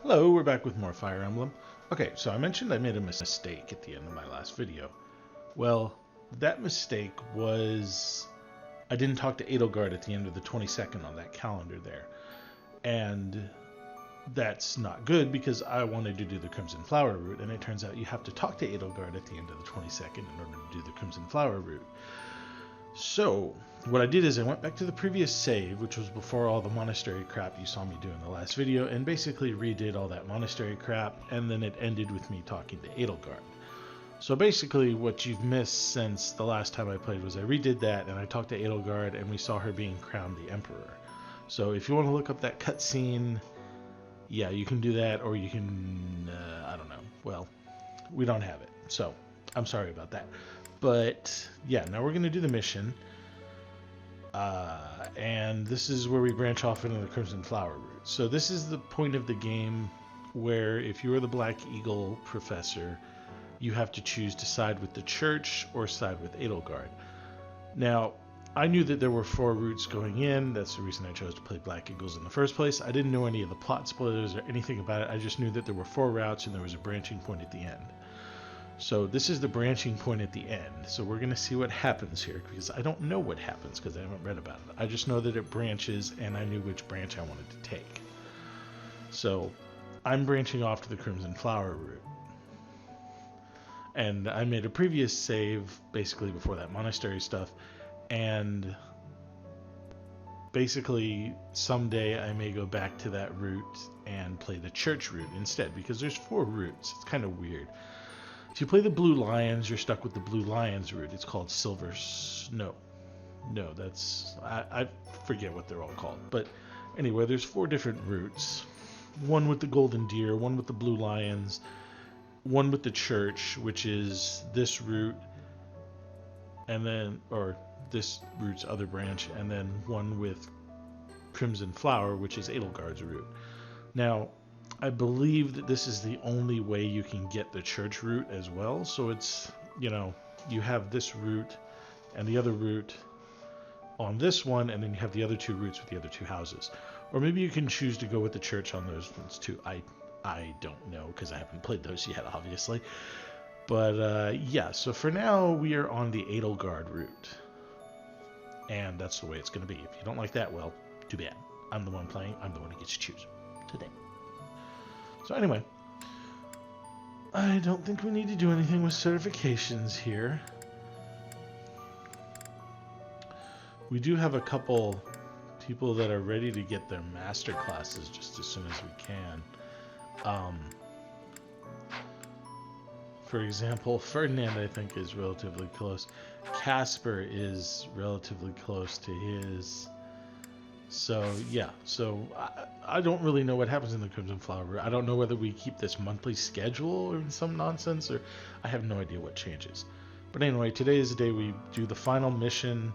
Hello, we're back with more Fire Emblem. Okay, so I mentioned I made a mistake at the end of my last video. Well, that mistake was I didn't talk to Edelgard at the end of the 22nd on that calendar there. And that's not good because I wanted to do the Crimson Flower route, and it turns out you have to talk to Edelgard at the end of the 22nd in order to do the Crimson Flower route. So, what I did is I went back to the previous save, which was before all the monastery crap you saw me do in the last video, and basically redid all that monastery crap, and then it ended with me talking to Edelgard. So basically what you've missed since the last time I played was I redid that, and I talked to Edelgard, and we saw her being crowned the Emperor. So if you want to look up that cutscene, yeah, you can do that, or you can, I don't know, well, we don't have it, so I'm sorry about that. But yeah, now we're going to do the mission. And this is where we branch off into the Crimson Flower route. So this is the point of the game where if you are the Black Eagle professor, you have to choose to side with the church or side with Edelgard. Now, I knew that there were 4 routes going in. That's the reason I chose to play Black Eagles in the first place. I didn't know any of the plot spoilers or anything about it. I just knew that there were 4 routes and there was a branching point at the end. So this is the branching point at the end. So we're going to see what happens here, because I don't know what happens because I haven't read about it. I just know that it branches, and I knew which branch I wanted to take. So I'm branching off to the Crimson Flower route. And I made a previous save basically before that monastery stuff, and basically someday I may go back to that route and play the church route instead, because there's 4 routes. It's kind of weird. If you play the Blue Lions, you're stuck with the Blue Lions route. It's called No, that's... I forget what they're all called. But anyway, there's 4 different routes. One with the Golden Deer, one with the Blue Lions, one with the Church, which is this route, and then... or this route's other branch, and then one with Crimson Flower, which is Edelgard's route. Now, I believe that this is the only way you can get the church route as well. So it's, you have this route and the other route on this one, and then you have the other 2 routes with the other 2 houses. Or maybe you can choose to go with the church on those ones too. I don't know, because I haven't played those yet, obviously. But yeah, so for now we are on the Edelgard route. And that's the way it's going to be. If you don't like that, well, too bad. I'm the one playing. I'm the one who gets to choose today. So anyway, I don't think we need to do anything with certifications here. We do have a couple people that are ready to get their master classes just as soon as we can. For example, Ferdinand, I think, is relatively close. Casper is relatively close to his. So, yeah. So, I don't really know what happens in the Crimson Flower. I don't know whether we keep this monthly schedule or some nonsense, or I have no idea what changes. But anyway, today is the day we do the final mission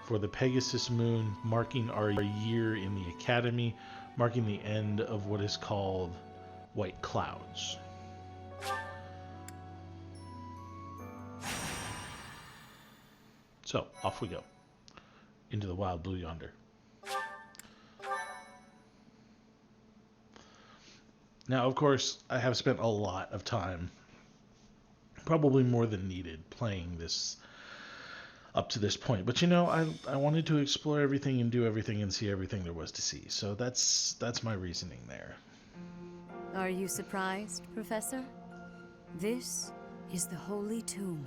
for the Pegasus Moon, marking our year in the Academy, marking the end of what is called White Clouds. So, off we go. Into the wild blue yonder. Now, of course, I have spent a lot of time, probably more than needed, playing this up to this point. But I wanted to explore everything and do everything and see everything there was to see. So that's my reasoning there. Are you surprised, Professor? This is the Holy Tomb.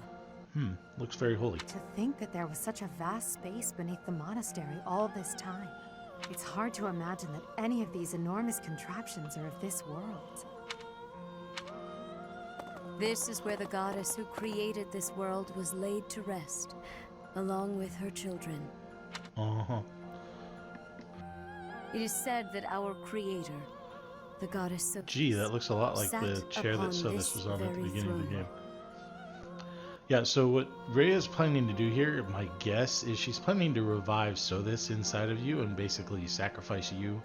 Looks very holy. To think that there was such a vast space beneath the monastery all this time. It's hard to imagine that any of these enormous contraptions are of this world. This is where the goddess who created this world was laid to rest, along with her children. It is said that our creator, the goddess Sothis, Gee, that looks a lot like the chair that Sothis was on at the beginning of the game. Yeah, so what Rhea's planning to do here, my guess, is she's planning to revive Sothis inside of you and basically sacrifice you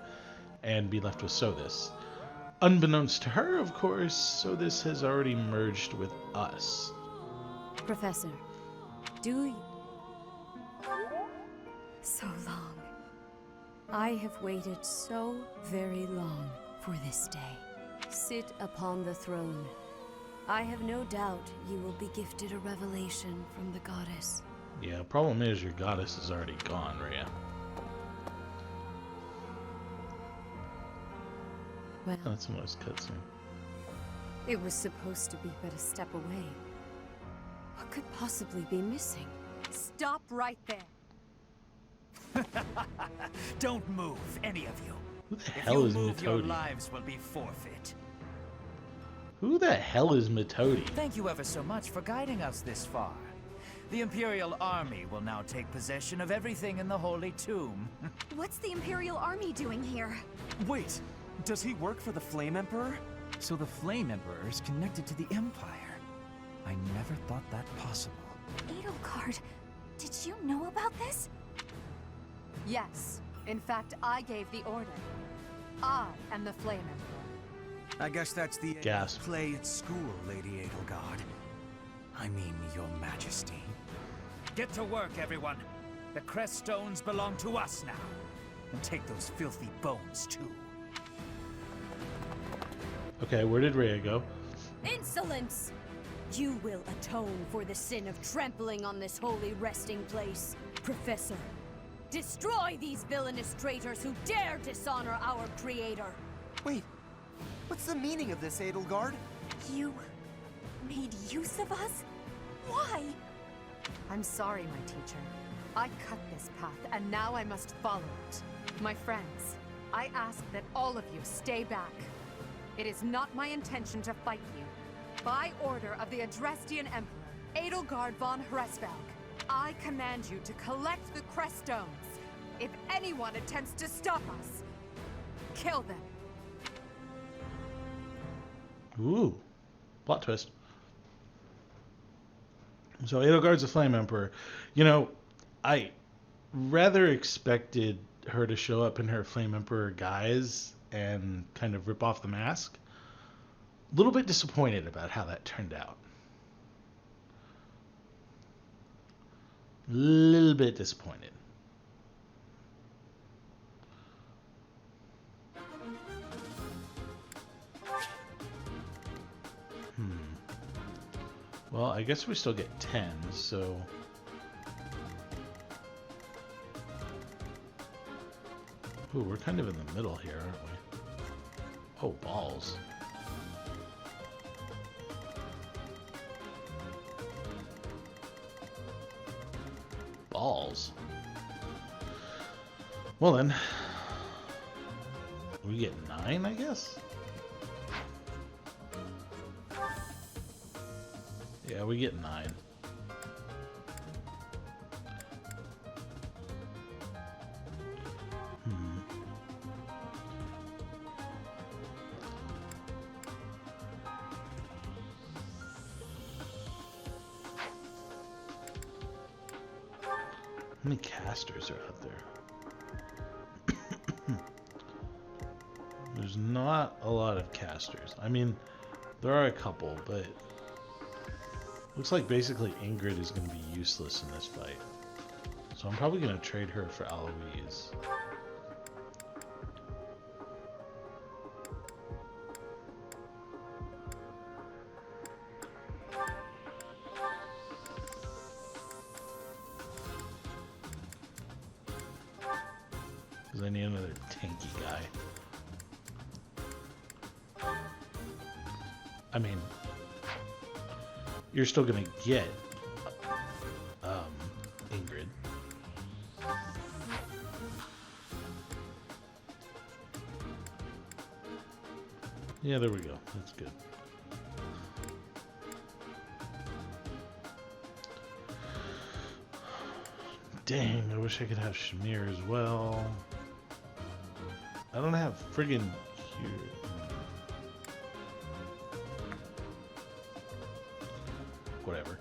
and be left with Sothis. Unbeknownst to her, of course, Sothis has already merged with us. Professor, do you... So long. I have waited so very long for this day. Sit upon the throne. I have no doubt you will be gifted a revelation from the goddess. Yeah, problem is your goddess is already gone, Rhea. Well, That's a nice cutscene. it was supposed to be but a step away. What could possibly be missing? Stop right there. Don't move, any of you. Who the If hell you is move, your Metodi? lives will be forfeit. Who the hell is Metodi? Thank you ever so much for guiding us this far. The Imperial Army will now take possession of everything in the Holy Tomb. What's the Imperial Army doing here? Wait, does he work for the Flame Emperor? So the Flame Emperor is connected to the Empire. I never thought that possible. Edelgard, did you know about this? Yes. In fact, I gave the order. I am the Flame Emperor. I guess that's the Gasp. play at school, Lady Edelgard. I mean, Your Majesty. Get to work, everyone. The crest stones belong to us now. And take those filthy bones, too. Okay, where did Rhea go? Insolence! You will atone for the sin of trampling on this holy resting place, Professor. Destroy these villainous traitors who dare dishonor our creator. Wait, what's the meaning of this, Edelgard? You made use of us? Why? I'm sorry, my teacher. I cut this path, and now I must follow it. My friends, I ask that all of you stay back. It is not my intention to fight you. By order of the Adrestian Emperor, Edelgard von Hresvelg, I command you to collect the crest stones. If anyone attempts to stop us, kill them. Ooh, plot twist. So Edelgard's a Flame Emperor. You know, I rather expected her to show up in her Flame Emperor guise and kind of rip off the mask. A little bit disappointed about how that turned out. Little bit disappointed. Well, I guess we still get 10, so... Ooh, we're kind of in the middle here, aren't we? Oh, balls. Balls. Well then, we get 9, I guess? Yeah, we get 9. How many casters are out there? There's not a lot of casters. I mean, there are a couple, but looks like basically Ingrid is going to be useless in this fight. So I'm probably going to trade her for Aloise. Because I need another tanky guy. I mean, you're still gonna get Ingrid. Yeah, there we go. That's good. Dang, I wish I could have Shamir as well. I don't have friggin' here. Whatever.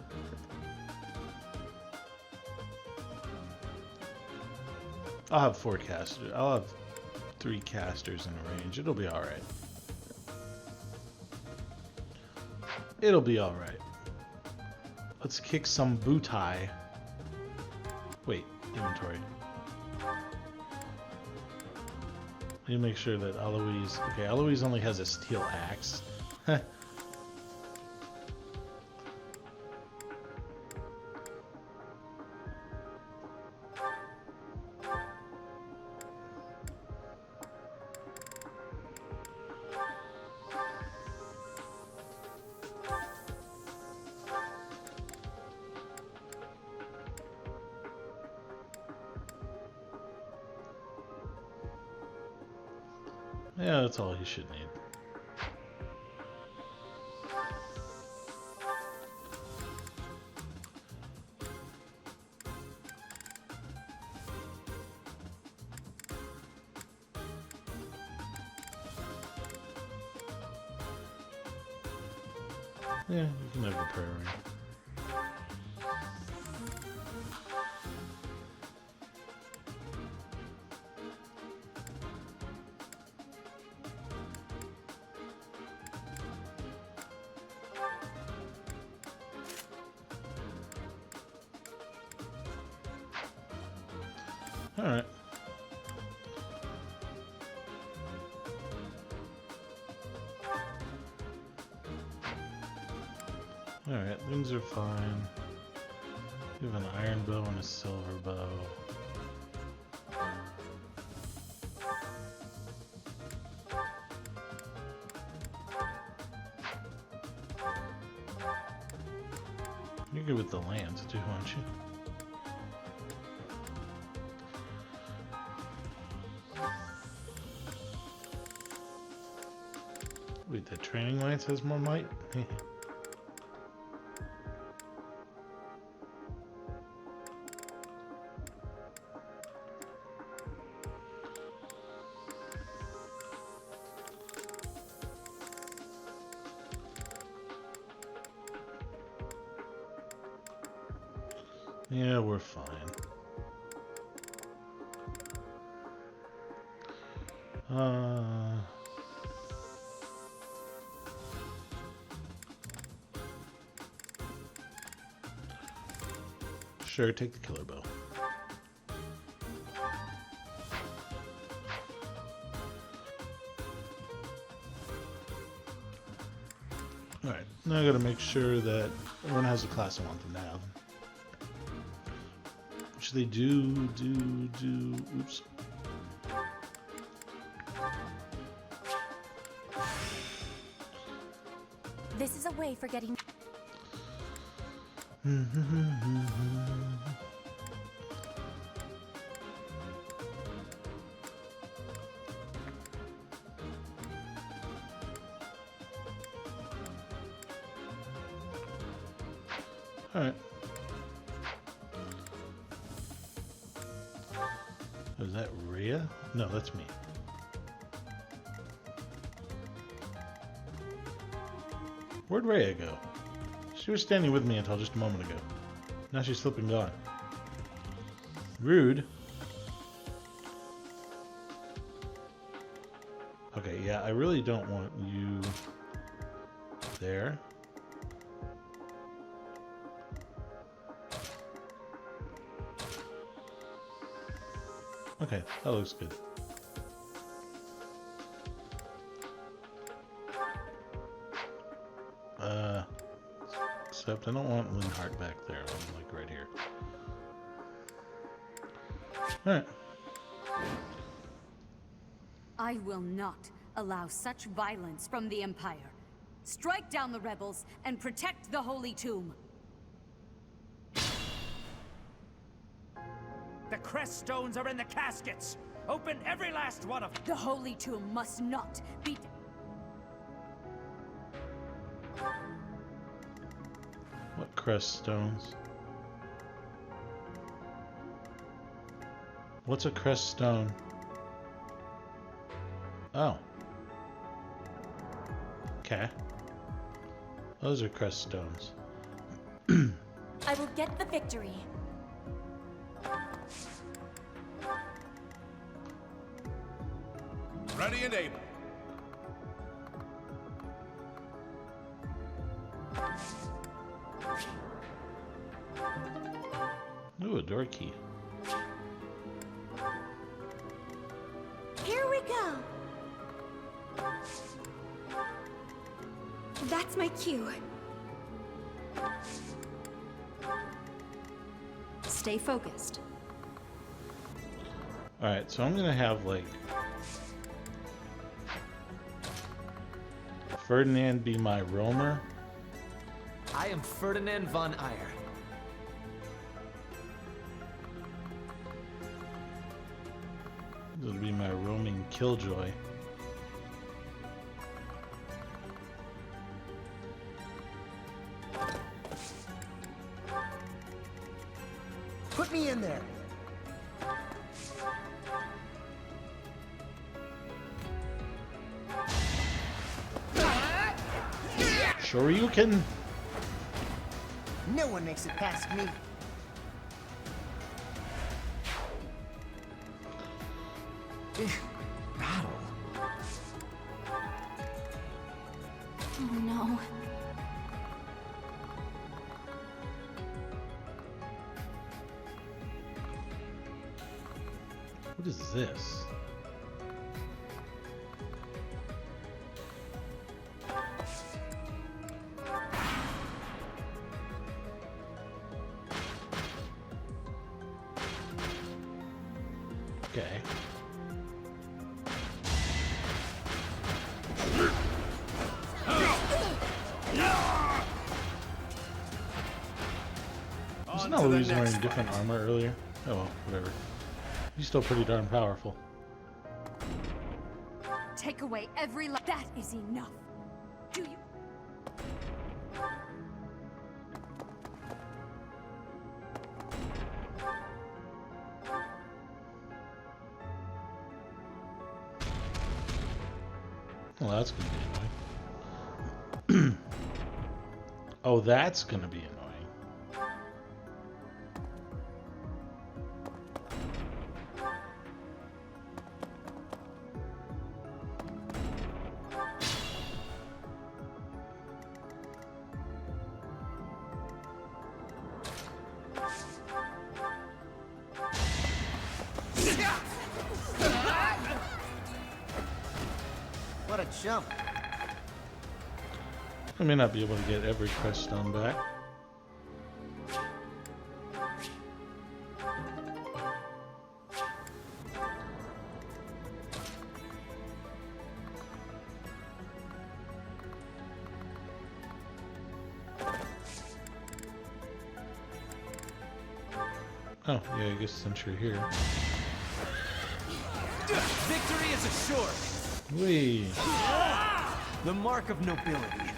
I'll have 4 casters. I'll have 3 casters in a range. It'll be alright. It'll be alright. Let's kick some bootai. Wait, inventory. Let me make sure that Eloise... Okay, Eloise only has a steel axe. Yeah, that's all he should need. Yeah, you can have the prayer ring. Alright. Alright, things are fine. We have an iron bow and a silver bow. You're good with the lands too, aren't you? Wait, the training lance has more might? Yeah, we're fine. Sure, take the killer bow. Alright, now I gotta make sure that everyone has the class I want them to have. Which they do, oops. This is a way for getting... Alright. Is that Rhea? No, that's me. Where'd Rhea go? She was standing with me until just a moment ago. Now she's slipping gone. Rude. Okay, yeah, I really don't want you there. Okay, that looks good. Except I don't want Linhart back there. I'm like right here. Alright. I will not allow such violence from the Empire. Strike down the rebels and protect the Holy Tomb. The crest stones are in the caskets! Open every last one of them! The Holy Tomb must not be... What crest stones? What's a crest stone? Oh. Okay. Those are crest stones. I will get the victory. Ready and able. Ooh, a door key. Here we go. That's my cue. Stay focused. Alright, so I'm gonna have like Ferdinand be my roamer. I am Ferdinand von Eyre. This will be my roaming killjoy. Put me in there. Shoryuken! No one makes it past me. Battle. Oh no. What is this? Okay. Wasn't Eloise wearing different armor earlier? Oh well, whatever. He's still pretty darn powerful. Take away every That is enough. Do you? Well, that's gonna be annoying. Oh, that's gonna be annoying. What a jump. I may not be able to get every crest stone back. Oh, yeah, I guess since you're here. Victory is assured. Whee! The mark of nobility.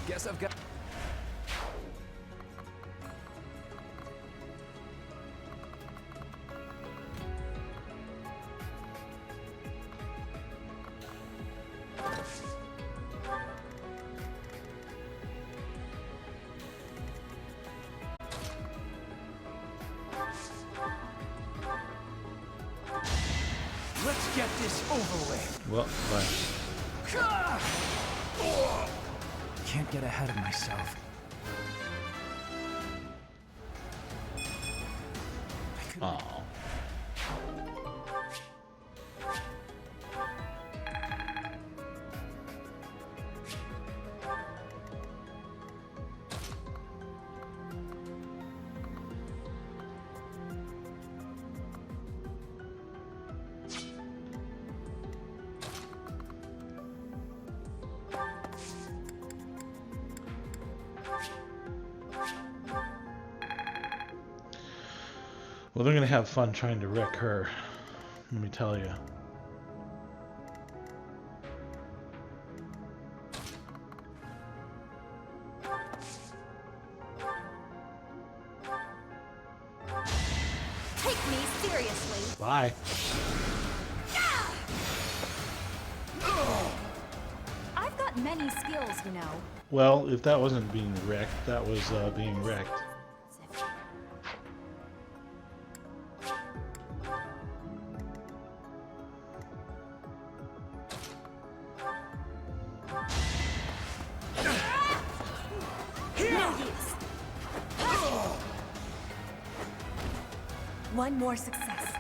Guess I've got. Let's get this over with. Well, bye. Can't get ahead of myself. Aw. Well, they're gonna have fun trying to wreck her. Let me tell you. Take me seriously. Bye. I've got many skills, you know. Well, if that wasn't being wrecked, that was being wrecked. One more success.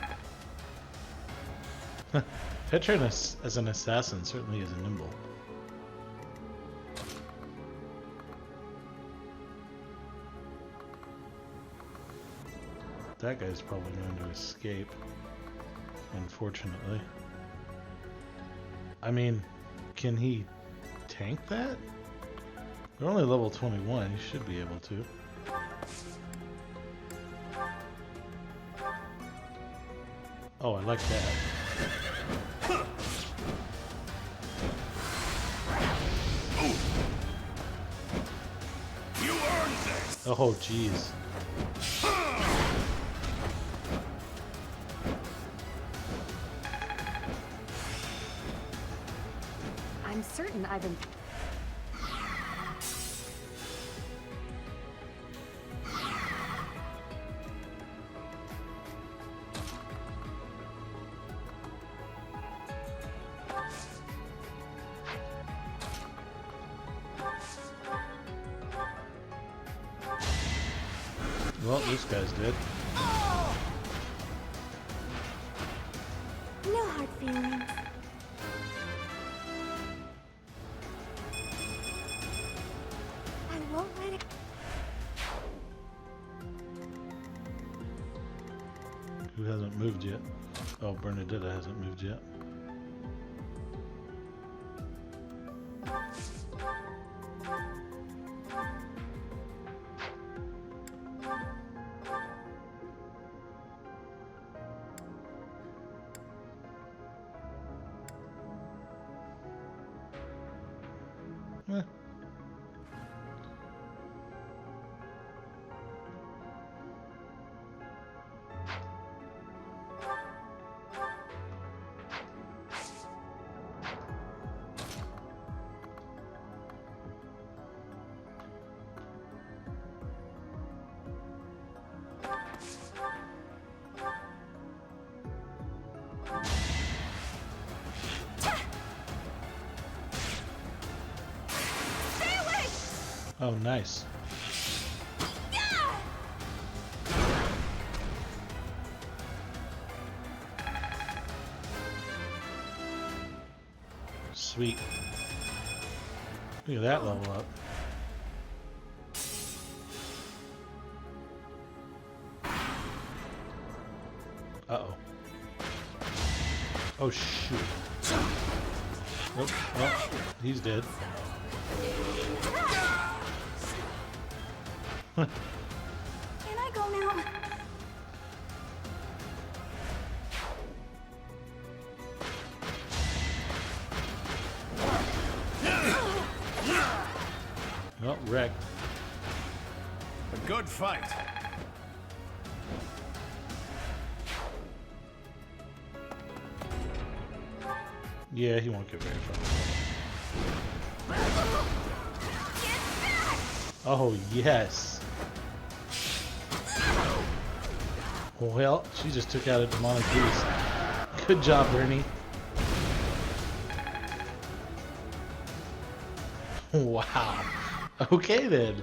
Petra as an assassin certainly is nimble. That guy's probably going to escape, unfortunately. I mean, can he tank that? They're only level 21, he should be able to. Oh, I like that. You earned this! Oh, jeez. I'm certain I've been... Well, this guy's dead. No hard feelings. I won't let it. Who hasn't moved yet? Oh, Bernadetta hasn't moved yet. Eh. Oh, nice. Sweet. Look at that level up. Uh-oh. Oh, shoot. Oh, oh, he's dead. Can I go now? Oh, wreck. A good fight. Yeah, he won't get very far. Oh, yes. Well, she just took out a demonic beast. Good job, Bernie. Wow. Okay, then.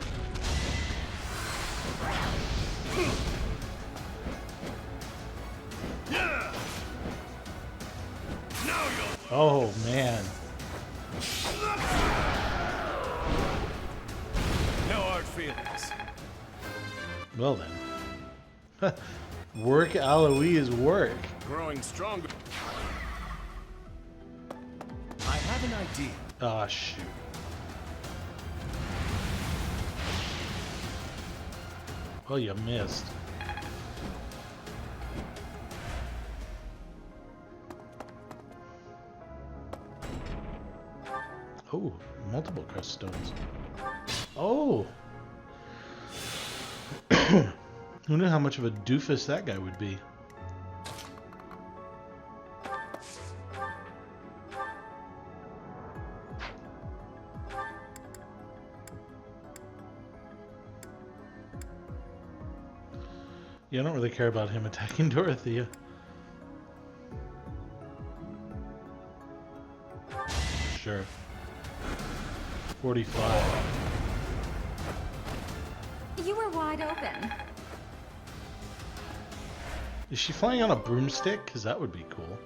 Oh, man. No hard feelings. Well, then. Work, Aloise, work. Growing stronger. I have an idea. Ah, shoot. Oh, you missed. Oh, multiple crest stones. Oh! Who knew how much of a doofus that guy would be? Yeah, I don't really care about him attacking Dorothea. Sure. 45. You were wide open. Is she flying on a broomstick? Because that would be cool.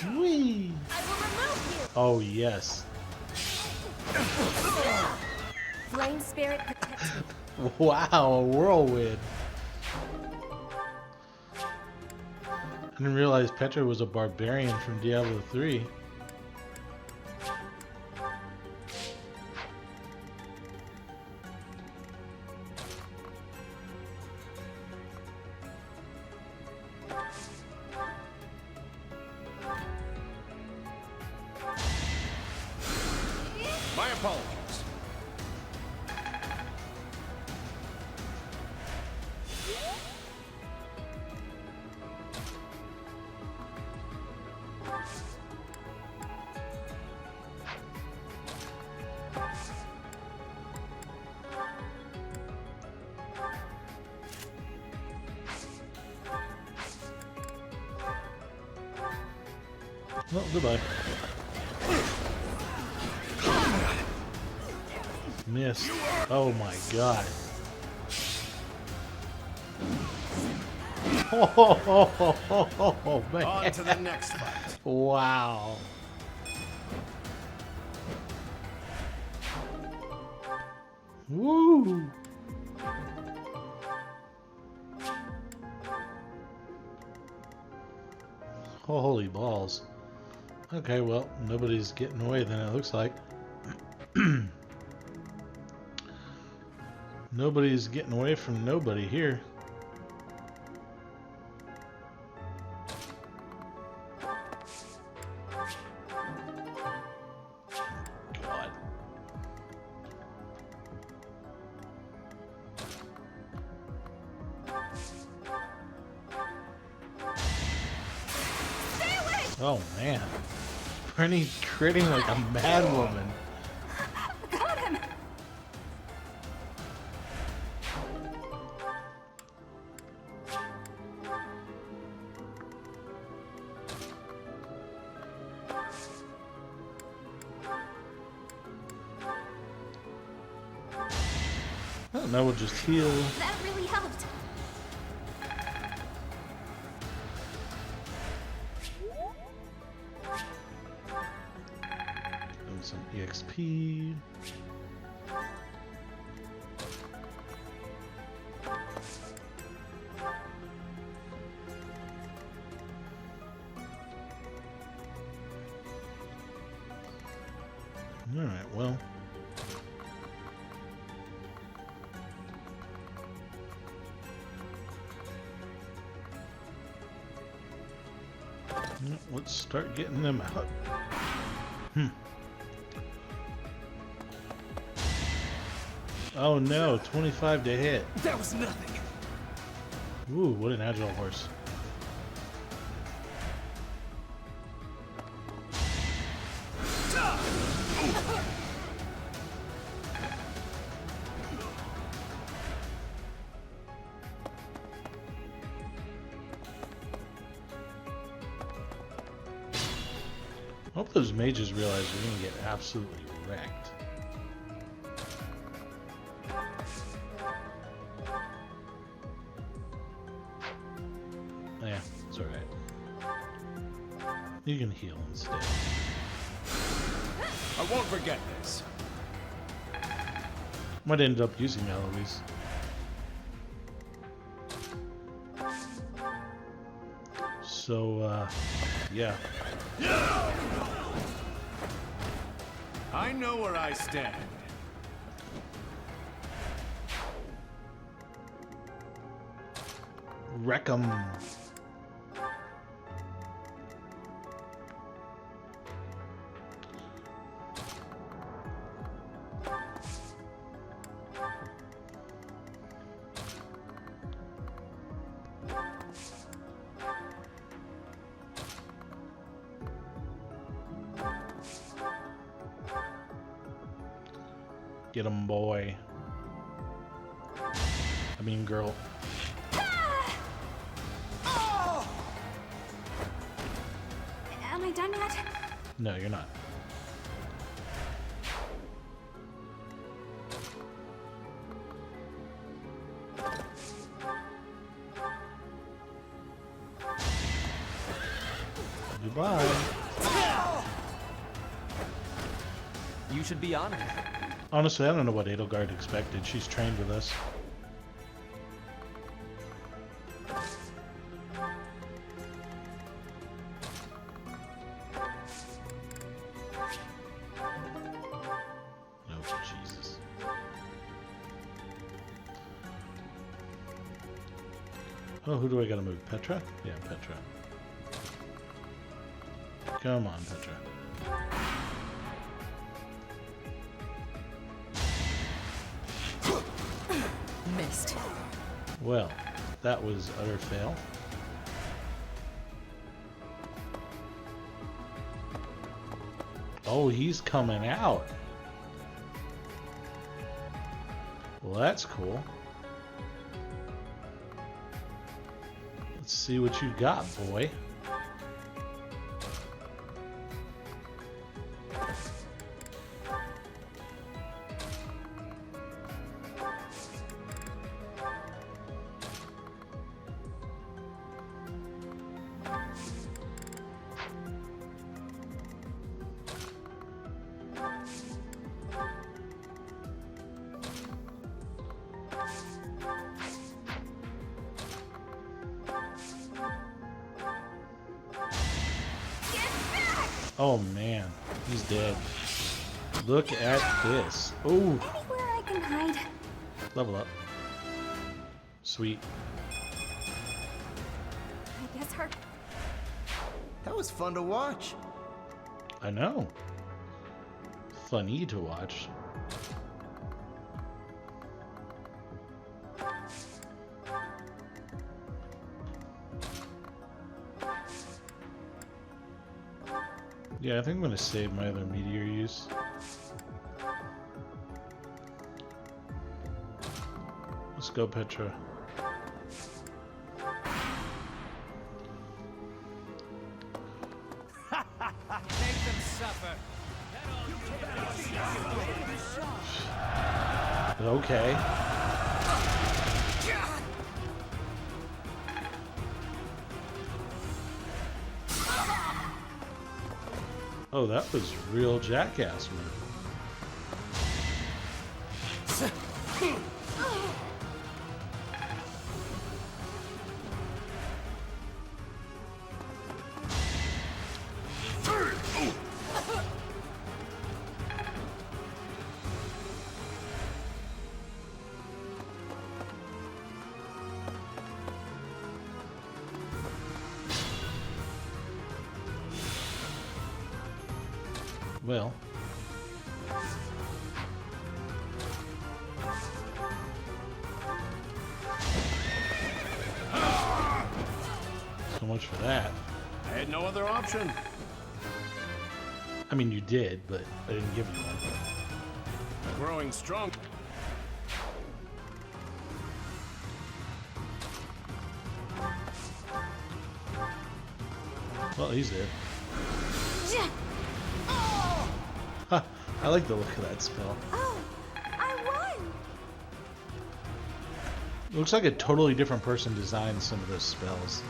Whee! I will remove Oh, yes. you! Flame spirit protect me. Wow, a whirlwind. I didn't realize Petra was a barbarian from Diablo 3. My apologies. Well, goodbye. Missed. Oh my god. Oh, man. On to the next fight. Wow. Woo. Holy balls. Okay, well, nobody's getting away then, it looks like. Nobody's getting away from nobody here. God. Oh man. Brenny critting like a mad woman. Got him! I don't know, we'll just heal. That really helped. And some EXP. Alright, well. Let's start getting them out. Oh no, 25 to hit. That was nothing. Ooh, what an agile horse. I hope those mages realize we're gonna get absolutely wrecked. Yeah, it's alright. You can heal instead. I won't forget this. Might end up using Eloise. So, yeah. I know where I stand. Wreck 'em. Get 'em, boy. I mean, girl. Am I done yet? No, you're not. Goodbye. You should be honored. Honestly, I don't know what Edelgard expected. She's trained with us. Oh, Jesus. Oh, who do I gotta move? Petra? Yeah, Petra. Come on, Petra. Missed. Well, that was utter fail. Oh, he's coming out. Well, that's cool. Let's see what you got, boy. Oh man, he's dead. Look at this. Oh, Anywhere I can hide. level up. Sweet. I guess her. That was fun to watch. I know. Funny to watch. Yeah, I think I'm gonna save my other meteor use. Let's go, Petra. Make them suffer. Okay. Oh, that was real jackass move. Well, so much for that. I had no other option. I mean, you did, but I didn't give you one. Growing strong. Well, he's dead. Ha, I like the look of that spell. Oh, I won. Looks like a totally different person designed some of those spells.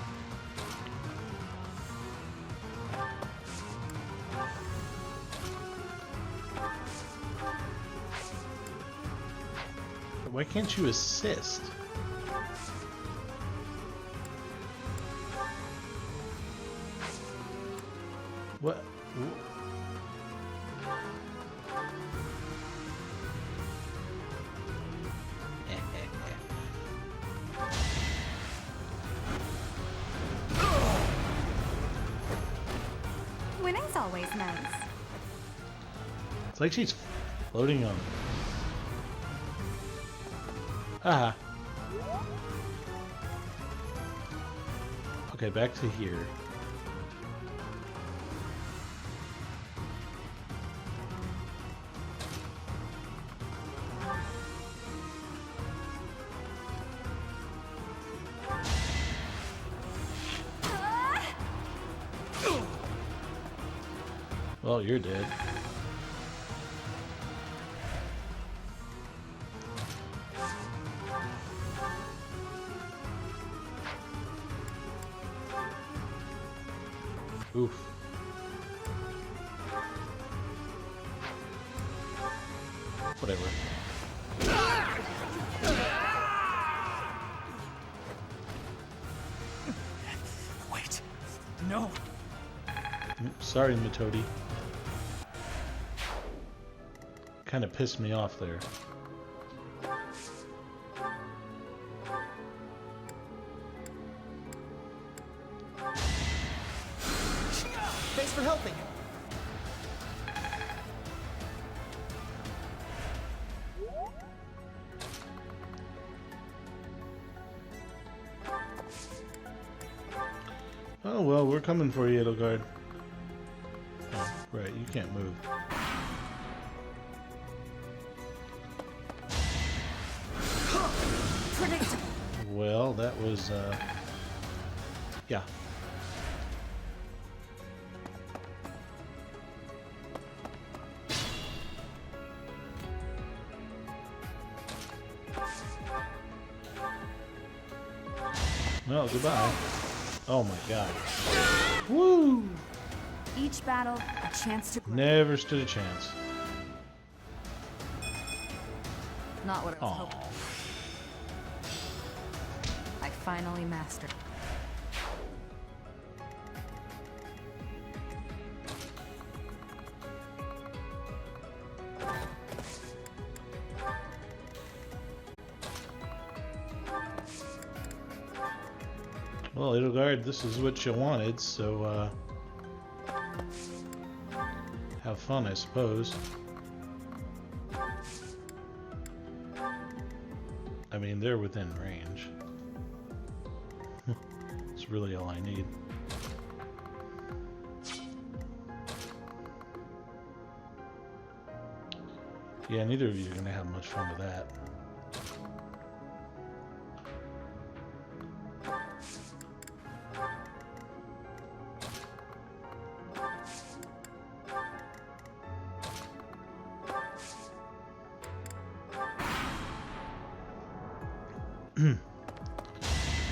Why can't you assist? What? Winning's always nice. It's like she's floating on. Aha. Okay, back to here. Well, you're dead. Oof. Whatever. Wait. No. Sorry, Matodi. Kind of pissed me off there. Thanks for helping. Oh well, we're coming for you, Edelgard. Oh, right, you can't move. Predictable. Well, that was, yeah. Well, goodbye. Oh my god. Woo! Each battle, a chance to grow. Never stood a chance. Not what I was Aw. hoping. I finally mastered. Well, Edelgard, this is what you wanted, so, have fun, I suppose. I mean, they're within range. It's really all I need. Yeah, neither of you are gonna have much fun with that.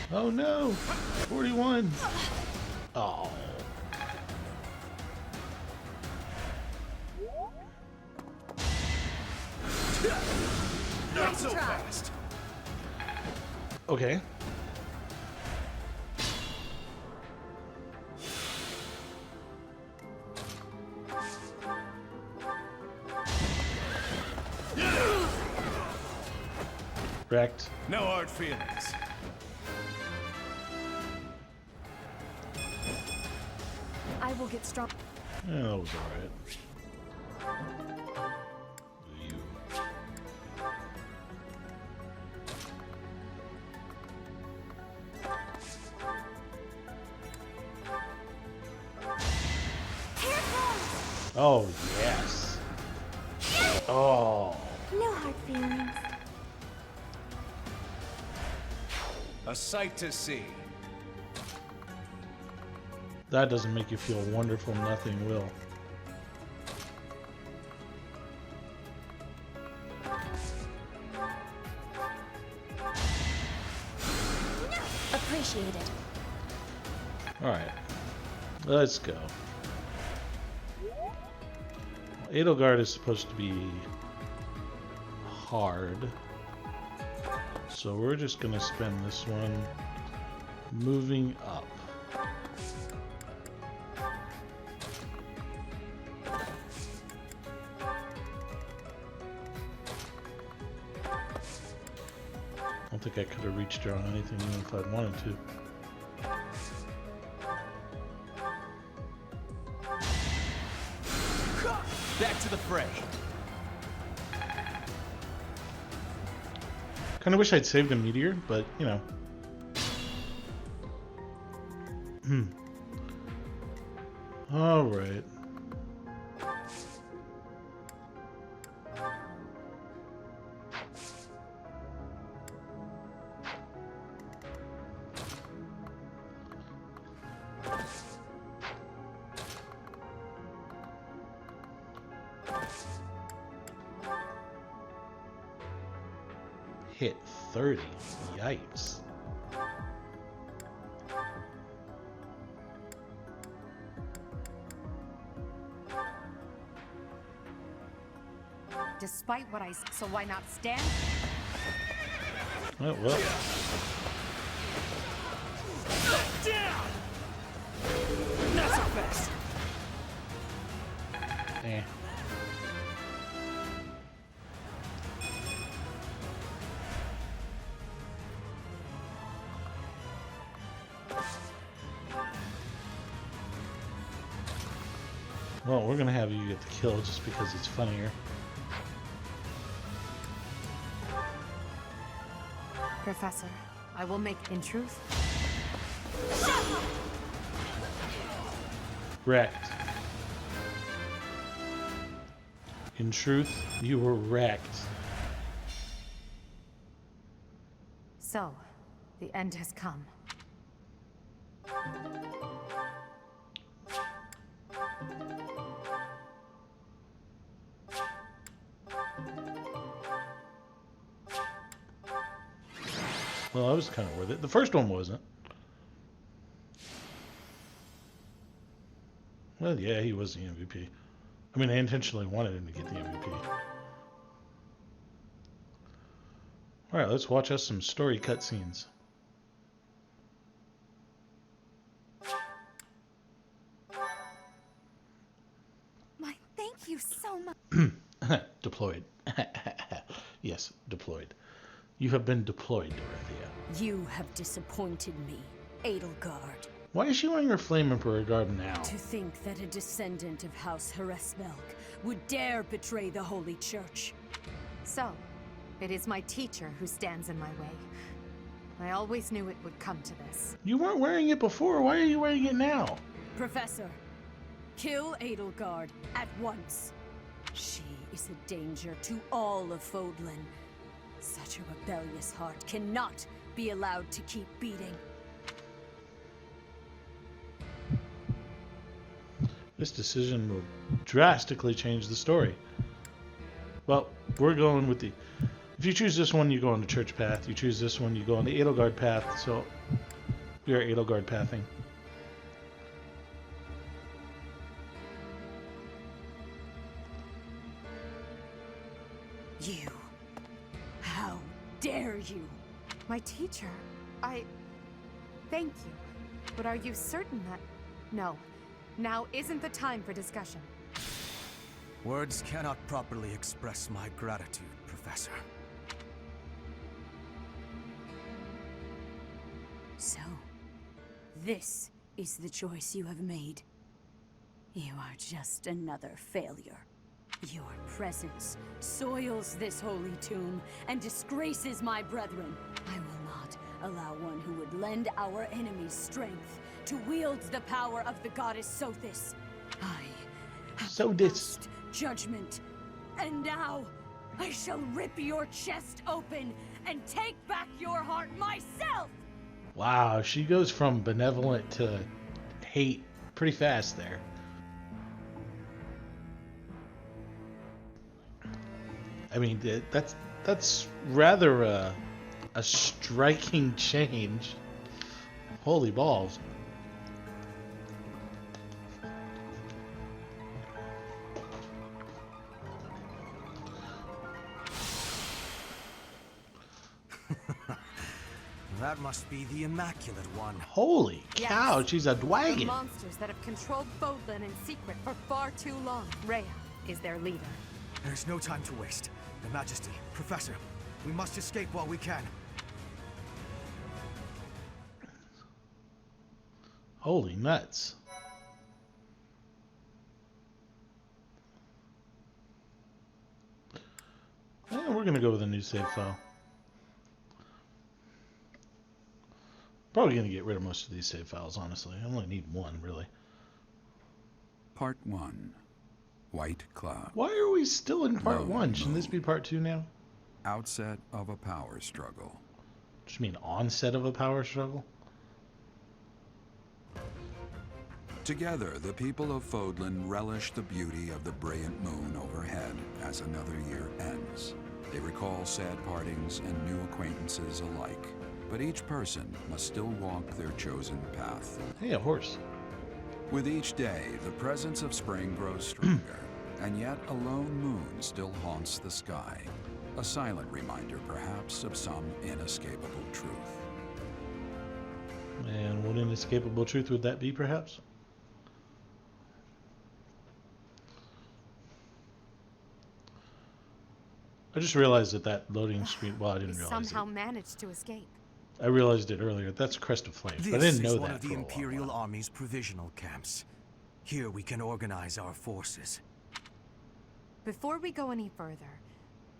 Oh no! 41! Oh. Not so fast. Okay. Wrecked. No hard feelings. I will get strong. Yeah, that was alright. You. Oh, yes. Oh. No hard feelings. A sight to see. That doesn't make you feel wonderful, nothing will. Appreciated. Alright. Let's go. Edelgard is supposed to be hard. So we're just gonna spend this one moving up. I don't think I could have reached her on anything even if I'd wanted to. Back to the fray. Kind of wish I'd saved a meteor, but you know. All right. Hit 30. Yikes. despite what so why not stand? Oh, well. Down! Not so fast! Eh. Well, we're gonna have you get the kill just because it's funnier. Professor, I will make in truth. Wrecked. In truth, you were wrecked. So, the end has come. Well, that was kind of worth it. The first one wasn't. Well, yeah, he was the MVP. I mean, I intentionally wanted him to get the MVP. Alright, let's watch us some story cutscenes. Thank you so much. Deployed. Yes, deployed. You have been deployed, Dorothea. You have disappointed me, Edelgard. Why is she wearing her Flame Emperor garb now? To think that a descendant of House Hresmelk would dare betray the Holy Church. So, it is my teacher who stands in my way. I always knew it would come to this. You weren't wearing it before. Why are you wearing it now? Professor, kill Edelgard at once. She is a danger to all of Fodlan. Such a rebellious heart cannot be allowed to keep beating. This decision will drastically change the story. Well, we're going with the... If you choose this one, you go on the church path. You choose this one, you go on the Edelgard path. So, we are Edelgard pathing. You. How dare you? My teacher, thank you. But are you certain that... No. Now isn't the time for discussion. Words cannot properly express my gratitude, Professor. So, this is the choice you have made. You are just another failure. Your presence soils this holy tomb and disgraces my brethren. I will not allow one who would lend our enemies strength to wield the power of the goddess Sothis. I have passed judgment, and now I shall rip your chest open and take back your heart myself! Wow, she goes from benevolent to hate pretty fast there. I mean, that's rather a striking change. Holy balls. That must be the Immaculate One. Holy cow, Yes. she's a The dwagon. monsters that have controlled Fodlan in secret for far too long. Rhea is their leader. There's no time to waste. Your Majesty, Professor, we must escape while we can. Holy nuts. Yeah, we're gonna go with a new save file. Probably gonna get rid of most of these save files, honestly. I only need one, really. Part 1. White Cloud. Why are we still in part Lone 1? Shouldn't this Moon. be part 2 now? Outset of a power struggle. Just mean onset of a power struggle? Together, the people of Fodlan relish the beauty of the brilliant moon overhead as another year ends. They recall sad partings and new acquaintances alike, but each person must still walk their chosen path. Hey, a horse. With each day, the presence of spring grows stronger. And yet a lone moon still haunts the sky. A silent reminder, perhaps, of some inescapable truth. And what inescapable truth would that be, perhaps? I just realized that loading screen. Well, I didn't We realize somehow it. managed to escape. I realized it earlier. That's Crest of Flames, but I This didn't know is one that of the for a long Imperial while. Army's provisional camps. Here we can organize our forces. Before we go any further,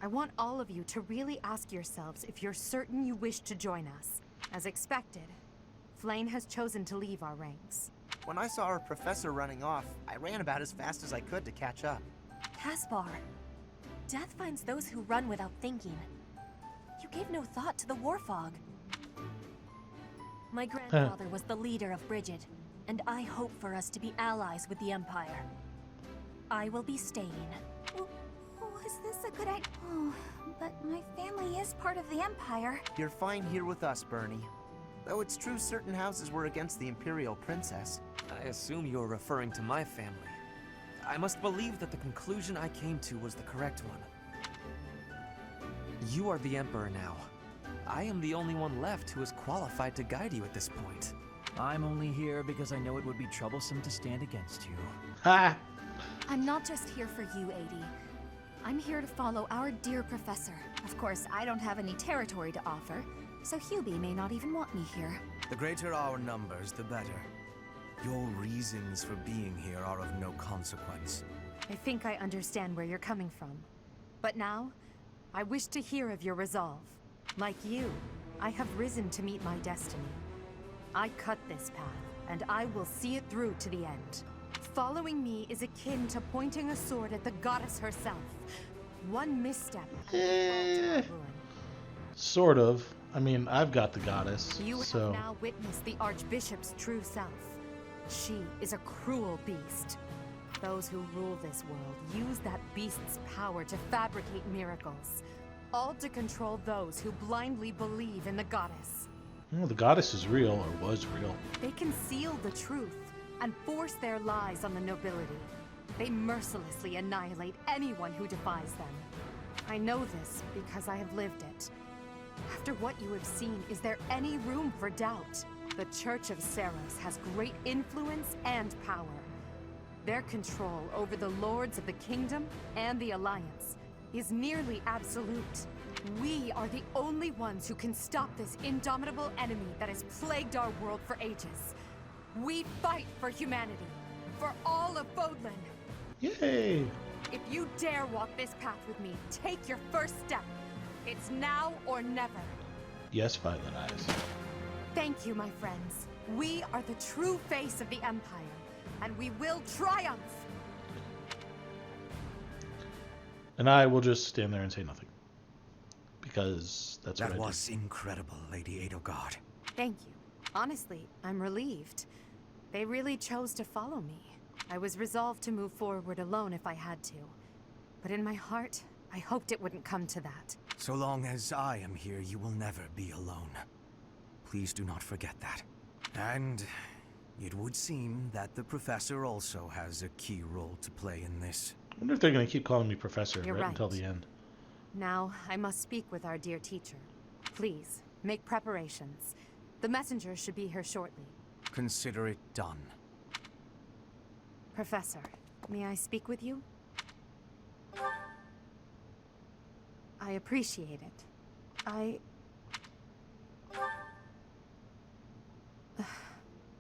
I want all of you to really ask yourselves if you're certain you wish to join us. As expected, Flane has chosen to leave our ranks. When I saw our professor running off, I ran about as fast as I could to catch up. Caspar, death finds those who run without thinking. You gave no thought to the war fog. My grandfather was the leader of Brigid, and I hope for us to be allies with the Empire. I will be staying. Was this a good idea? Oh, but my family is part of the Empire. You're fine here with us, Bernie. Though it's true certain houses were against the Imperial Princess. I assume you're referring to my family. I must believe that the conclusion I came to was the correct one. You are the Emperor now. I am the only one left who is qualified to guide you at this point. I'm only here because I know it would be troublesome to stand against you. Ha! I'm not just here for you, Adi. I'm here to follow our dear professor. Of course, I don't have any territory to offer, so Hubie may not even want me here. The greater our numbers, the better. Your reasons for being here are of no consequence. I think I understand where you're coming from. But now, I wish to hear of your resolve. Like you, I have risen to meet my destiny. I cut this path, and I will see it through to the end. Following me is akin to pointing a sword at the goddess herself. One misstep and ruin. Sort of. I mean, I've got the goddess, You so... have now witnessed the Archbishop's true self. She is a cruel beast. Those who rule this world use that beast's power to fabricate miracles, all to control those who blindly believe in the goddess. Well, the goddess is real, or was real. They conceal the truth and force their lies on the nobility. They mercilessly annihilate anyone who defies them. I know this because I have lived it. After what you have seen, is there any room for doubt? The Church of Seros has great influence and power. Their control over the lords of the kingdom and the Alliance is nearly absolute. We are the only ones who can stop this indomitable enemy that has plagued our world for ages. We fight for humanity, for all of Fodlan. Yay! If you dare walk this path with me, take your first step. It's now or never. Yes, Violet Eyes. Thank you, my friends. We are the true face of the Empire, and we will triumph! And I will just stand there and say nothing. Because that's what I That do. was incredible, Lady Edelgard. Thank you. Honestly, I'm relieved. They really chose to follow me. I was resolved to move forward alone if I had to. But in my heart, I hoped it wouldn't come to that. So long as I am here, you will never be alone. Please do not forget that. And it would seem that the Professor also has a key role to play in this. I wonder if they're going to keep calling me Professor You're right right. until the end. Now, I must speak with our dear teacher. Please, make preparations. The messenger should be here shortly. Consider it done. Professor, may I speak with you? I appreciate it.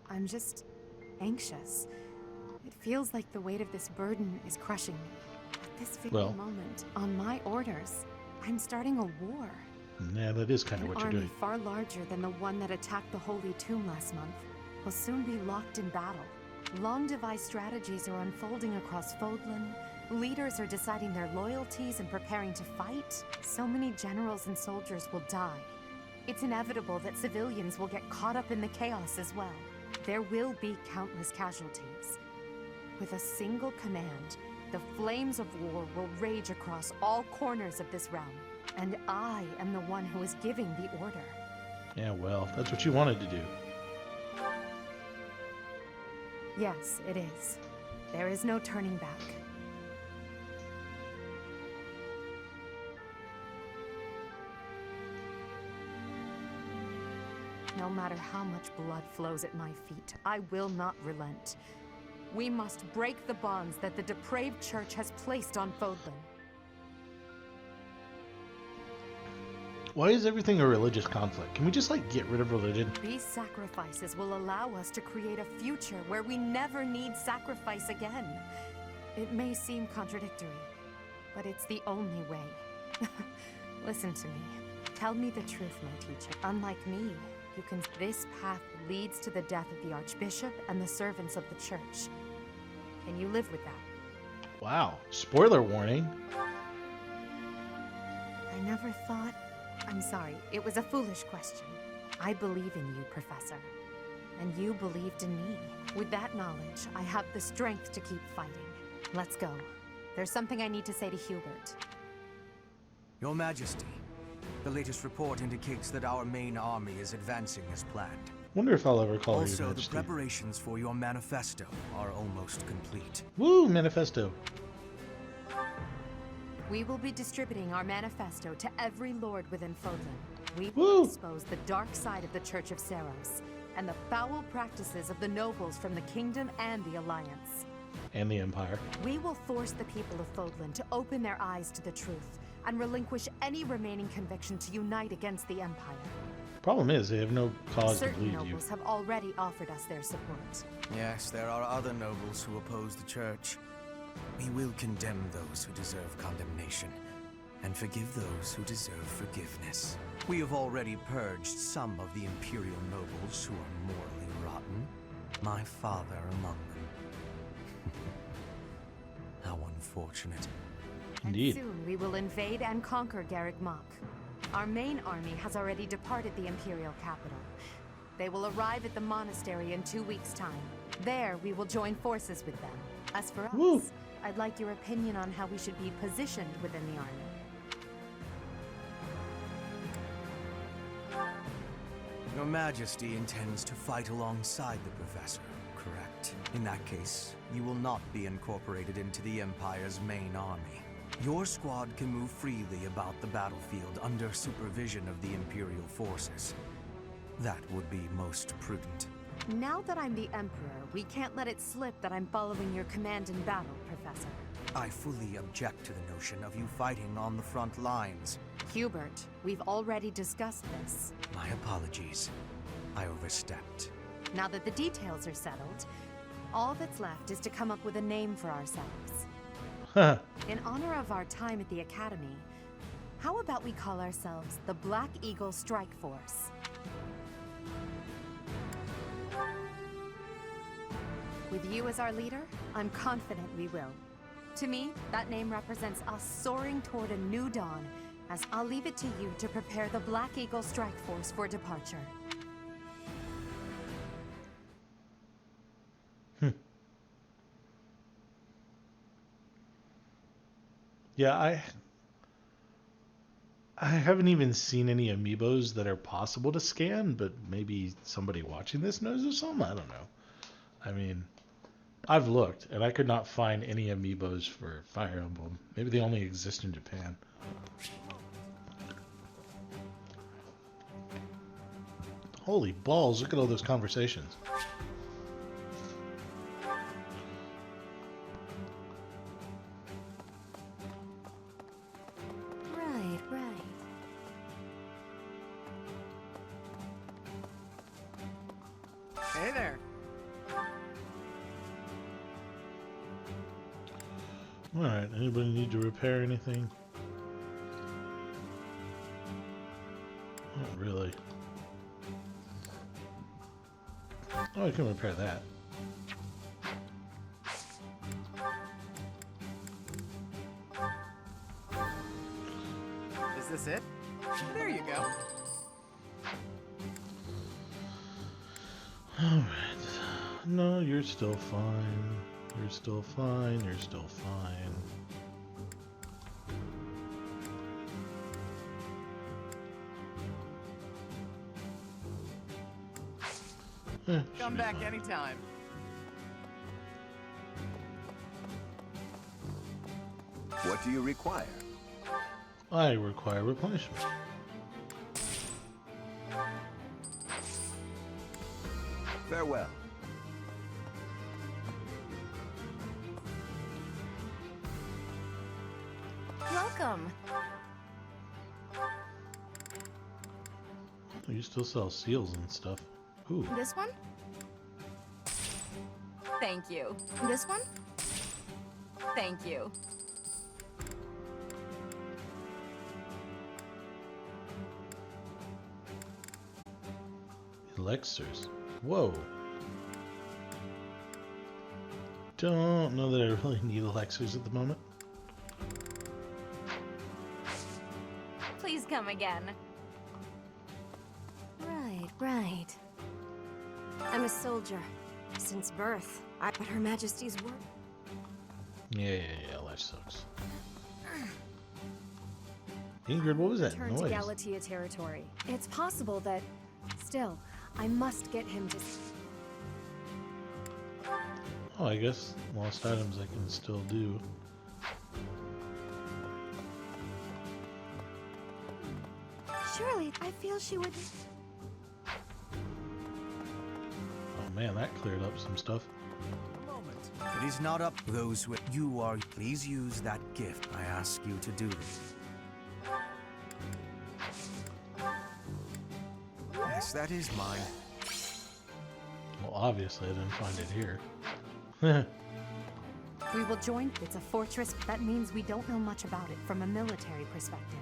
I'm just anxious. It feels like the weight of this burden is crushing me. At this very moment, on my orders, I'm starting a war. Yeah, that is kind of An what you're army doing. far larger than the one that attacked the Holy Tomb last month will soon be locked in battle. Long-devised strategies are unfolding across Fodlan. Leaders are deciding their loyalties and preparing to fight. So many generals and soldiers will die. It's inevitable that civilians will get caught up in the chaos as well. There will be countless casualties. With a single command, the flames of war will rage across all corners of this realm. And I am the one who is giving the order. Yeah, well, that's what you wanted to do. Yes, it is. There is no turning back. No matter how much blood flows at my feet, I will not relent. We must break the bonds that the depraved church has placed on Fodlan. Why is everything a religious conflict? Can we just, like, get rid of religion? These sacrifices will allow us to create a future where we never need sacrifice again. It may seem contradictory, but it's the only way. Listen to me. Tell me the truth, my teacher. Unlike me, you can... This path leads to the death of the Archbishop and the servants of the church. Can you live with that? Wow. Spoiler warning. I never thought... I'm sorry, it was a foolish question. I believe in you, Professor. And you believed in me. With that knowledge, I have the strength to keep fighting. Let's go. There's something I need to say to Hubert. Your Majesty, the latest report indicates that our main army is advancing as planned. Wonder if I'll ever call her Your Also, the Majesty. preparations for your manifesto are almost complete. Woo, manifesto. We will be distributing our manifesto to every lord within Fodlan. We Woo! will expose the dark side of the Church of Seros and the foul practices of the nobles from the Kingdom and the Alliance. And the Empire. We will force the people of Fodlan to open their eyes to the truth and relinquish any remaining conviction to unite against the Empire. Problem is, they have no cause to Certain believe you. nobles have already offered us their support. Yes, there are other nobles who oppose the church. We will condemn those who deserve condemnation, and forgive those who deserve forgiveness. We have already purged some of the Imperial nobles who are morally rotten, my father among them. How unfortunate. Indeed. And soon we will invade and conquer Garreg Mach. Our main army has already departed the Imperial capital. They will arrive at the monastery in 2 weeks' time. There, we will join forces with them. As for us, Woo. I'd like your opinion on how we should be positioned within the army. Your Majesty intends to fight alongside the Professor, correct? In that case, you will not be incorporated into the Empire's main army. Your squad can move freely about the battlefield under supervision of the Imperial forces. That would be most prudent. Now that I'm the Emperor, we can't let it slip that I'm following your command in battle, Professor. I fully object to the notion of you fighting on the front lines. Hubert, we've already discussed this. My apologies. I overstepped. Now that the details are settled, all that's left is to come up with a name for ourselves. Huh. In honor of our time at the Academy, how about we call ourselves the Black Eagle Strike Force? With you as our leader, I'm confident we will. To me, that name represents us soaring toward a new dawn, as I'll leave it to you to prepare the Black Eagle Strike Force for departure. Yeah, I haven't even seen any amiibos that are possible to scan, but maybe somebody watching this knows of some? I don't know. I mean, I've looked, and I could not find any amiibos for Fire Emblem. Maybe they only exist in Japan. Holy balls, look at all those conversations. Right, right. Hey there. Alright, anybody need to repair anything? Not really. Oh, I can repair that. Is this it? There you go. Alright. No, you're still fine. You're still fine. You're still fine. Come back anytime. What do you require? I require replenishment. Farewell. Welcome. You still sell seals and stuff. Ooh. This one? Thank you. This one? Thank you. Elixirs. Whoa. Don't know that I really need elixirs at the moment. Please come again. Right. I'm a soldier. Since birth. But Her Majesty's word. Yeah, life sucks. Ingrid, what was that Turn noise? to Galatea territory. It's possible that... Still, I must get him to... Oh, I guess lost items I can still do. Surely, I feel she would... Oh man, that cleared up some stuff. It is not up to those who you are. Please use that gift. I ask you to do this. Yes, that is mine. Well, obviously I didn't find it here. We will join. It's a fortress. That means we don't know much about it from a military perspective.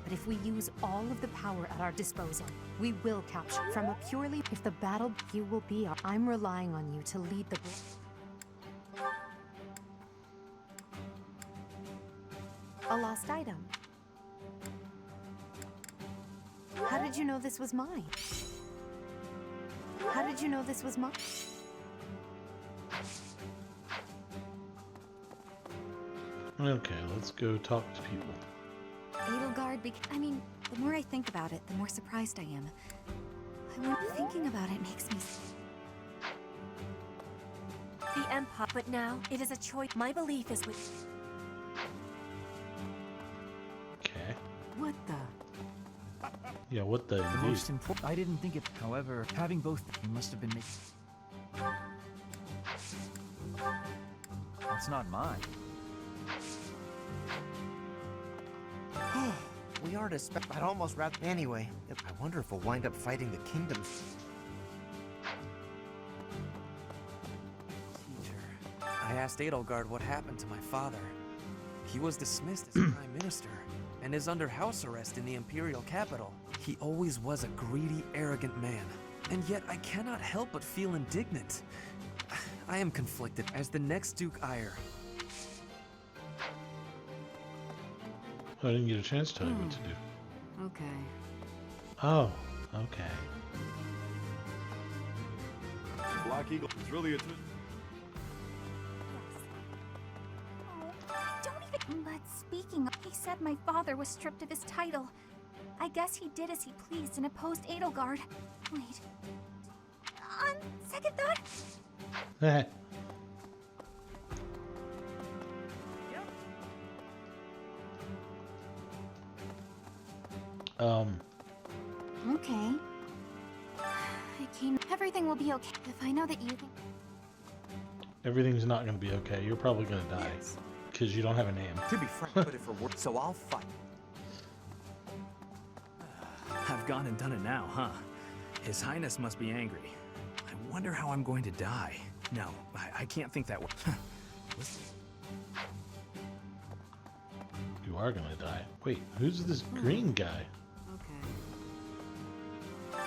But if we use all of the power at our disposal, we will capture. From a purely... If the battle, you will be our... I'm relying on you to lead the... A lost item. How did you know this was mine? How did you know this was mine? Okay, let's go talk to people. Edelgard I mean, the more I think about it, the more surprised I am. Thinking about it makes me... The Empire, but now it is a choice. My belief is with... Okay. What the? Yeah, what the The indeed? most important. I didn't think it. However, having both must have been made. That's not mine. We are to I'd almost rather... Anyway, I wonder if we'll wind up fighting the kingdoms. Teacher, I asked Edelgard what happened to my father. He was dismissed as Prime Minister and is under house arrest in the Imperial capital. He always was a greedy, arrogant man, and yet I cannot help but feel indignant. I am conflicted as the next Duke Ire. I didn't get a chance to tell you what to do. Okay. Oh, okay. Black Eagle is really a... Don't even... But speaking of... He said my father was stripped of his title. I guess he did as he pleased and opposed Edelgard. Wait. On second thought... Okay. Everything will be okay if I know that you think... Everything's not going to be okay. You're probably going to die. Because you don't have a name. To be frank, but if it works, so I'll fight. I've gone and done it now, huh? His Highness must be angry. I wonder how I'm going to die. No, I can't think that way. You are going to die. Wait, who's this green guy?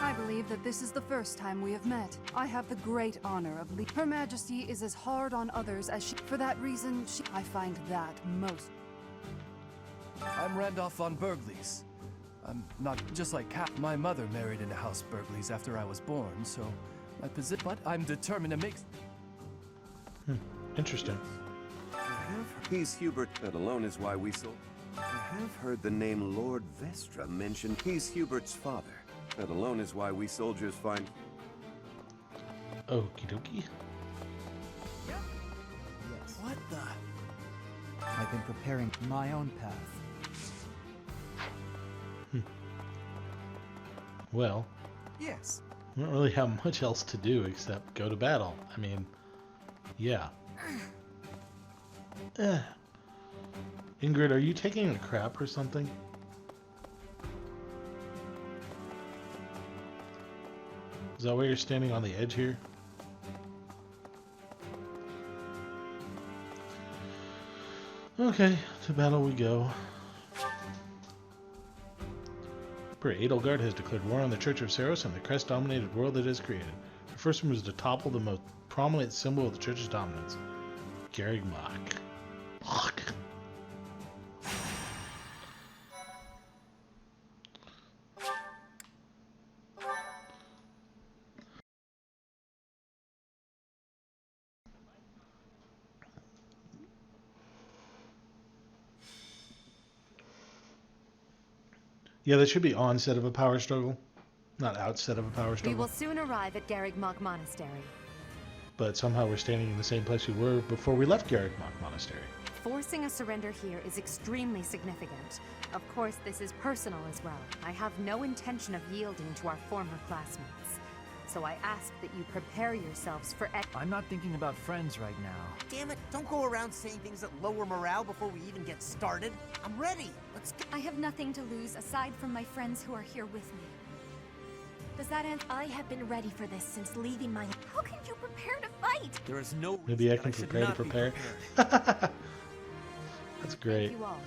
I believe that this is the first time we have met. I have the great honor of Her Majesty is as hard on others as she... For that reason, I find that most... I'm Randolph von Bergles. I'm not just like Cap. My mother married into House Bergles after I was born, so my position... But I'm determined to make... Interesting. He's Hubert. That alone is why we sold. I have heard the name Lord Vestra mentioned. He's Hubert's father. That alone is why we soldiers find... Okie dokie. Yes. What the... I've been preparing my own path. Well. Yes. I don't really have much else to do except go to battle. I mean, yeah. Ingrid, are you taking a crap or something? Is that why you're standing on the edge here? Okay, to battle we go. Emperor Edelgard has declared war on the Church of Saros and the crest-dominated world it has created. The first one was to topple the most prominent symbol of the Church's dominance, Garreg Mach. Yeah, that should be onset of a power struggle, not outset of a power We struggle. will soon arrive at Garreg Mach Monastery. But somehow we're standing in the same place we were before we left Garreg Mach Monastery. Forcing a surrender here is extremely significant. Of course, this is personal as well. I have no intention of yielding to our former classmates. So I ask that you prepare yourselves for I'm not thinking about friends right now. Damn it, don't go around saying things that lower morale before we even get started. I'm ready. Let's go. I have nothing to lose aside from my friends who are here with me. Does that answer? I have been ready for this since leaving my... How can you prepare to fight? There is no Maybe I reason can should prepare to not be prepare. prepared. That's great. you all.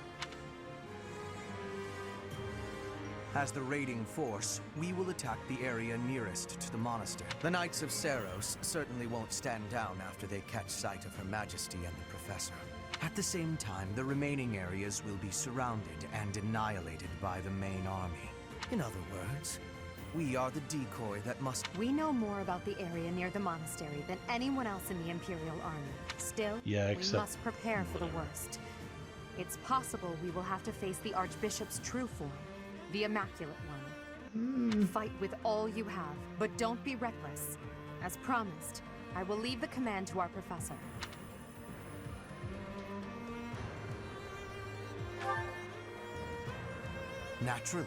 As the raiding force, we will attack the area nearest to the monastery. The Knights of Saros certainly won't stand down after they catch sight of Her Majesty and the Professor. At the same time, the remaining areas will be surrounded and annihilated by the main army. In other words, we are the decoy that must... We know more about the area near the monastery than anyone else in the Imperial Army. Still, Yeah, we except must prepare for the worst. It's possible we will have to face the Archbishop's true form, the Immaculate One. Fight with all you have, but don't be reckless. As promised, I will leave the command to our professor. Naturally.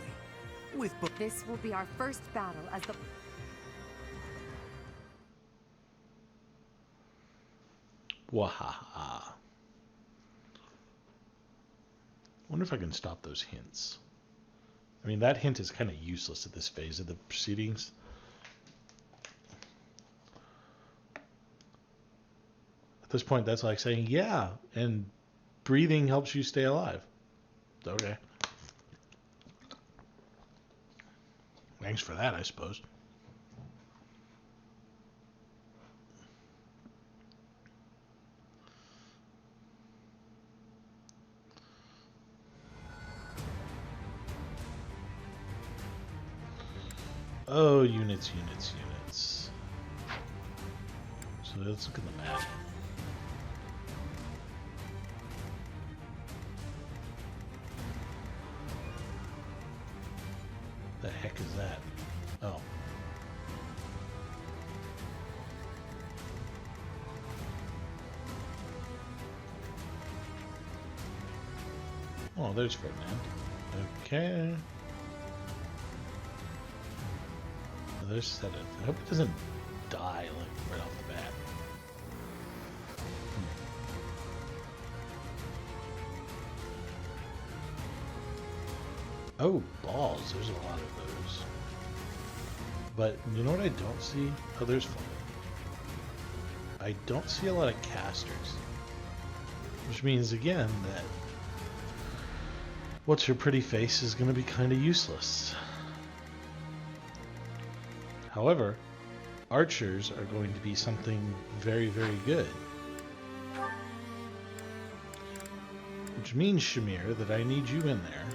This will be our first battle as the... Wahaha. Wonder if I can stop those hints. I mean, that hint is kind of useless at this phase of the proceedings. At this point, that's like saying, yeah, and breathing helps you stay alive. Okay. Thanks for that, I suppose. Oh, units. So let's look at the map. The heck is that? Oh. Oh, there's Ferdinand. Okay. Oh, there's Sedith. I hope it doesn't die like right off the bat. Oh, balls. There's a lot of those. But you know what I don't see? Oh, there's fun. I don't see a lot of casters. Which means, again, that what's her pretty face is going to be kind of useless. However, archers are going to be something very, very good. Which means, Shamir, that I need you in there.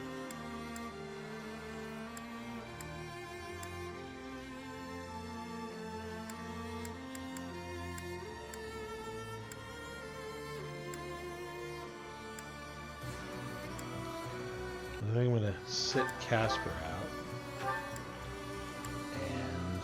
I think I'm going to sit Casper out. And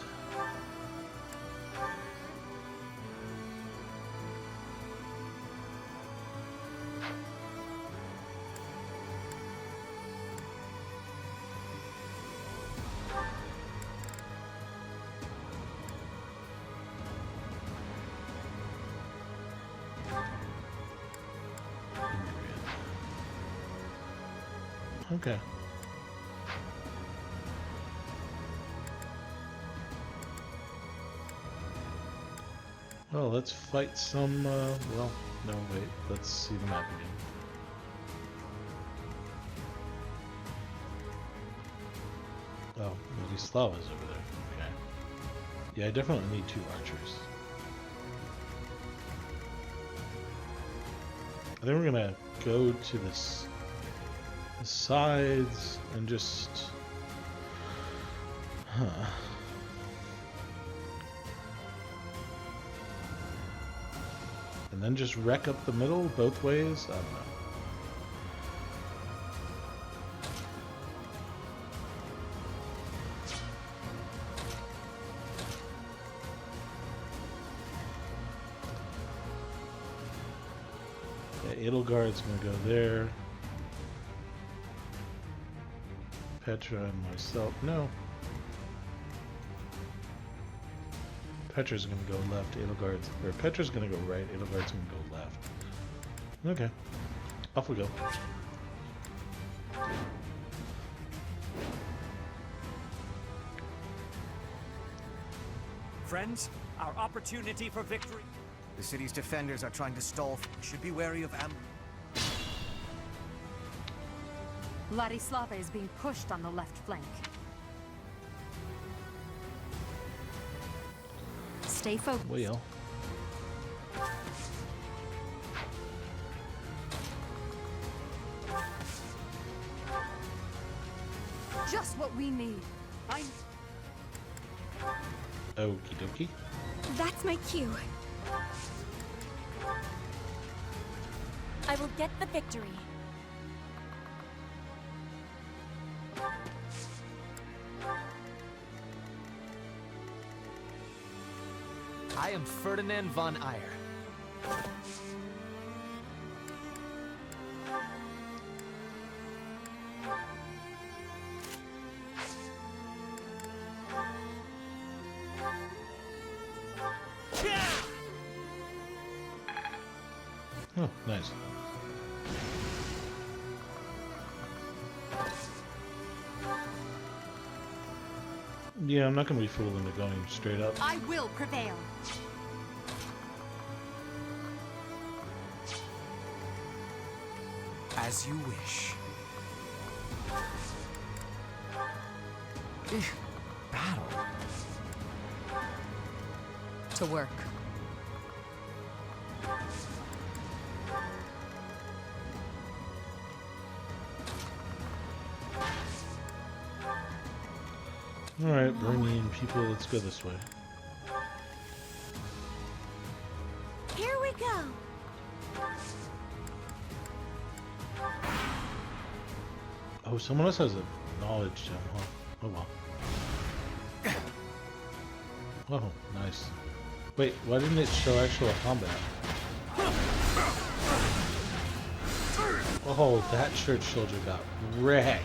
Okay. Well, let's fight some, well, no, wait, let's see the map again. Oh, Vladislava's over there. Okay. Yeah, I definitely need 2 archers. I think we're gonna go to the sides and just... Huh. And then just wreck up the middle both ways? I don't know. Yeah, Edelgard's gonna go there. Petra and myself. No. Petra's gonna go left, Edelgard's, or Petra's gonna go right, Edelgard's gonna go left. Okay. Off we go. Friends, our opportunity for victory. The city's defenders are trying to stall. Should be wary of Vladislava is being pushed on the left flank. Stay focused. Well. Just what we need. Okie dokie. That's my cue. I will get the victory. I am Ferdinand von Eyre. Oh, nice. Yeah, I'm not gonna be fooled into going straight up. I will prevail. As you wish. Battle. To work. Alright, Burnian people, let's go this way. Here we go. Oh, someone else has a knowledge gem, huh? Oh well. Oh, nice. Wait, why didn't it show actual combat? Oh, that church soldier got wrecked.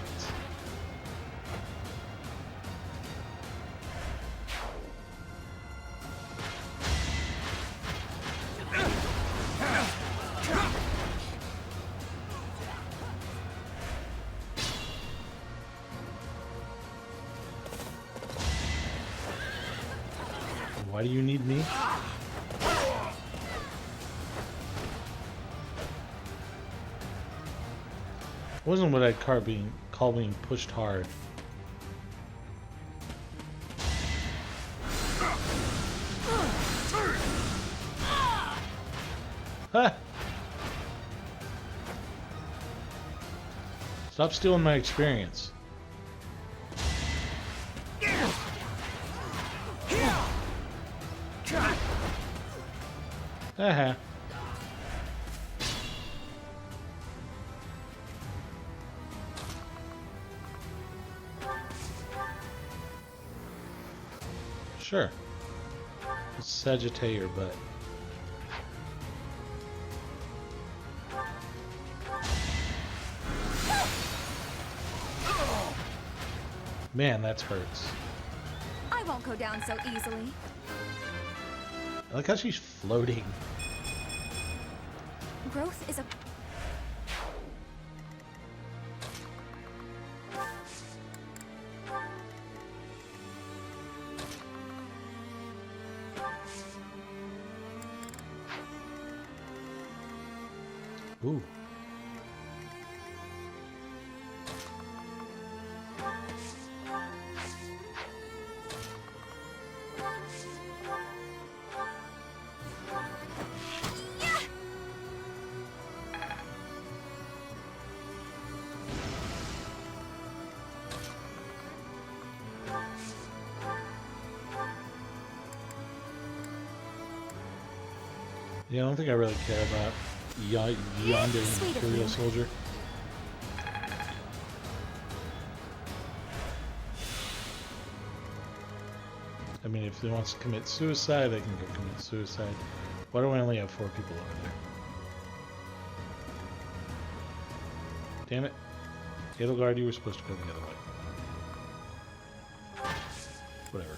Why do you need me? Wasn't what I'd call being pushed hard. Ha! Stop stealing my experience. Uh-huh. Sure. Let's Sagitate your butt. Man, that hurts. I won't go down so easily. I like how she's floating. Growth is a... Ooh. Yeah, I don't think I really care about yonder Imperial soldier. I mean, if he wants to commit suicide, they can go commit suicide. Why do I only have 4 people over there? Damn it. Edelgard, you were supposed to go the other way. Whatever.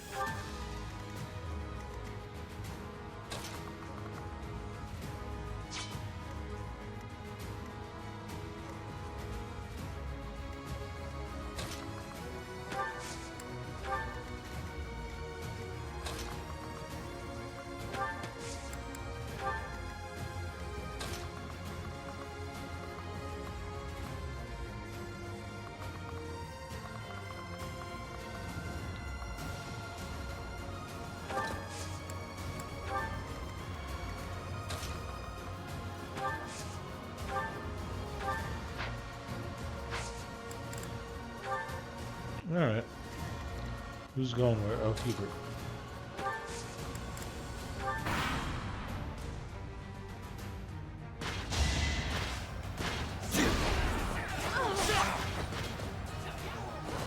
Alright. Who's going where? Oh, Hubert.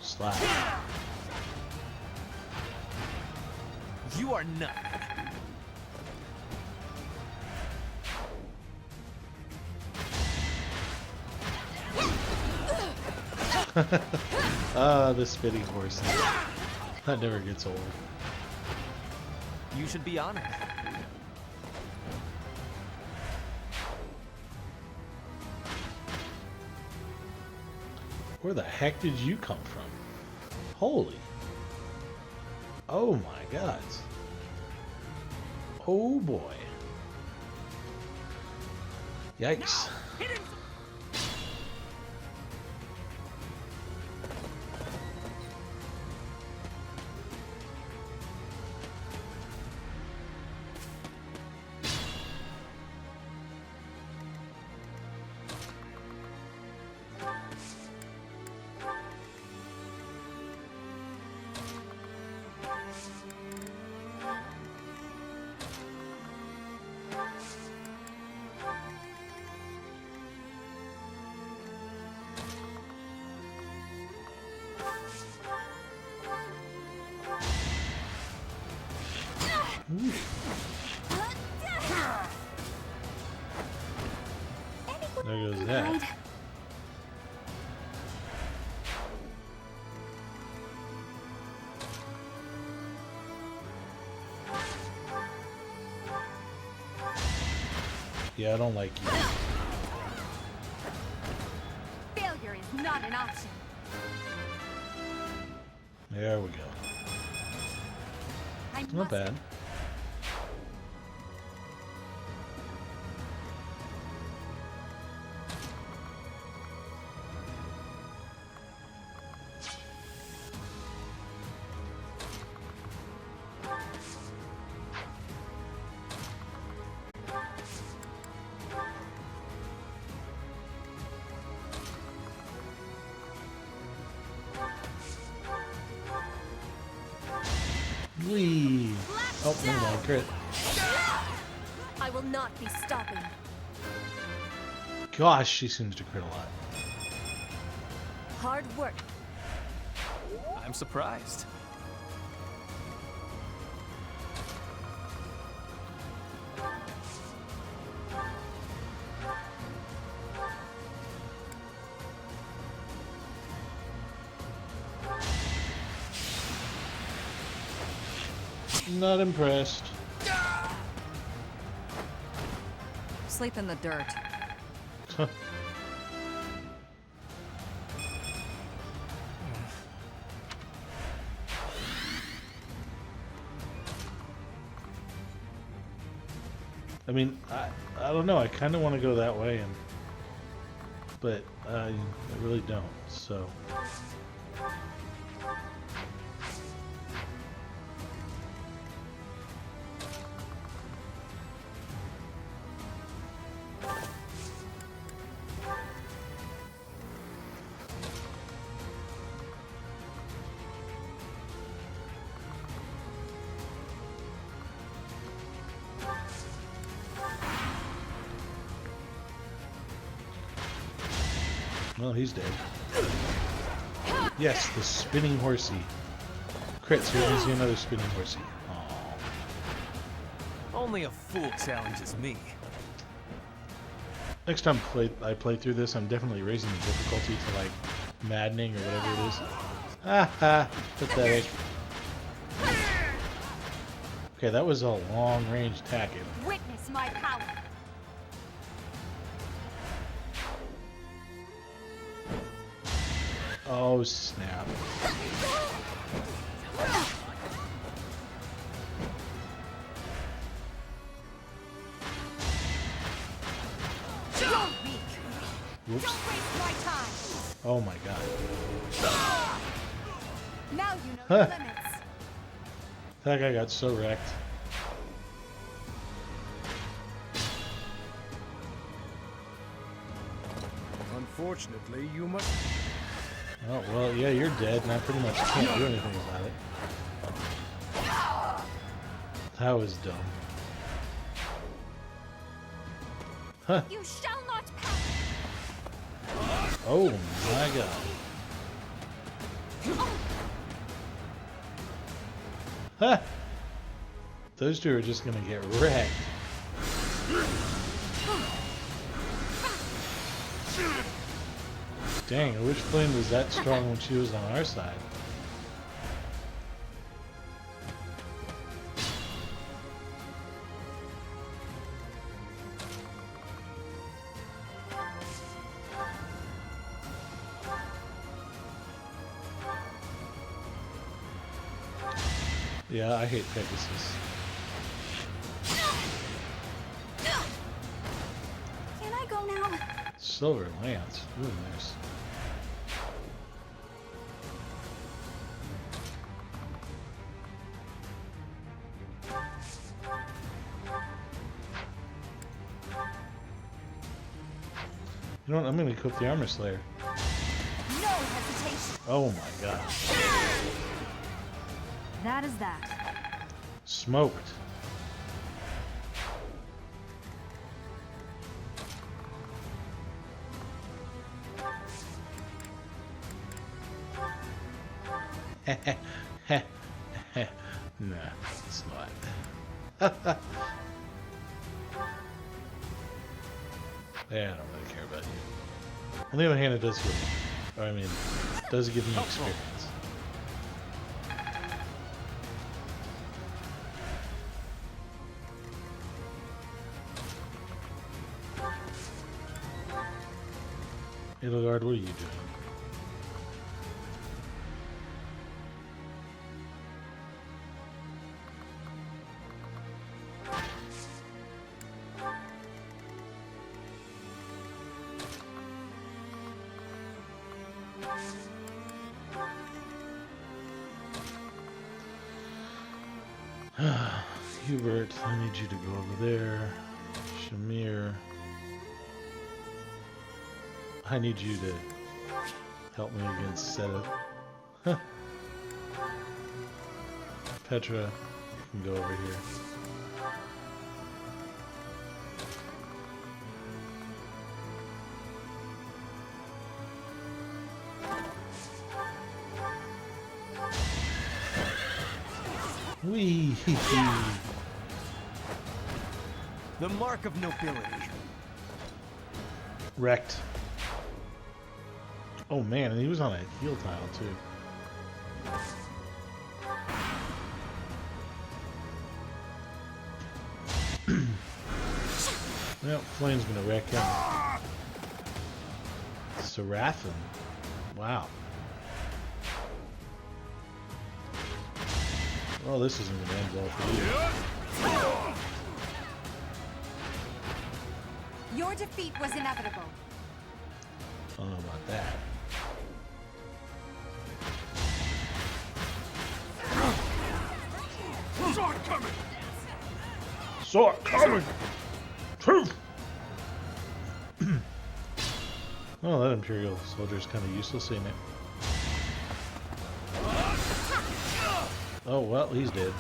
Slap. You are not. Ah, the spitting horse. That never gets old. You should be honored. Where the heck did you come from? Holy. Oh my god. Oh boy. Yikes. There goes that. Yeah, I don't like you. Failure is not an option. There we go. Not bad. Whee! Oh, never mind, crit. I will not be stopping. Gosh, she seems to crit a lot. Hard work. I'm surprised. Not impressed. Sleep in the dirt. I mean, I don't know. I kind of want to go that way and but I really don't. So. Well, he's dead. Yes, the spinning horsey. Crits, here we see another spinning horsey. Aww. Only a fool challenges me. Next time I play through this, I'm definitely raising the difficulty to like maddening or whatever it is. Ha ha, pathetic. Okay, that was a long range attack. Witness my power. Oh snap. Whoops. Don't waste my time. Oh my god. Now you know Huh. the limits. That guy got so wrecked. Unfortunately, you must. Oh, well, yeah, you're dead, and I pretty much can't do anything about it. That was dumb. Huh. You shall not pass. Oh my god. Huh. Those two are just gonna get wrecked. Dang, I wish Flynn was that strong when she was on our side. Yeah, I hate Pegasus. Can I go now? Silver Lance. Ooh, nice. You know what? I'm going to equip the Armor Slayer. No hesitation. Oh my gosh. That is that. Smoked. Nah, it's not. Yeah, I don't really care about you. On the other hand, it does give me, I mean, it does give me experience. Edelgard, what are you doing? Hubert, I need you to go over there. Shamir, I need you to help me against Seta. Petra, you can go over here. Wee. The mark of nobility. Wrecked. Oh man, and he was on a heal tile too. Well, Flame's gonna wreck him. Seraphin. Wow. Well, this isn't gonna end well for you. Your defeat was inevitable. I don't know about that. Sword coming! Sword coming! Truth! Oh, that Imperial soldier's kind of useless, ain't it? Oh, well, he's dead.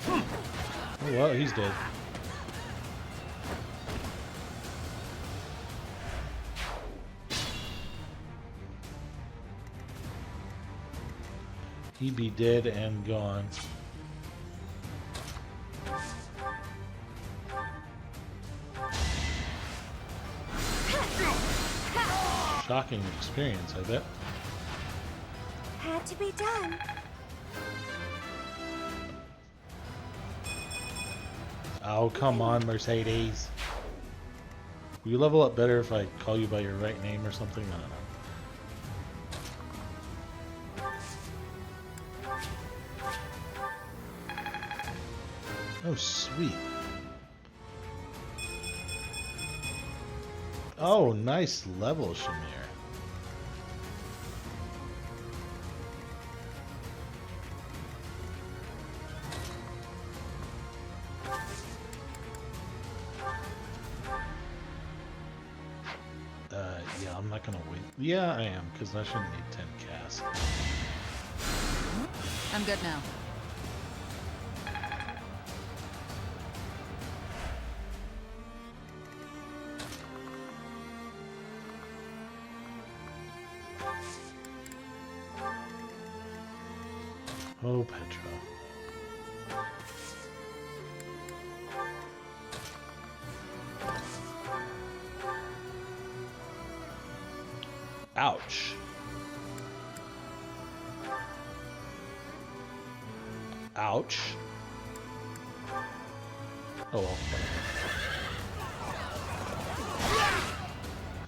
Oh, well, he's dead. He'd be dead and gone. Shocking experience, I bet. Had to be done. Oh, come on, Mercedes. Will you level up better if I call you by your right name or something? I don't know. Oh, sweet. Oh, nice level, Shamir. Yeah, I'm not gonna wait. Yeah, I am, because I shouldn't need 10 casts. I'm good now. Oh, Petra. Ouch. Ouch. Oh well.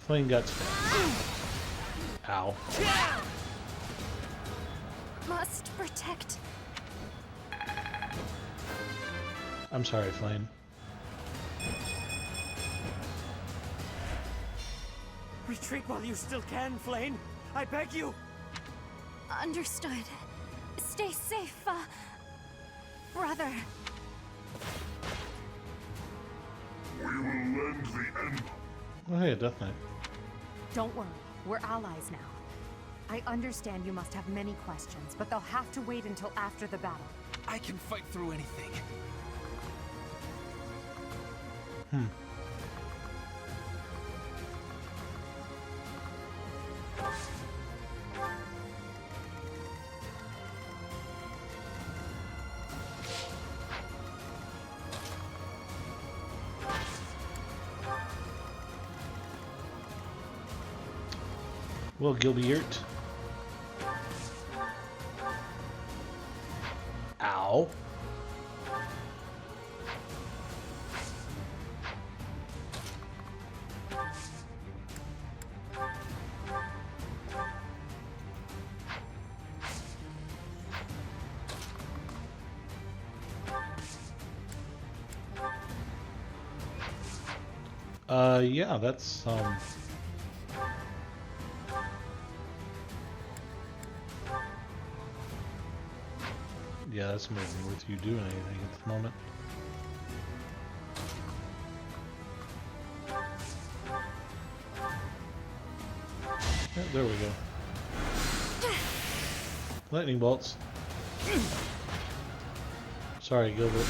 Flame guts. Ow. Must protect. I'm sorry, Flame. Retreat while you still can, Flame. I beg you. Understood. Stay safe, brother. We will lend the Emblem. Oh, hey, a Death Knight. Don't worry, we're allies now. I understand you must have many questions, but they'll have to wait until after the battle. I can fight through anything. Well, Gilbert. Ow. Yeah, that's, yeah, that's not even worth you doing anything at the moment. Yeah, there we go. Lightning bolts. Sorry, Gilbert.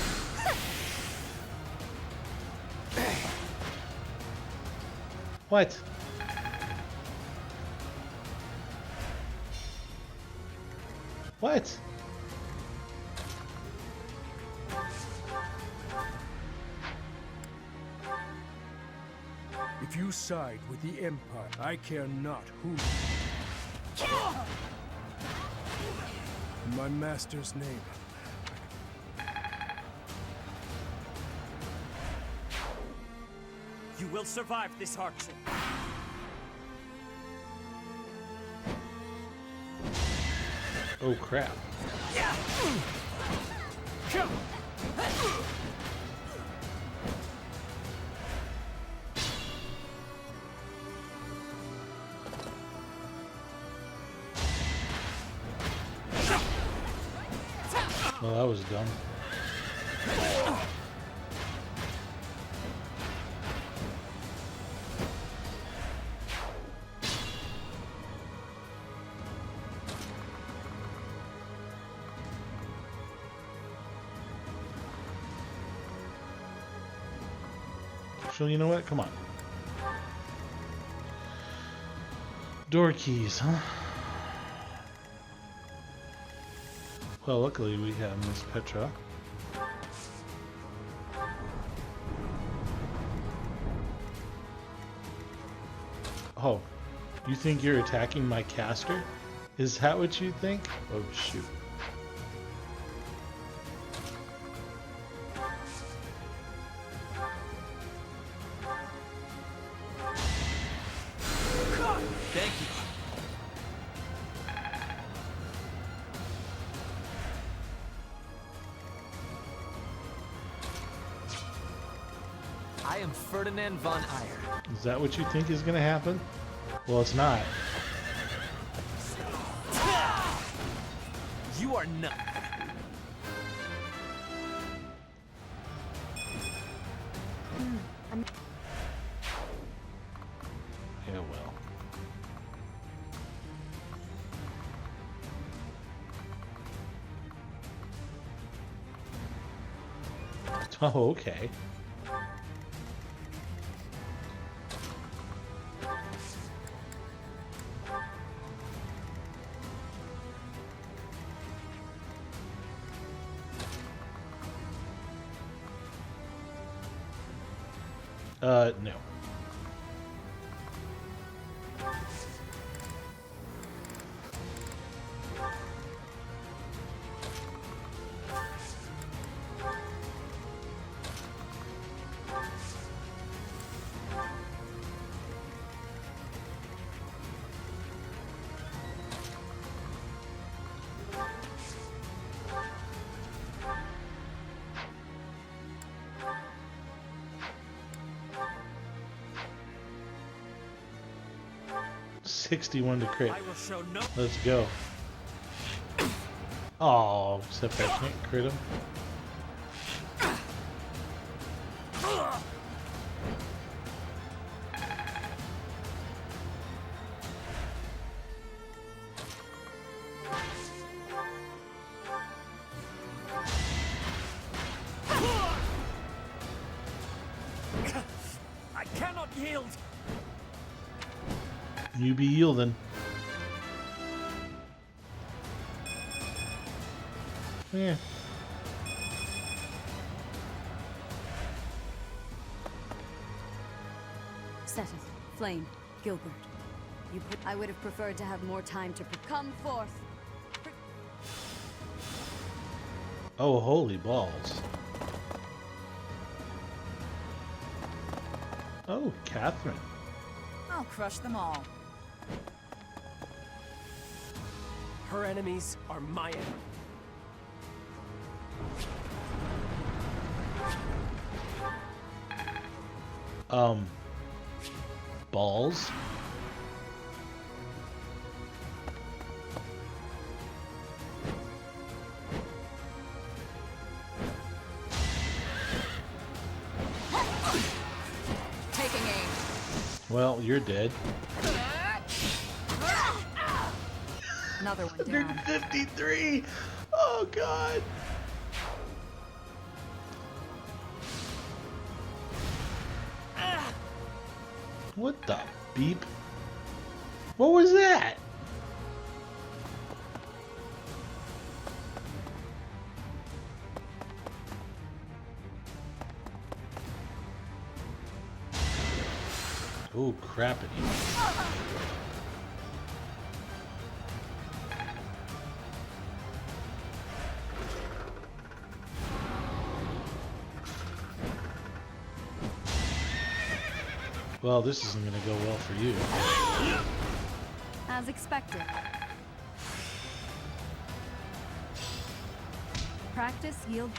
What? What? If you side with the Empire, I care not who. In my master's name. You will survive this hardship. Oh crap. Well, that was dumb. So you know what? Come on. Door keys, huh? Well, luckily we have Miss Petra. Oh, you think you're attacking my caster? Is that what you think? Oh, shoot. Thank you. I am Ferdinand von Eyre. Is that what you think is gonna happen? Well, it's not. You are not. Yeah, well. Oh, okay. No. $61 to crit. Let's go. Oh, except I can't crit him. I cannot yield. You be yielding. Yeah. Seteth, Flame, Gilbert. I would have preferred to have more time to come forth. Oh, holy balls. Oh, Catherine. I'll crush them all. Her enemies are my enemies. Balls? Taking aim. Well, you're dead. Another one down. 153! Oh, God! What the beep? What was that? Oh, crappity. Well, this isn't going to go well for you. As expected. Practice yield.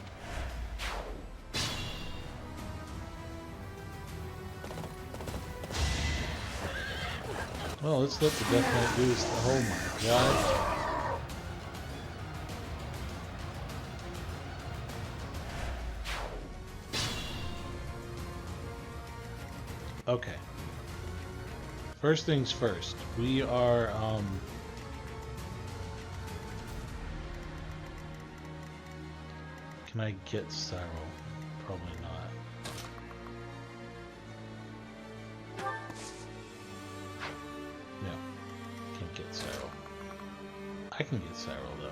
Well, let's let the Death Knight do his... Oh my god. Okay. First things first. We are, Can I get Cyril? Probably not. No. Can't get Cyril. I can get Cyril, though.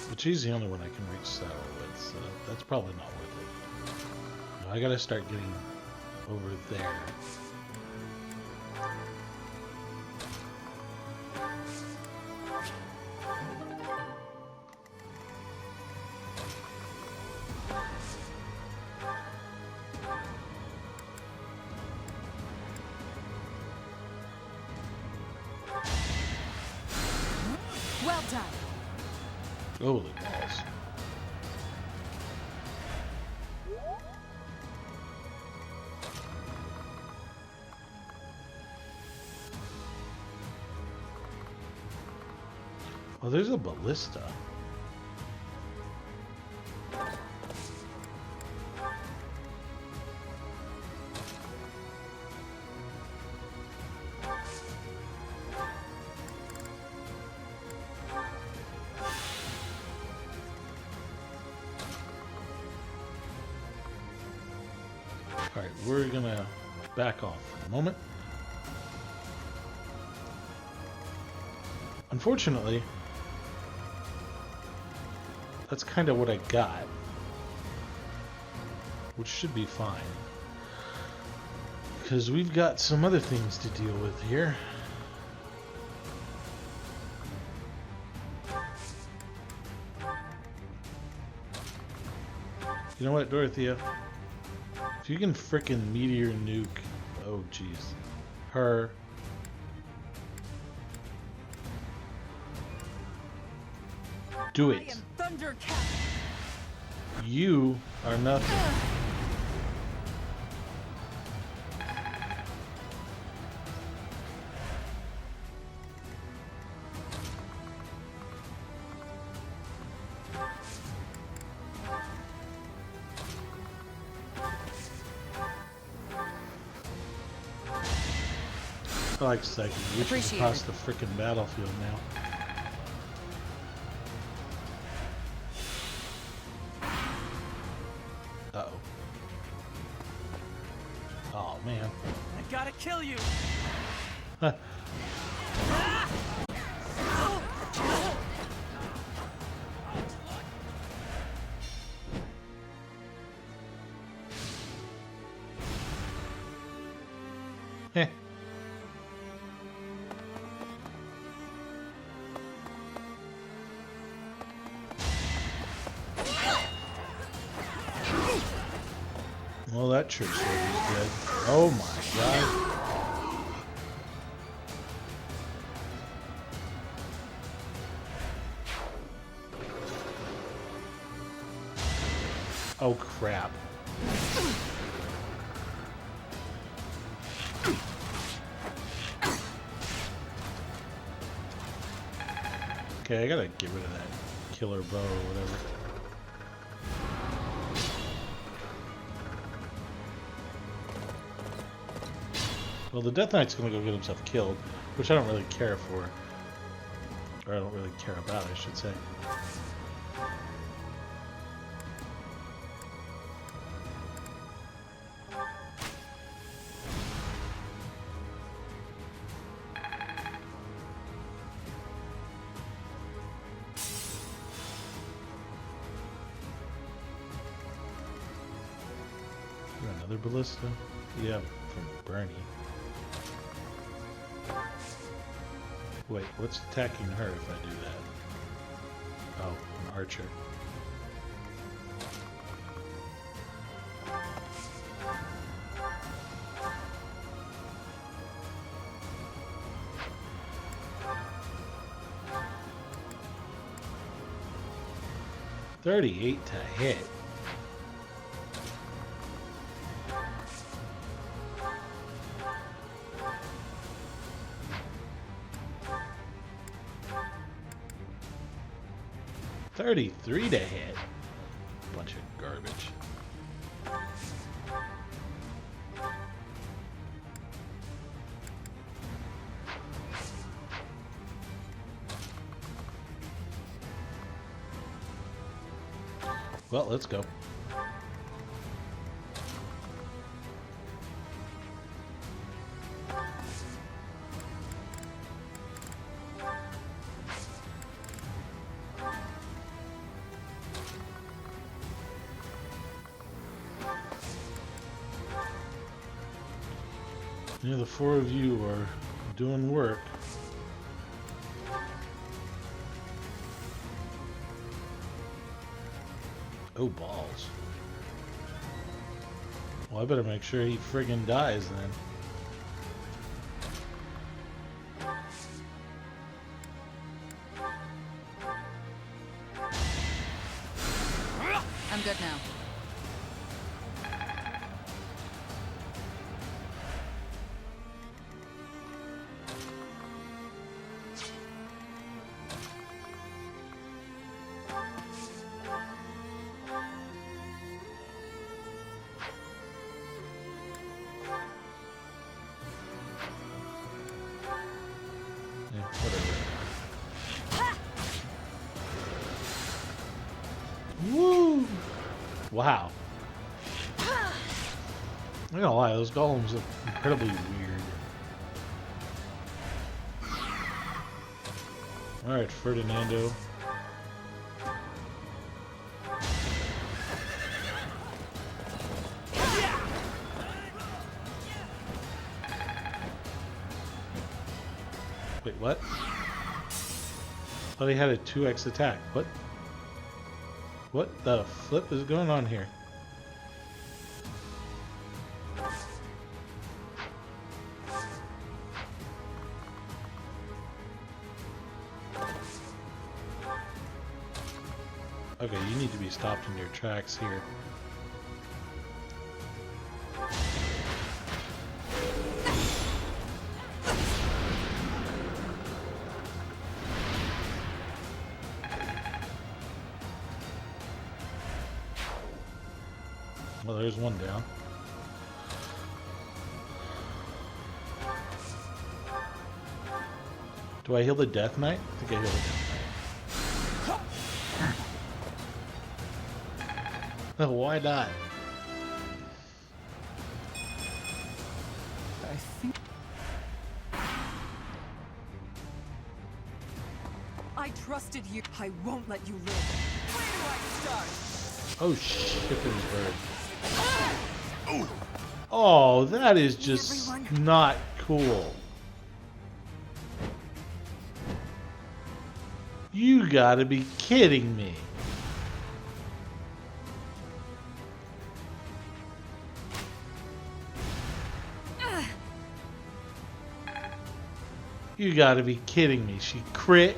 But she's the only one I can reach Cyril with, so that's probably not worth it. No, I gotta start getting over there. Well done. Holy balls. Oh, there's a ballista. Alright, we're gonna back off for a moment. Unfortunately, that's kind of what I got, which should be fine, because we've got some other things to deal with here. You know what, Dorothea? If you can frickin' meteor nuke, oh jeez, her. Do it. You are nothing. I like Psychic. We should cross the frickin' battlefield now. Uh-oh. Oh, man. I gotta kill you! Heh. Well, that church soldier's dead. Oh my god. Oh crap. Okay, I gotta get rid of that killer bow or whatever. Well, the Death Knight's gonna go get himself killed, which I don't really care for. Or I don't really care about, I should say. Another ballista? Yeah, from Bernie. Wait, what's attacking her if I do that? Oh, an archer. $38 to hit. 33 to hit. Bunch of garbage. Well, let's go. Yeah, the four of you are doing work. Oh, balls. Well, I better make sure he friggin' dies then. I'm good now. Yeah, whatever. Woo! Wow. I'm not gonna lie, those golems look incredibly weird. Alright, Ferdinando. Wait, what? Thought he had a 2x attack. What? What the flip is going on here? Okay, you need to be stopped in your tracks here. Well, there's one down. Do I heal the Death Knight? I think I heal the Death Knight. Oh, why not? I think... I trusted you. I won't let you live. Where do I start? Oh, shipping bird. Oh, that is just not cool. You gotta be kidding me. You gotta be kidding me. She crit.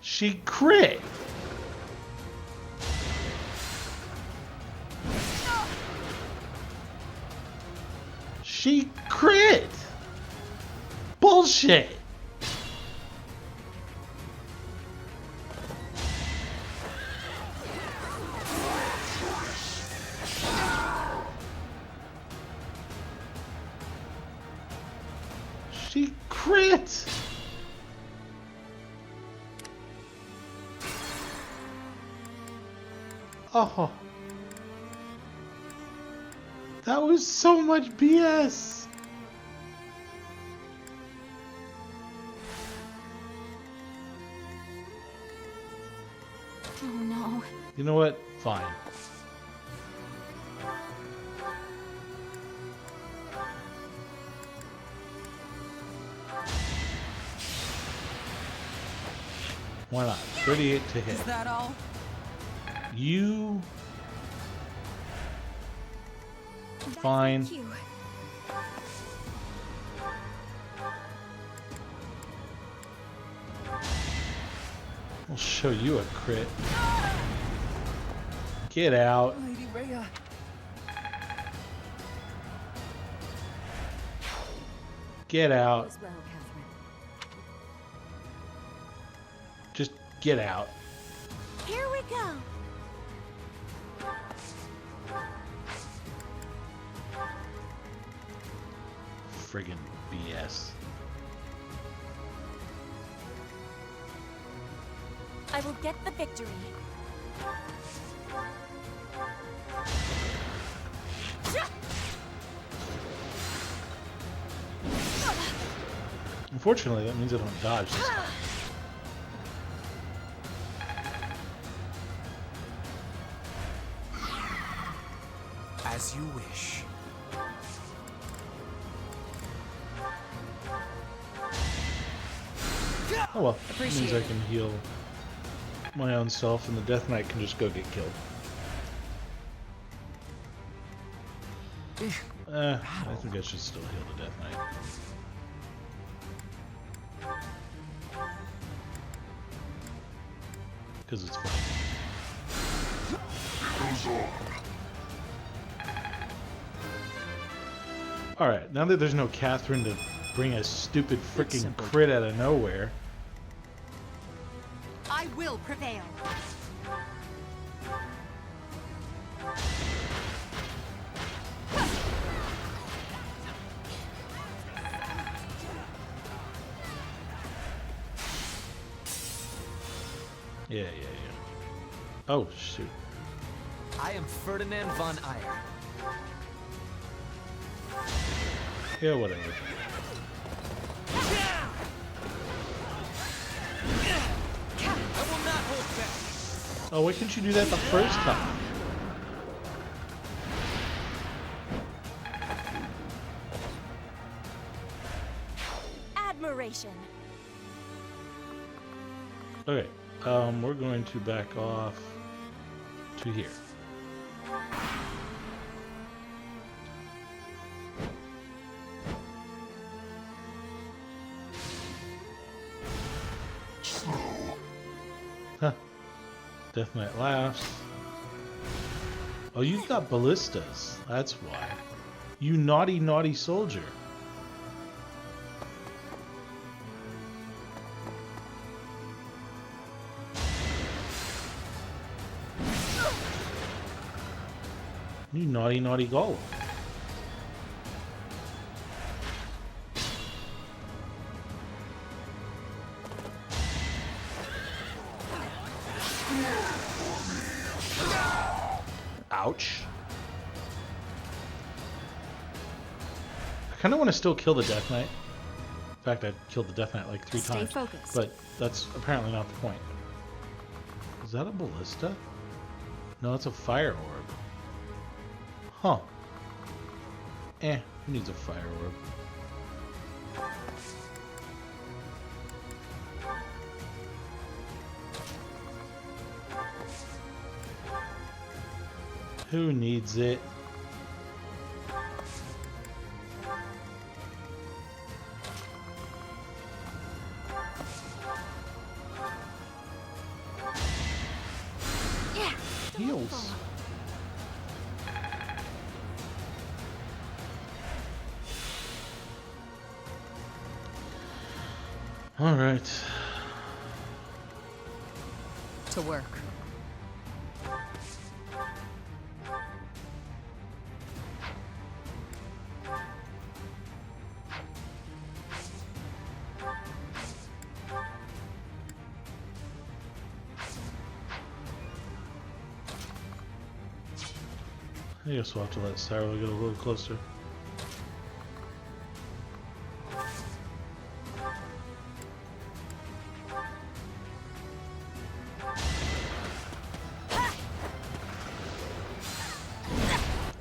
She crit. She crit. Bullshit. She crit. Oh. That was so much BS. Oh no. You know what? Fine. Why not? 38 to hit. Is that all? You... Fine. Thank you. I'll show you a crit. Get out. Lady Rhea. Get out. As well, Catherine. Get out. Here we go. Friggin' BS. I will get the victory. Unfortunately, that means I don't dodge this time. As you wish. Oh well, that means I can heal my own self and the Death Knight can just go get killed. I think I should still heal the Death Knight. Because it's fun. Alright, now that there's no Catherine to bring a stupid freaking crit out of nowhere. I will prevail. Yeah. Oh, shoot. I am Ferdinand von Eyre. Yeah, whatever. I will not hold back. Oh, why couldn't you do that the first time? Admiration. Okay, we're going to back off to here. Huh. Death Knight laughs. Oh, you've got ballistas. That's why. You naughty, naughty soldier. You naughty, naughty golem. Ouch. I kind of want to still kill the Death Knight. In fact, I've killed the Death Knight like 3 Stay times. focused. But that's apparently not the point. Is that a ballista? No, it's a fire orb. Huh. Who needs a fire orb? Who needs it? Yeah. Heals. All right. To work. I guess we'll have to let Cyril get a little closer.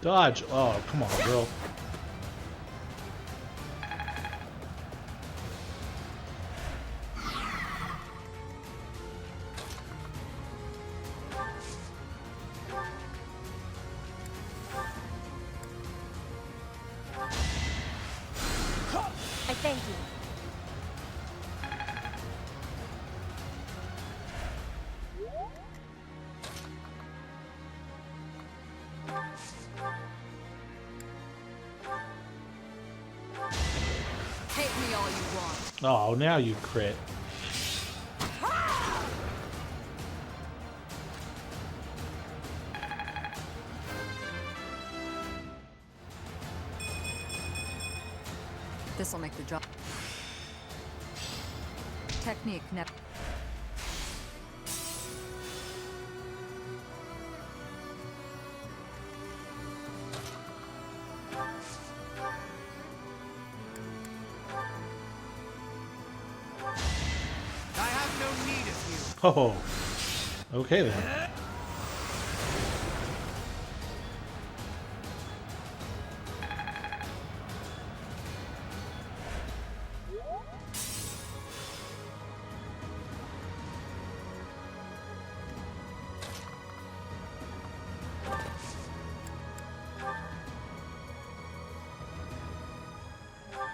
Dodge! Oh, come on, girl. I thank you. Hate me all you want. Oh, now you crit. This'll make the job. Technique never. I have no need of you. Oh, okay then.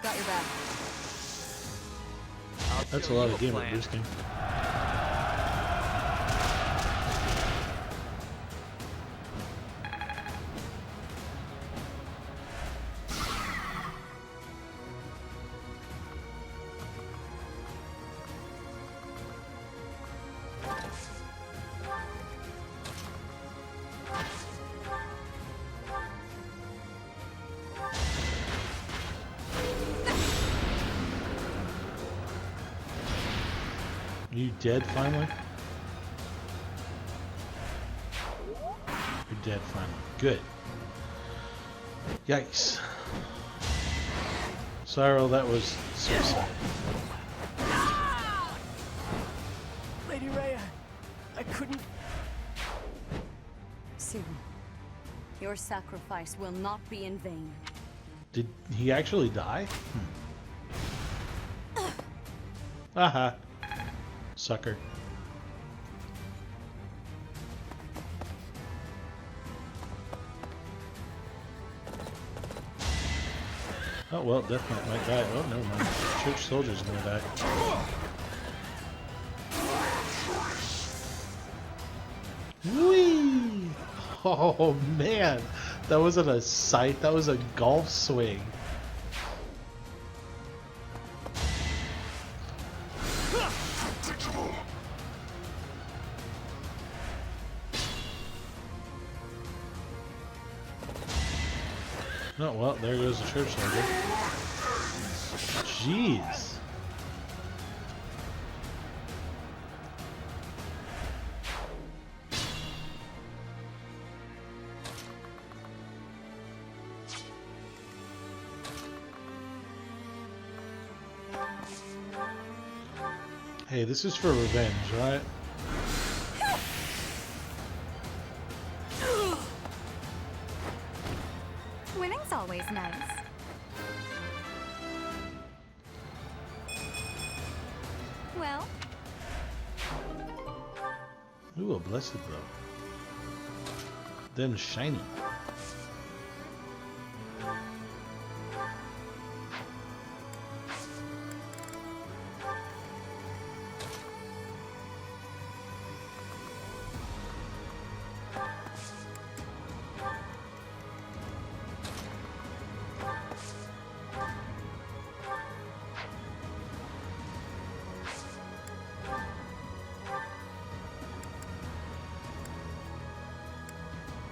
Got your back. That's a lot of damage boosting. Are you dead finally? You're dead finally. Good. Yikes. Cyril, that was suicide. Lady Rhea, I couldn't. Soon, your sacrifice will not be in vain. Did he actually die? Aha. Sucker. Oh well, Death Knight might die. Oh, never mind. Church soldier's gonna die. Whee! Oh man, that wasn't a sight. That was a golf swing. Oh, well, there goes the church soldier. Jeez. Hey, this is for revenge, right? Winning's always nice. Well, Ooh, a blessed blow. Then shiny.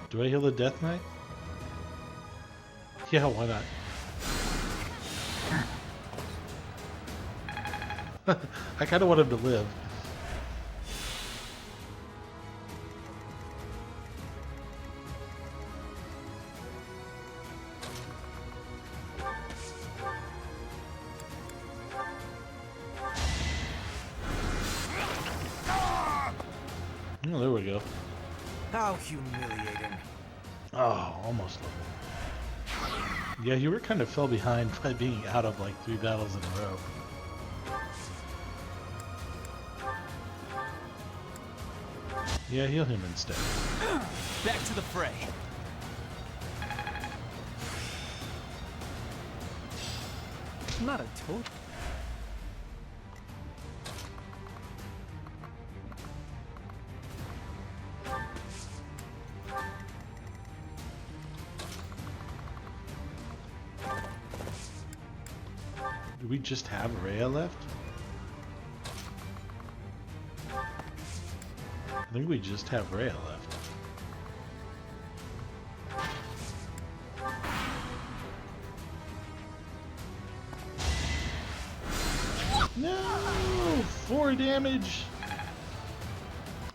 Do I heal the Death Knight? Yeah, why not? I kind of want him to live. Oh, there we go. How humiliating. Oh, almost level. Yeah, you were kind of fell behind by being out of like 3 battles in a row. Yeah, heal him instead. Back to the fray. Not a toad. Do we just have Rhea left? I think we just have Rhea left. No! 4 damage!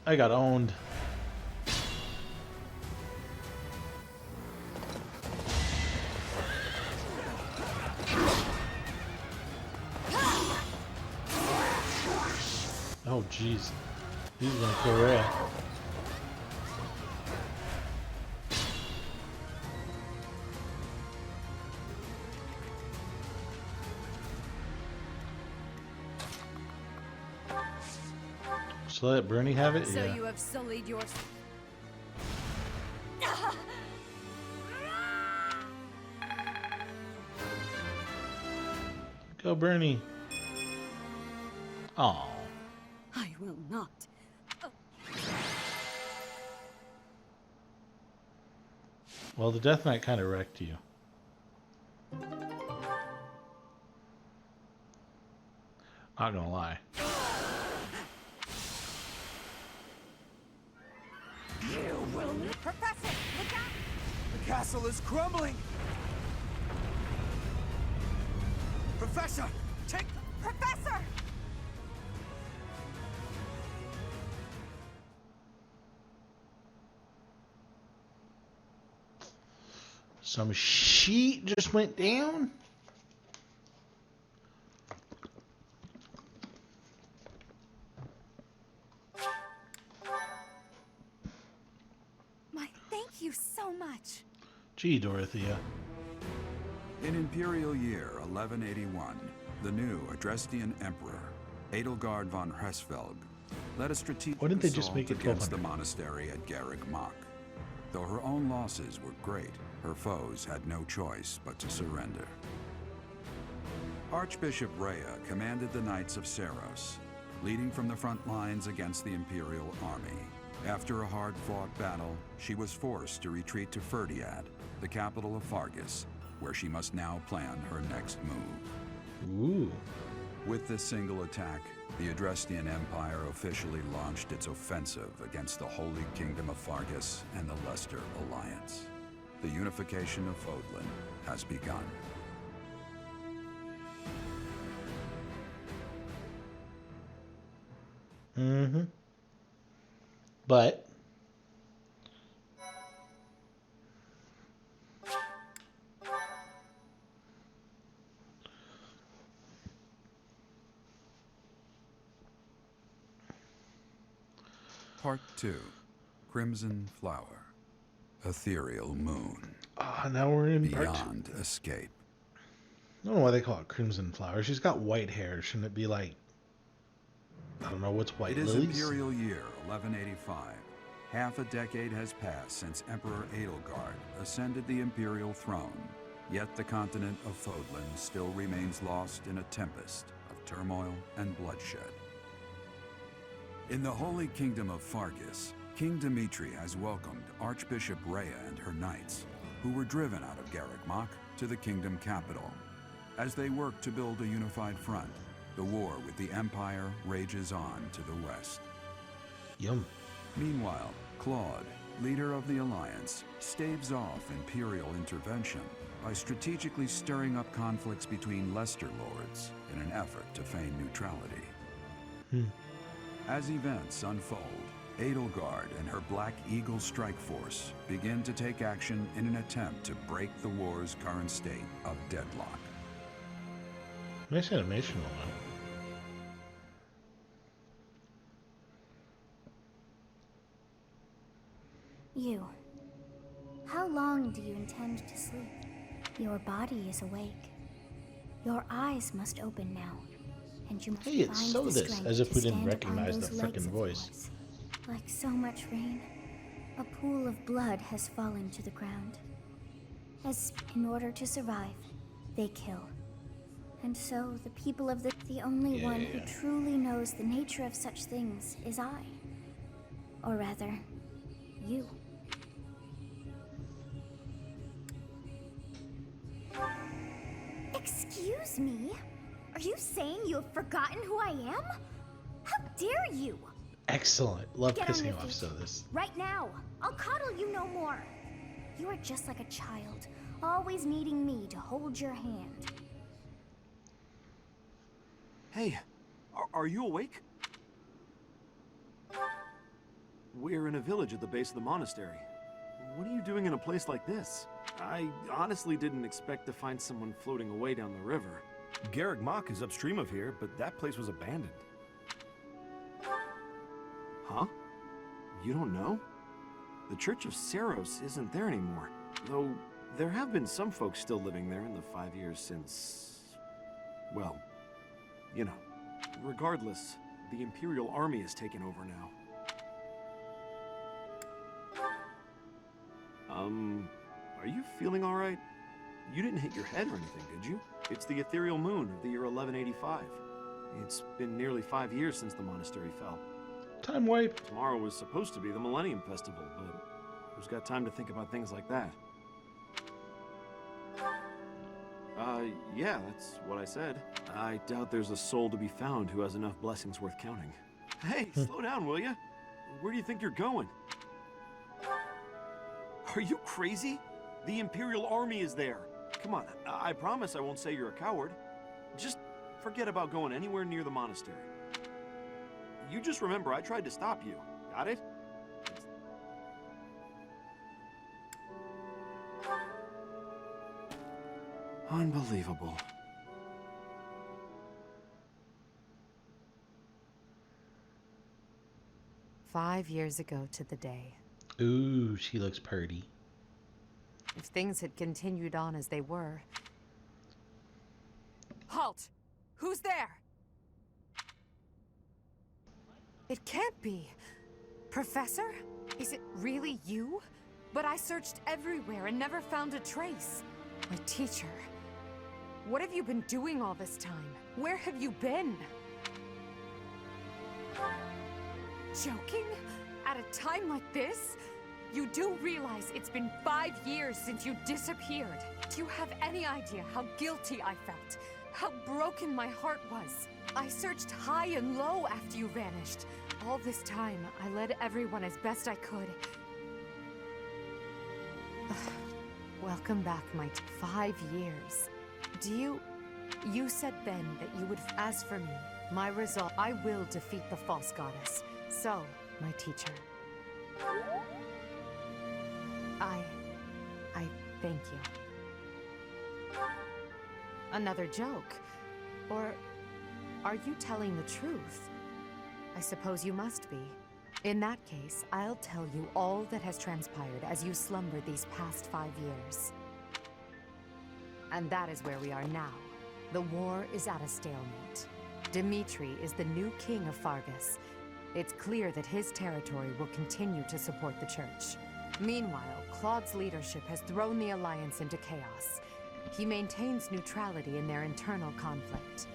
I got owned. Oh jeez. He's gonna kill Rhea. So let Bernie have it? So Yeah. you have sullied your... Go Bernie. Oh. I will not. Well, the Death Knight kind of wrecked you. Not gonna lie. You will... Professor, look out! The castle is crumbling! Professor, take... Professor! Some sheet just went down? Thank you so much. Gee, Dorothea. In Imperial Year 1181, the new Adrestian Emperor, Edelgard von Hresvelg, led a strategic Why didn't they just assault make it against the 1200? monastery at Garreg Mach. Though her own losses were great, her foes had no choice but to surrender. Archbishop Rhea commanded the Knights of Seros, leading from the front lines against the Imperial army. After a hard-fought battle, she was forced to retreat to Ferdiad, the capital of Fargus, where she must now plan her next move. Ooh. With this single attack, the Adrestian Empire officially launched its offensive against the Holy Kingdom of Fargus and the Leicester Alliance. The unification of Fodlan has begun. Mm-hmm. But Part 2. Crimson Flower. Ethereal Moon. now we're in part 2. Beyond Escape. I don't know why they call it Crimson Flower. She's got white hair. Shouldn't it be like, I don't know, what's white, It is lilies? Imperial Year 1185. Half a decade has passed since Emperor Edelgard ascended the Imperial throne, yet the continent of Fodlan still remains lost in a tempest of turmoil and bloodshed. In the Holy Kingdom of Fargus, King Dimitri has welcomed Archbishop Rhea and her knights, who were driven out of Garreg Mach to the kingdom capital. As they work to build a unified front, the war with the Empire rages on to the west. Yum. Meanwhile, Claude, leader of the Alliance, staves off Imperial intervention by strategically stirring up conflicts between Leicester lords in an effort to feign neutrality. As events unfold, Edelgard and her Black Eagle strike force begin to take action in an attempt to break the war's current state of deadlock. Nice animation on that. You. How long do you intend to sleep? Your body is awake. Your eyes must open now, and you must Hey, it's find so the this, strength as if to we didn't stand upon recognize those the legs frickin' of voice. yours. Like so much rain, a pool of blood has fallen to the ground. As in order to survive, they kill. And so the people of the only one who truly knows the nature of such things is I. Or rather, you. Excuse me? Are you saying you have forgotten who I am? How dare you? Excellent. Love Get on pissing your off feet. so this. Right now. I'll coddle you no more. You are just like a child, always needing me to hold your hand. Hey, Are you awake? We're in a village at the base of the monastery. What are you doing in a place like this? I honestly didn't expect to find someone floating away down the river. Garrick Mach is upstream of here, but that place was abandoned. Huh? You don't know? The Church of Saros isn't there anymore. Though, there have been some folks still living there in the 5 years since... well, you know. Regardless, the Imperial Army has taken over now. Are you feeling alright? You didn't hit your head or anything, did you? It's the ethereal moon of the year 1185. It's been nearly 5 years since the monastery fell. Time wipe. Tomorrow was supposed to be the Millennium Festival, but who's got time to think about things like that? Yeah, that's what I said. I doubt there's a soul to be found who has enough blessings worth counting. Hey, slow down, will ya? Where do you think you're going? Are you crazy? The Imperial Army is there. Come on, I promise I won't say you're a coward. Just forget about going anywhere near the monastery. You just remember I tried to stop you. Got it? Unbelievable. "5 years ago to the day. Ooh, she looks purty. If things had continued on as they were... Halt! Who's there? It can't be. Professor? Is it really you? But I searched everywhere and never found a trace. My teacher. What have you been doing all this time? Where have you been? Joking? At a time like this? You do realize it's been 5 years since you disappeared. Do you have any idea how guilty I felt? How broken my heart was? I searched high and low after you vanished. All this time, I led everyone as best I could. Welcome back, 5 years. You said then that you would... As for me, my resolve, I will defeat the false goddess. So, my teacher. I thank you. Another joke? Or are you telling the truth? I suppose you must be. In that case, I'll tell you all that has transpired as you slumbered these past 5 years. And that is where we are now. The war is at a stalemate. Dimitri is the new king of Fargus. It's clear that his territory will continue to support the church. Meanwhile, Claude's leadership has thrown the Alliance into chaos. He maintains neutrality in their internal conflict.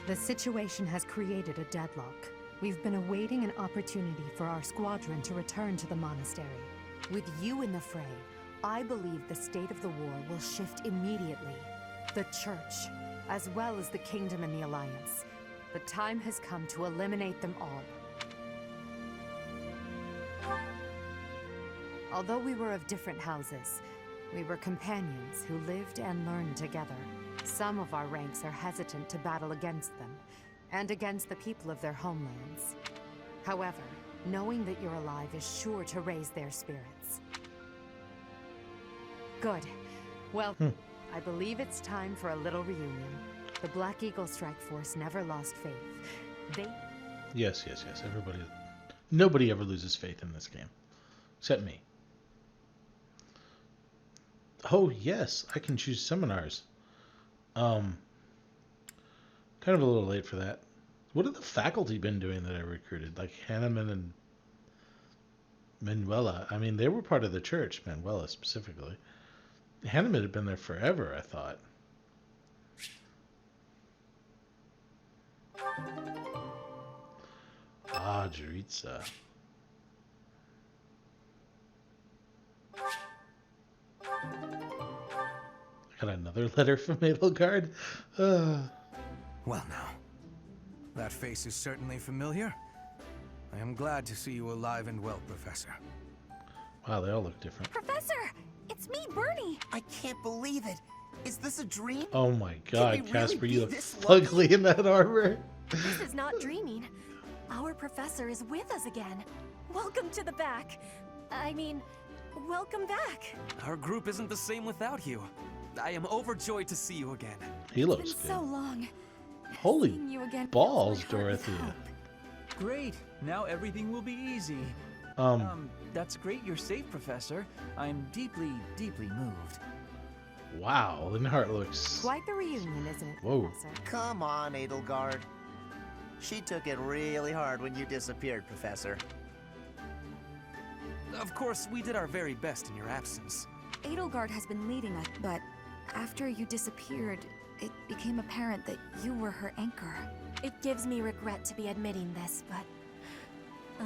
The situation has created a deadlock. We've been awaiting an opportunity for our squadron to return to the monastery. With you in the fray, I believe the state of the war will shift immediately. The church, as well as the kingdom and the Alliance. The time has come to eliminate them all. Although we were of different houses, we were companions who lived and learned together. Some of our ranks are hesitant to battle against them, and against the people of their homelands. However, knowing that you're alive is sure to raise their spirits. Good. Well, I believe it's time for a little reunion. The Black Eagle Strike Force never lost faith. Yes. Everybody... Nobody ever loses faith in this game. Except me. Oh, yes. I can choose seminars. Kind of a little late for that. What have the faculty been doing that I recruited? Like Hanneman and Manuela. I mean, they were part of the church, Manuela specifically. Hanneman had been there forever, I thought. Ah, Jaritza. I got another letter from Edelgard. Well now, that face is certainly familiar. I am glad to see you alive and well, Professor. Wow, they all look different. Professor! It's me, Bernie! I can't believe it. Is this a dream? Oh my Can god, we really Casper, be you look this ugly in that armor. This is not dreaming. Our professor is with us again. Welcome to the back. I mean, welcome back. Our group isn't the same without you. I am overjoyed to see you again. He looks It's been so long. Holy Seeing you again balls, fills my heart with Dorothea. hope. Great. Now everything will be easy. That's great you're safe, Professor. I'm deeply, deeply moved. Wow, Linhardt looks... Quite the reunion, isn't it, Whoa. Professor? Come on, Edelgard. She took it really hard when you disappeared, Professor. Of course, we did our very best in your absence. Edelgard has been leading us, but after you disappeared, it became apparent that you were her anchor. It gives me regret to be admitting this, but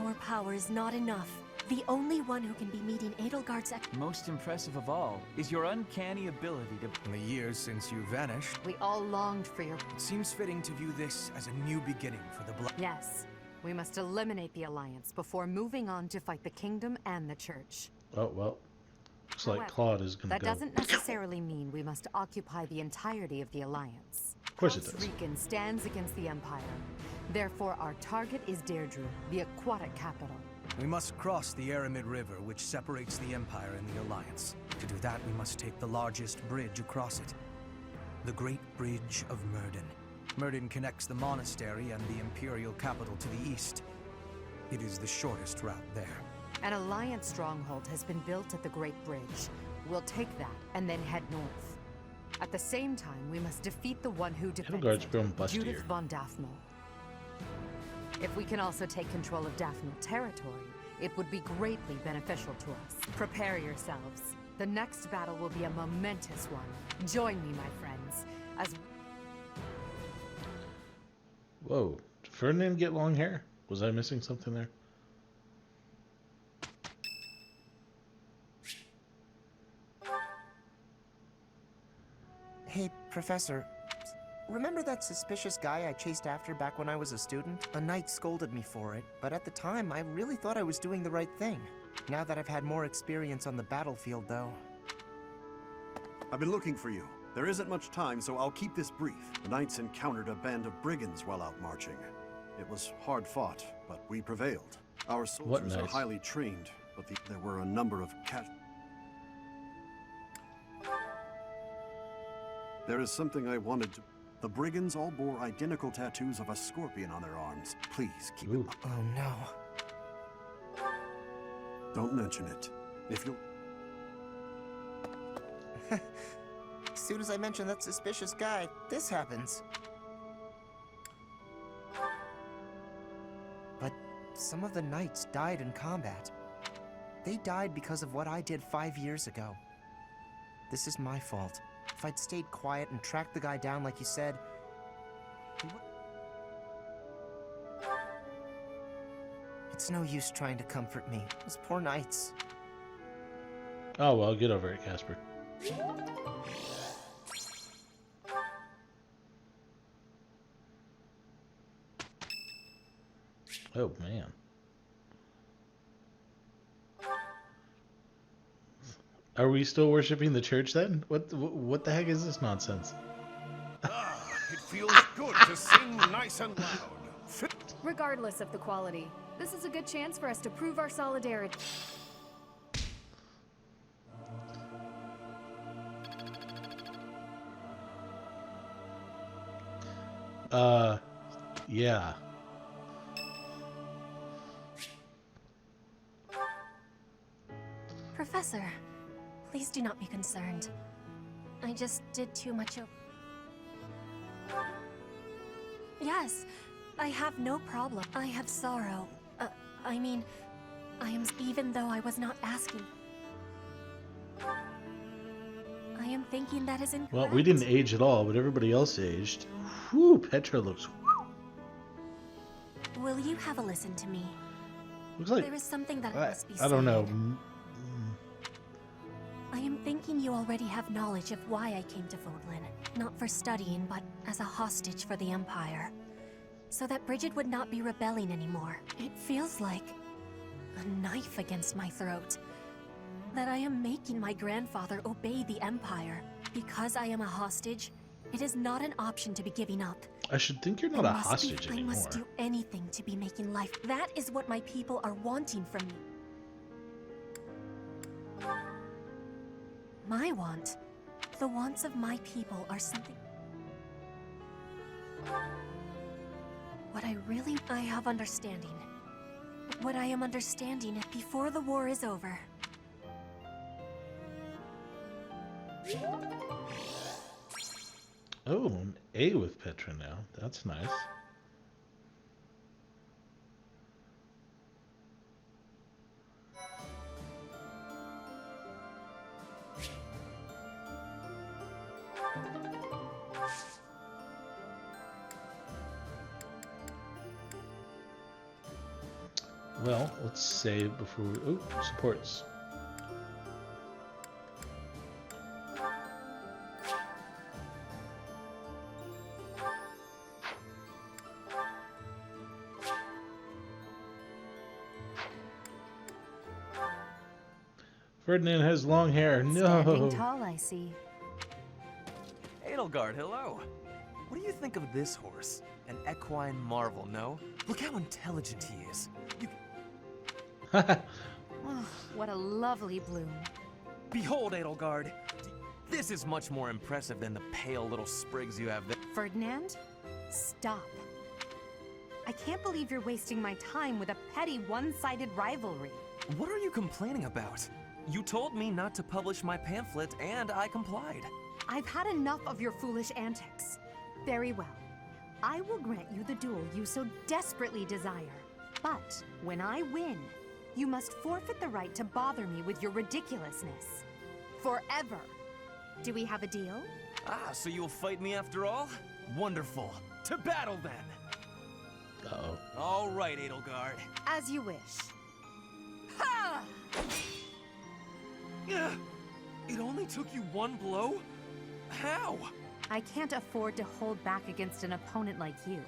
our power is not enough. The only one who can be meeting Edelgard's Most impressive of all is your uncanny ability to... In the years since you vanished, We all longed for your... it seems fitting to view this as a new beginning for the blood. Yes. We must eliminate the Alliance before moving on to fight the Kingdom and the Church. Oh, well. Looks like However, Claude is gonna that go. doesn't necessarily mean we must occupy the entirety of the Alliance. Of course it House does. Rican stands against the Empire. Therefore, our target is Deirdre, the aquatic capital. We must cross the Aramid River, which separates the Empire and the Alliance. To do that, we must take the largest bridge across it. The Great Bridge of Myrden. Myrden connects the monastery and the Imperial capital to the east. It is the shortest route there. An Alliance stronghold has been built at the Great Bridge. We'll take that and then head north. At the same time, we must defeat the one who defends Edelgard's it, grown bustier. Judith von Daphne. If we can also take control of Daphne territory, it would be greatly beneficial to us. Prepare yourselves. The next battle will be a momentous one. Join me, my friends, as... Whoa. Did Ferdinand get long hair? Was I missing something there? Hey, Professor. Remember that suspicious guy I chased after back when I was a student? A knight scolded me for it, but at the time I really thought I was doing the right thing. Now that I've had more experience on the battlefield, though... I've been looking for you. There isn't much time, so I'll keep this brief. The knights encountered a band of brigands while out marching. It was hard fought, but we prevailed. Our soldiers are knights? highly trained, but there were a number of There is something I wanted to... The brigands all bore identical tattoos of a scorpion on their arms. Please, keep it up. Oh no. Don't mention it. If you... As soon as I mention that suspicious guy, this happens. But some of the knights died in combat. They died because of what I did 5 years ago. This is my fault. If I'd stayed quiet and tracked the guy down like you said... It's no use trying to comfort me. Those poor knights. Oh, well, get over it, Casper. Oh, man. Are we still worshiping the church then? What the heck is this nonsense? It feels good to sing nice and loud. Regardless of the quality, this is a good chance for us to prove our solidarity. Yeah. Professor, please do not be concerned. I just did too much of... Yes, I have no problem. I have sorrow. I mean, I am... Even though I was not asking. I am thinking that is incorrect. Well, we didn't age at all, but everybody else aged. Whew, Petra looks... Will you have a listen to me? Looks like... There is something that must be said. I don't know. I am thinking you already have knowledge of why I came to Fodlan. Not for studying, but as a hostage for the Empire. So that Bridget would not be rebelling anymore. It feels like a knife against my throat. That I am making my grandfather obey the Empire. Because I am a hostage, it is not an option to be giving up. I should think you're not a hostage I anymore. must do anything to be making life. That is what my people are wanting from me. My want. The wants of my people are something. What I have understanding. What I am understanding is before the war is over. Oh, an A with Petra now. That's nice. Well, let's save before we... Oh, supports. Ferdinand has long hair. No. Standing tall, I see. Edelgard, hello. What do you think of this horse? An equine marvel, no? Look how intelligent he is. Oh, what a lovely bloom. Behold, Edelgard. This is much more impressive than the pale little sprigs you have there. Ferdinand, stop. I can't believe you're wasting my time with a petty one-sided rivalry. What are you complaining about? You told me not to publish my pamphlet, and I complied. I've had enough of your foolish antics. Very well. I will grant you the duel you so desperately desire. But when I win, you must forfeit the right to bother me with your ridiculousness. Forever. Do we have a deal? Ah, so you'll fight me after all? Wonderful. To battle, then! Uh-oh. All right, Edelgard. As you wish. Ha! It only took you one blow? How? I can't afford to hold back against an opponent like you.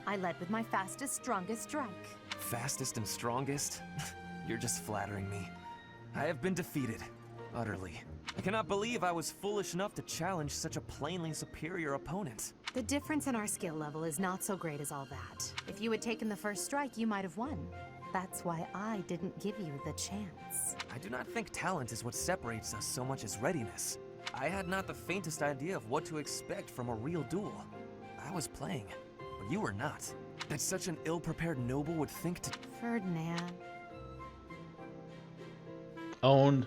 I led with my fastest, strongest strike. Fastest and strongest? You're just flattering me. I have been defeated. Utterly. I cannot believe I was foolish enough to challenge such a plainly superior opponent. The difference in our skill level is not so great as all that. If you had taken the first strike, you might have won. That's why I didn't give you the chance. I do not think talent is what separates us so much as readiness. I had not the faintest idea of what to expect from a real duel. I was playing, but you were not. That such an ill-prepared noble would think to... Ferdinand. Owned.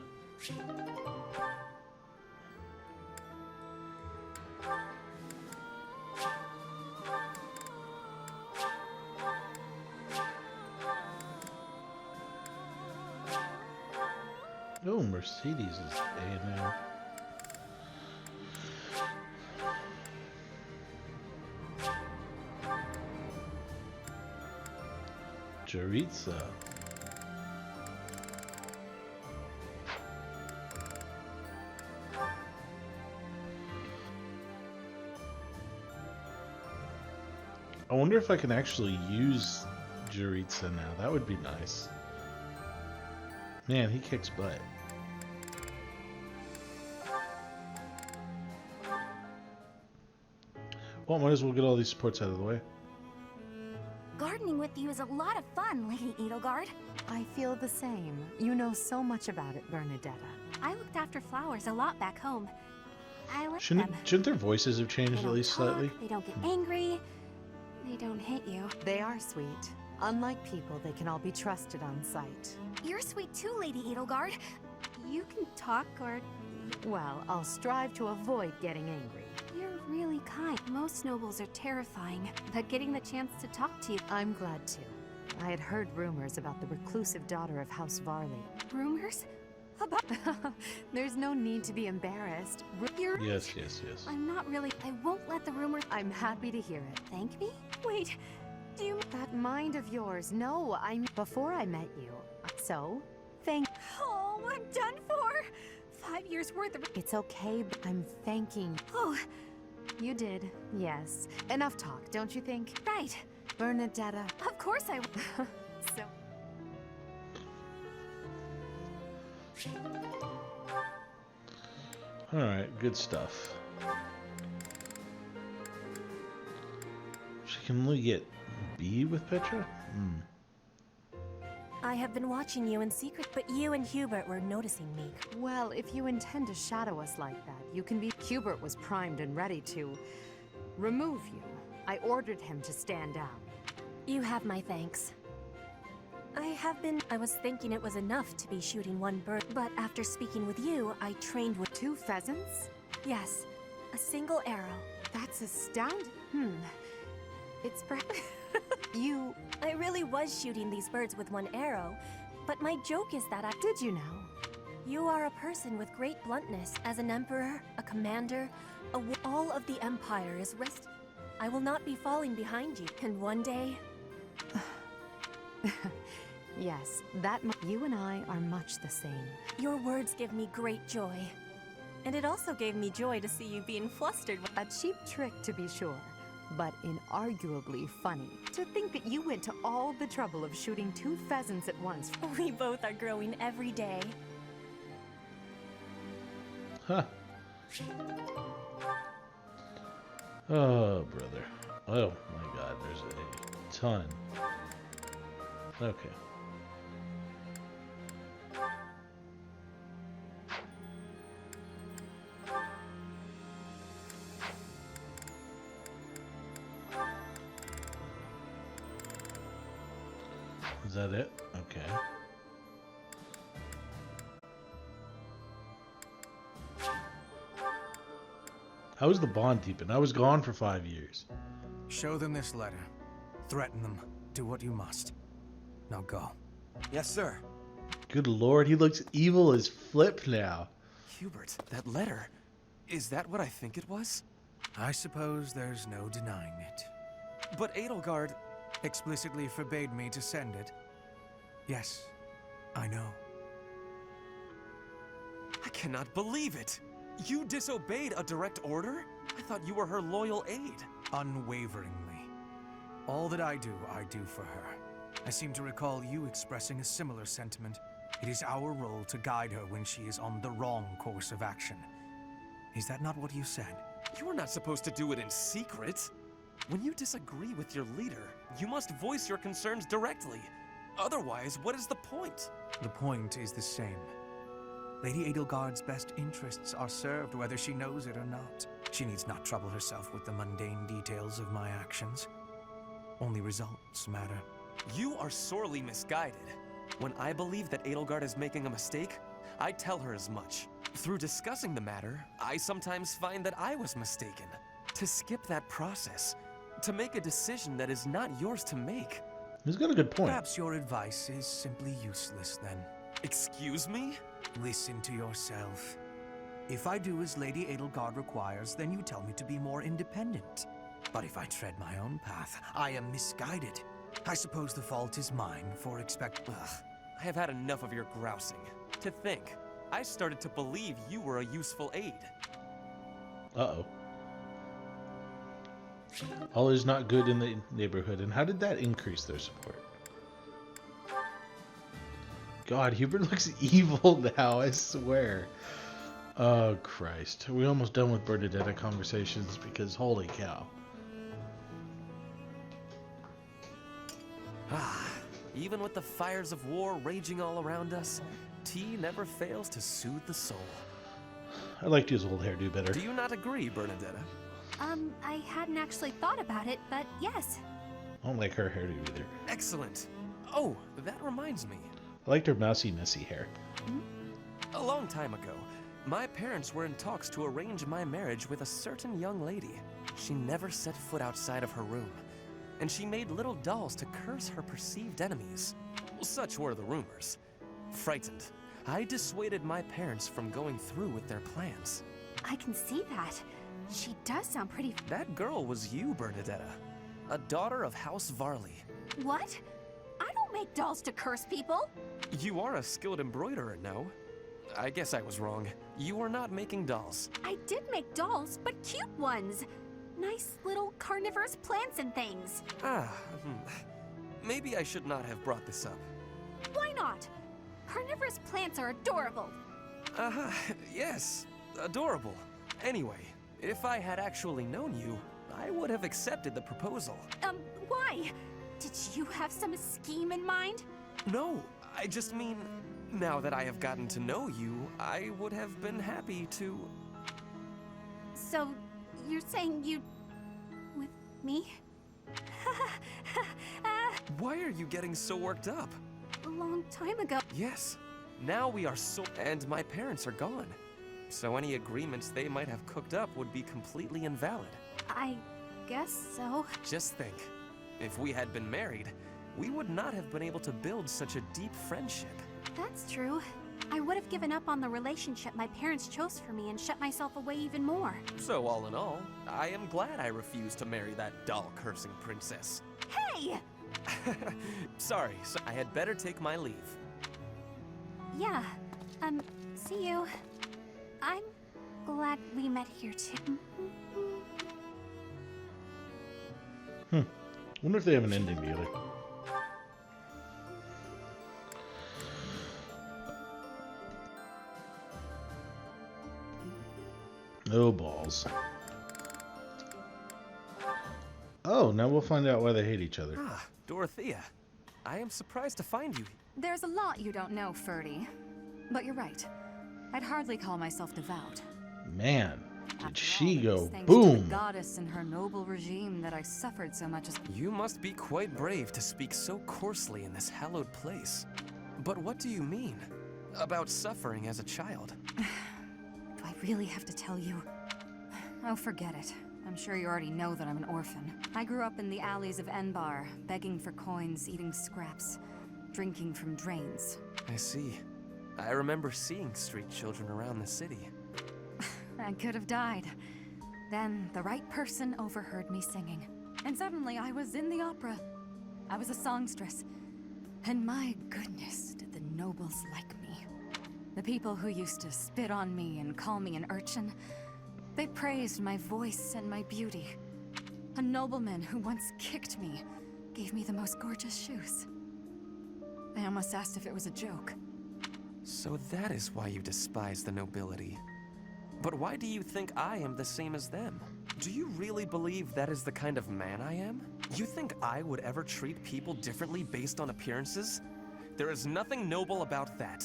Oh, Mercedes is A now. Jaritza. I wonder if I can actually use Jaritza now. That would be nice. Man, he kicks butt. Well, might as well get all these supports out of the way. Gardening with you is a lot of fun, Lady Edelgard. I feel the same. You know so much about it, Bernadetta. I looked after flowers a lot back home. I like Shouldn't them. their voices have changed at least slightly? They don't get angry. They don't hit you. They are sweet. Unlike people, they can all be trusted on sight. You're sweet too, Lady Edelgard. You can talk or... Well, I'll strive to avoid getting angry. You're really kind. Most nobles are terrifying, but getting the chance to talk to you... I'm glad to. I had heard rumors about the reclusive daughter of House Varley. Rumors? About... There's no need to be embarrassed. Yes. I'm not really... I won't let the rumors... I'm happy to hear it. Thank me? Wait, do you... That mind of yours. No, before I met you. So, thank... Oh, I'm done for! 5 years worth of... It's okay, but I'm thanking... Oh... You did, yes. Enough talk, don't you think? Right. Bernadetta. Of course I... So... Alright, good stuff. She can only get B with Petra? I have been watching you in secret, but you and Hubert were noticing me. Well, if you intend to shadow us like that, you can be. Hubert was primed and ready to remove you. I ordered him to stand down. You have my thanks. I was thinking it was enough to be shooting one bird, but after speaking with you, I trained with 2 pheasants? Yes, a single arrow. That's astounding. It's I really was shooting these birds with 1 arrow, but my joke is that Did you know? You are a person with great bluntness. As an emperor, a commander, all of the empire is rest. I will not be falling behind you, and one day... Yes, you and I are much the same. Your words give me great joy. And it also gave me joy to see you being flustered. A cheap trick, to be sure, but inarguably funny. To think that you went to all the trouble of shooting 2 pheasants at once. We both are growing every day. Huh. Oh, brother. Oh, my God. There's a ton. Okay. Is that it? Okay. How was the bond deepened? I was gone for 5 years. Show them this letter. Threaten them. Do what you must. Now go. Yes, sir. Good lord, he looks evil as flip now. Hubert, that letter. Is that what I think it was? I suppose there's no denying it. But Edelgard explicitly forbade me to send it. Yes, I know. I cannot believe it. You disobeyed a direct order? I thought you were her loyal aide. Unwaveringly. All that I do for her. I seem to recall you expressing a similar sentiment. It is our role to guide her when she is on the wrong course of action. Is that not what you said? You are not supposed to do it in secret. When you disagree with your leader, you must voice your concerns directly. Otherwise, what is the point? The point is the same. Lady Edelgard's best interests are served whether she knows it or not. She needs not trouble herself with the mundane details of my actions. Only results matter. You are sorely misguided. When I believe that Edelgard is making a mistake, I tell her as much. Through discussing the matter, I sometimes find that I was mistaken. To skip that process, to make a decision that is not yours to make. He's got a good point. Perhaps your advice is simply useless then. Excuse me? Listen to yourself. If I do as Lady Edelgard requires, then you tell me to be more independent. But if I tread my own path, I am misguided. I suppose the fault is mine for I have had enough of your grousing. To think, I started to believe you were a useful aide. Uh-oh. All is not good in the neighborhood. And how did that increase their support? God, Hubert looks evil now, I swear. Oh, Christ. We're almost done with Bernadetta conversations because holy cow. Even with the fires of war raging all around us, tea never fails to soothe the soul. I liked his old hairdo better. Do you not agree, Bernadetta? I hadn't actually thought about it, but yes. I don't like her hairdo either. Excellent. Oh, that reminds me. I liked her mousy, messy hair. A long time ago, my parents were in talks to arrange my marriage with a certain young lady. She never set foot outside of her room, and she made little dolls to curse her perceived enemies. Such were the rumors. Frightened, I dissuaded my parents from going through with their plans. I can see that. She does sound pretty... That girl was you, Bernadetta. A daughter of House Varley. What? I don't make dolls to curse people. You are a skilled embroiderer, no? I guess I was wrong. You were not making dolls. I did make dolls, but cute ones. Nice little carnivorous plants and things. Maybe I should not have brought this up. Why not? Carnivorous plants are adorable. Yes. adorable. Anyway, if I had actually known you, I would have accepted the proposal. Why? Did you have some scheme in mind? No, I just mean, now that I have gotten to know you, I would have been happy to... So, you're saying you'd... with me? Why are you getting so worked up? A long time ago. Yes, now we are so... and my parents are gone. So any agreements they might have cooked up would be completely invalid. I guess so. Just think, if we had been married, we would not have been able to build such a deep friendship. That's true. I would have given up on the relationship my parents chose for me and shut myself away even more. So all in all, I am glad I refused to marry that doll-cursing princess. Hey! Sorry, so I had better take my leave. Yeah, see you. I'm glad we met here too. Wonder if they have an ending together. Oh, balls. Oh, now we'll find out why they hate each other. Ah, Dorothea. I am surprised to find you. There's a lot you don't know, Ferdy. But you're right. I'd hardly call myself devout. Man, did she go Thanks to boom! the goddess and her noble regime that I suffered so much as... You must be quite brave to speak so coarsely in this hallowed place. But what do you mean? About suffering as a child? Do I really have to tell you? Oh, forget it. I'm sure you already know that I'm an orphan. I grew up in the alleys of Enbar, begging for coins, eating scraps, drinking from drains. I see. I remember seeing street children around the city. I could have died. Then the right person overheard me singing. And suddenly I was in the opera. I was a songstress. And my goodness, did the nobles like me. The people who used to spit on me and call me an urchin, they praised my voice and my beauty. A nobleman who once kicked me gave me the most gorgeous shoes. I almost asked if it was a joke. So that is why you despise the nobility. But why do you think I am the same as them? Do you really believe that is the kind of man I am? You think I would ever treat people differently based on appearances? There is nothing noble about that.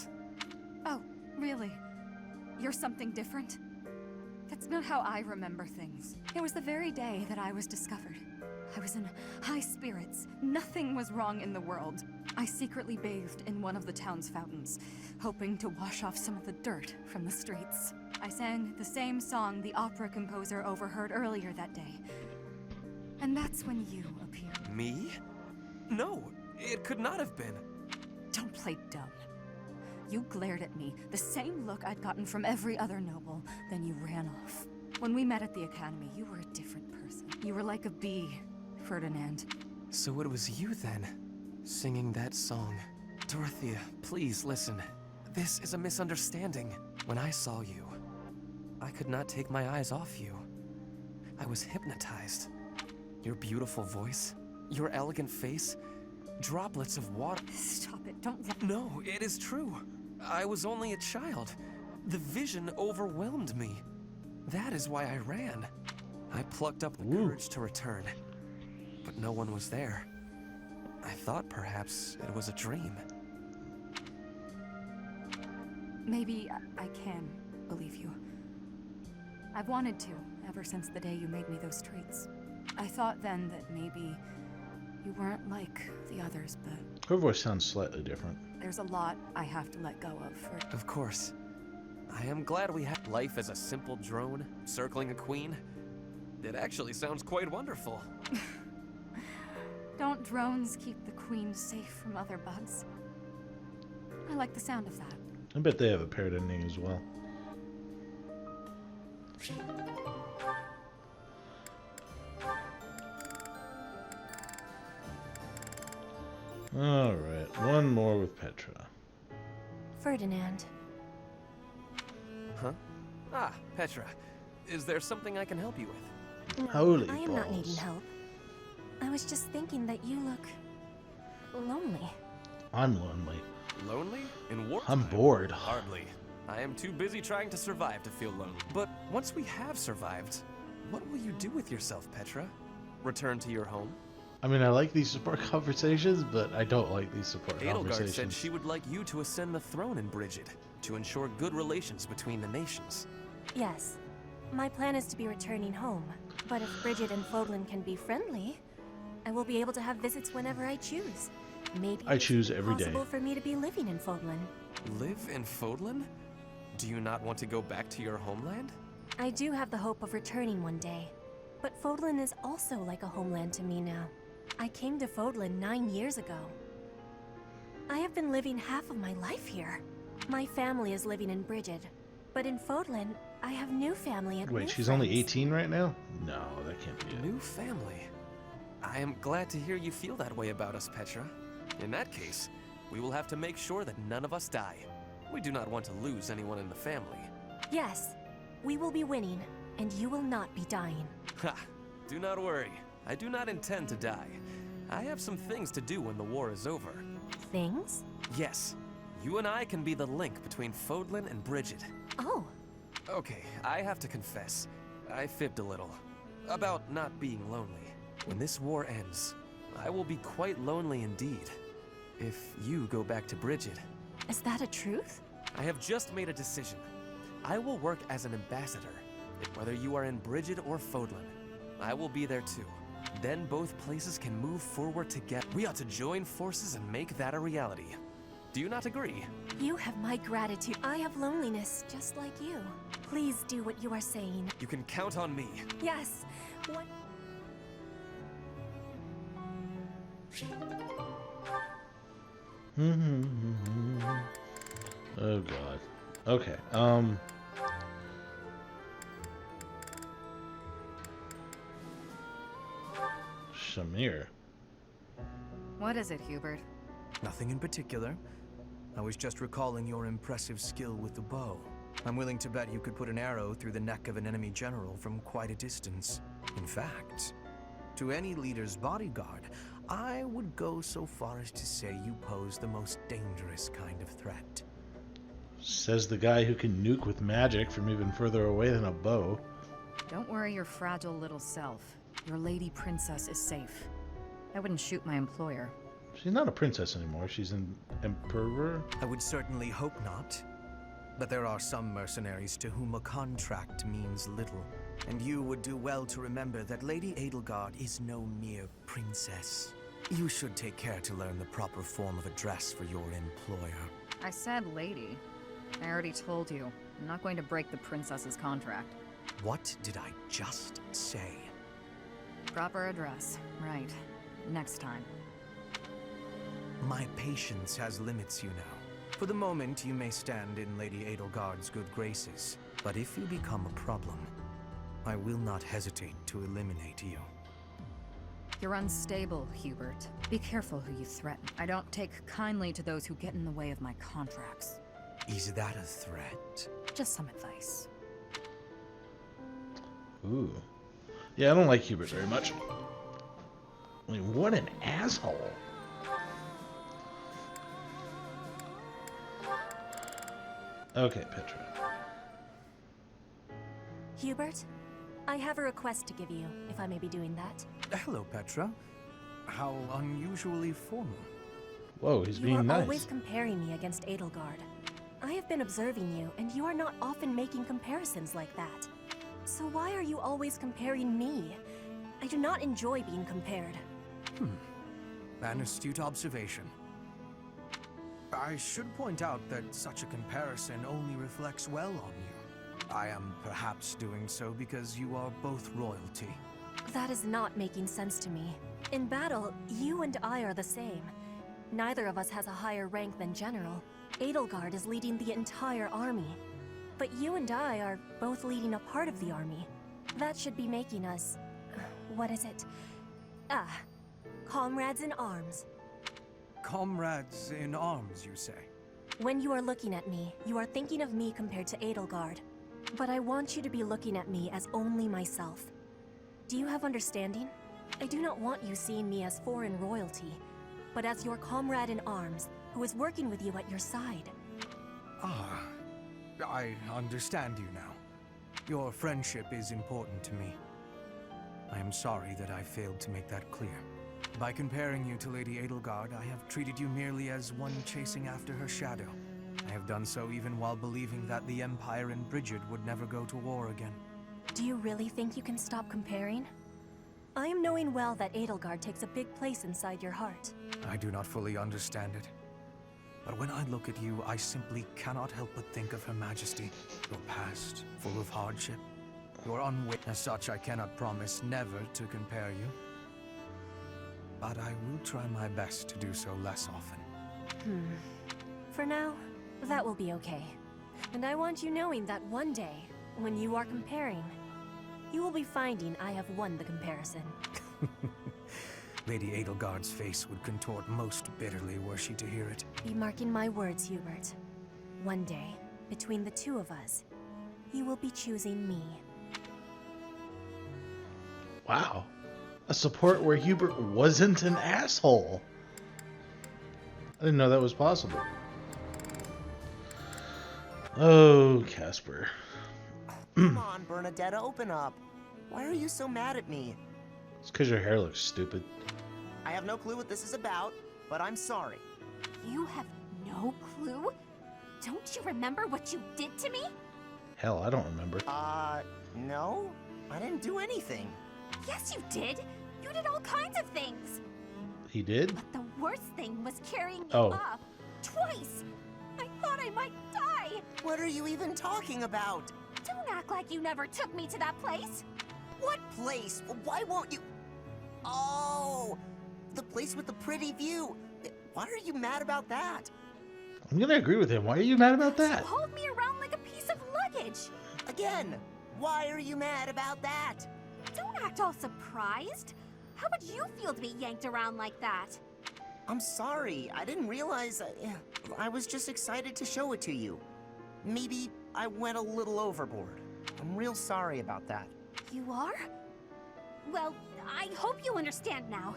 Oh, really? You're something different? That's not how I remember things. It was the very day that I was discovered. I was in high spirits. Nothing was wrong in the world. I secretly bathed in one of the town's fountains, hoping to wash off some of the dirt from the streets. I sang the same song the opera composer overheard earlier that day. And that's when you appeared. Me? No, it could not have been. Don't play dumb. You glared at me, the same look I'd gotten from every other noble, then you ran off. When we met at the academy, you were a different person. You were like a bee, Ferdinand. So it was you then, singing that song. Dorothea, please listen. This is a misunderstanding. When I saw you, I could not take my eyes off you. I was hypnotized. Your beautiful voice, your elegant face, droplets of water. Stop it, don't let... No, it is true. I was only a child. The vision overwhelmed me. That is why I ran. I plucked up the courage to return, but no one was there. I thought perhaps it was a dream. Maybe I can believe you. I've wanted to, ever since the day you made me those treats. I thought then that maybe you weren't like the others, but... Her voice sounds slightly different. There's a lot I have to let go of for... Of course. I am glad we have life as a simple drone, circling a queen. It actually sounds quite wonderful. Don't drones keep the queen safe from other bugs? I like the sound of that. I bet they have a paired ending as well. Alright, one more with Petra. Ferdinand. Huh? Ah, Petra. Is there something I can help you with? No, Holy I am not balls. needing help. I was just thinking that you look... lonely. I'm lonely. Lonely? In war? I'm bored. Hardly. I am too busy trying to survive to feel lonely. But once we have survived, what will you do with yourself, Petra? Return to your home? I mean, I like these support conversations, but I don't like these support Edelgard conversations. said she would like you to ascend the throne in Brigid, to ensure good relations between the nations. Yes. My plan is to be returning home. But if Brigid and Fodlan can be friendly, I will be able to have visits whenever I choose. Maybe I choose every day. It's possible for me to be living in Fodlan. Live in Fodlan? Do you not want to go back to your homeland? I do have the hope of returning one day. But Fodlan is also like a homeland to me now. I came to Fodlan 9 years ago. I have been living half of my life here. My family is living in Brigid, but in Fodlan, I have new family and Wait, new she's friends. only 18 right now? No, that can't be it. New family? I am glad to hear you feel that way about us, Petra. In that case, we will have to make sure that none of us die. We do not want to lose anyone in the family. Yes, we will be winning, and you will not be dying. Ha! Do not worry. I do not intend to die. I have some things to do when the war is over. Things? Yes. You and I can be the link between Fodlan and Brigid. Oh. Okay, I have to confess. I fibbed a little. About not being lonely. When this war ends, I will be quite lonely indeed. If you go back to Brigid. Is that a truth? I have just made a decision. I will work as an ambassador. Whether you are in Brigid or Fodlan, I will be there too. Then both places can move forward together. We ought to join forces and make that a reality. Do you not agree? You have my gratitude. I have loneliness, just like you. Please do what you are saying. You can count on me. Yes. What? Oh god. Okay. Shamir. What is it, Hubert? Nothing in particular. I was just recalling your impressive skill with the bow. I'm willing to bet you could put an arrow through the neck of an enemy general from quite a distance. In fact, to any leader's bodyguard, I would go so far as to say you pose the most dangerous kind of threat. Says the guy who can nuke with magic from even further away than a bow. Don't worry your fragile little self. Your lady princess is safe. I wouldn't shoot my employer. She's not a princess anymore. She's an emperor. I would certainly hope not. But there are some mercenaries to whom a contract means little. And you would do well to remember that Lady Edelgard is no mere princess. You should take care to learn the proper form of address for your employer. I said lady. I already told you. I'm not going to break the princess's contract. What did I just say? Proper address. Right. Next time. My patience has limits, you know. For the moment, you may stand in Lady Edelgard's good graces. But if you become a problem, I will not hesitate to eliminate you. You're unstable, Hubert. Be careful who you threaten. I don't take kindly to those who get in the way of my contracts. Is that a threat? Just some advice. Ooh. Yeah, I don't like Hubert very much. I mean, what an asshole. Okay, Petra. Hubert, I have a request to give you, if I may be doing that. Hello, Petra. How unusually formal. Whoa, he's being You are nice. always comparing me against Edelgard. I have been observing you, and you are not often making comparisons like that. So why are you always comparing me? I do not enjoy being compared. An astute observation. I should point out that such a comparison only reflects well on you. I am perhaps doing so because you are both royalty. That is not making sense to me. In battle, you and I are the same. Neither of us has a higher rank than general. Edelgard is leading the entire army. But you and I are both leading a part of the army. That should be making us... what is it? Comrades in arms. Comrades in arms, you say? When you are looking at me, you are thinking of me compared to Edelgard. But I want you to be looking at me as only myself. Do you have understanding? I do not want you seeing me as foreign royalty, but as your comrade in arms, who is working with you at your side. Ah, I understand you now. Your friendship is important to me. I am sorry that I failed to make that clear. By comparing you to Lady Edelgard, I have treated you merely as one chasing after her shadow. I have done so even while believing that the Empire and Bridget would never go to war again. Do you really think you can stop comparing? I am knowing well that Edelgard takes a big place inside your heart. I do not fully understand it. But when I look at you, I simply cannot help but think of Her Majesty. Your past, full of hardship. Your unwit. As such, I cannot promise never to compare you. But I will try my best to do so less often. For now, that will be okay. And I want you knowing that one day, when you are comparing, you will be finding I have won the comparison. Lady Edelgard's face would contort most bitterly were she to hear it. Be marking my words, Hubert. One day, between the two of us, you will be choosing me. Wow. A support where Hubert wasn't an asshole. I didn't know that was possible. Oh, Casper. Come on, Bernadetta, open up. Why are you so mad at me? It's because your hair looks stupid. I have no clue what this is about, but I'm sorry. You have no clue? Don't you remember what you did to me? Hell, I don't remember. No. I didn't do anything. Yes, you did. You did all kinds of things. He did? But the worst thing was carrying you Oh. up. Twice. I thought I might die. What are you even talking about? Don't act like you never took me to that place. What place? Why won't you? Oh, the place with the pretty view. Why are you mad about that? I'm gonna agree with him. Why are you mad about that? You hauled me around like a piece of luggage. Again, why are you mad about that? Don't act all surprised. How would you feel to be yanked around like that? I'm sorry. I didn't realize. I was just excited to show it to you. Maybe I went a little overboard. I'm real sorry about that. You are? Well, I hope you understand now.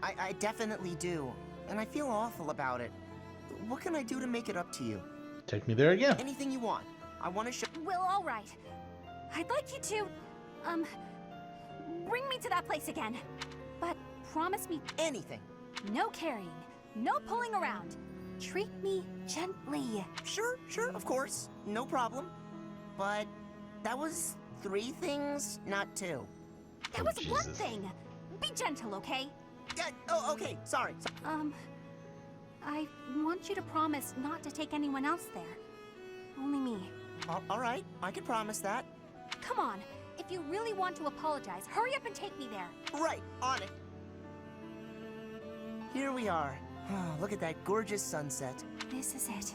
I definitely do. And I feel awful about it. What can I do to make it up to you? Take me there again. Anything you want. I want to show. Well, all right. I'd like you to, bring me to that place again. But promise me anything. No carrying, no pulling around. Treat me gently. Sure, of course. No problem. But that was 3 things, not 2. That was one thing. Be gentle, okay? Oh, okay. Sorry. I want you to promise not to take anyone else there. Only me. All right. I can promise that. Come on. If you really want to apologize, hurry up and take me there. Right. On it. Here we are. Look at that gorgeous sunset. This is it.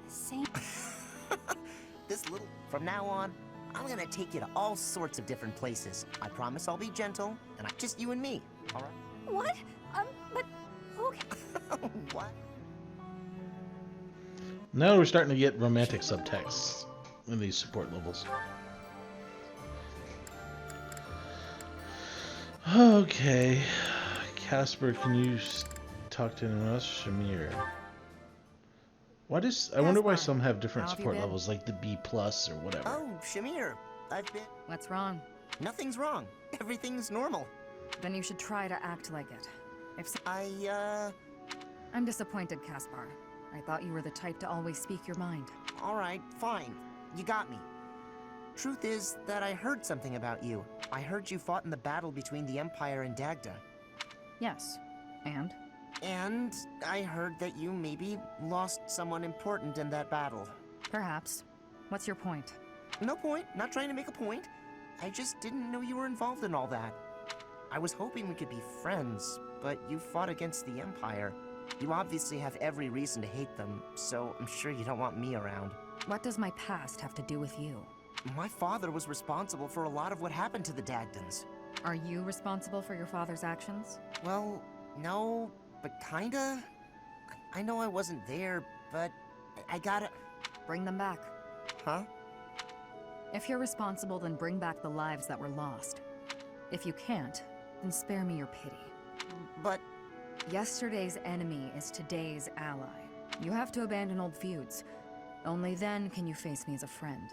The same. This little... From now on, I'm gonna take you to all sorts of different places. I promise I'll be gentle, and just you and me. All right? What? But... Okay. What? Now we're starting to get romantic subtexts in these support levels. Okay. Casper, can you talk to anyone else? Shamir. Why does... I wonder why some have different support levels, like the B+ or whatever. Oh, Shamir. I've been... What's wrong? Nothing's wrong. Everything's normal. Then you should try to act like it. If so I'm disappointed, Caspar. I thought you were the type to always speak your mind. All right, fine. You got me. Truth is that I heard something about you. I heard you fought in the battle between the Empire and Dagda. Yes. And? And I heard that you maybe lost someone important in that battle. Perhaps. What's your point? No point. Not trying to make a point. I just didn't know you were involved in all that. I was hoping we could be friends, but you fought against the Empire. You obviously have every reason to hate them, so I'm sure you don't want me around. What does my past have to do with you? My father was responsible for a lot of what happened to the Dagdans. Are you responsible for your father's actions? Well, no, but kinda. I know I wasn't there, but I gotta... Bring them back. Huh? If you're responsible, then bring back the lives that were lost. If you can't, then spare me your pity. But... Yesterday's enemy is today's ally. You have to abandon old feuds. Only then can you face me as a friend.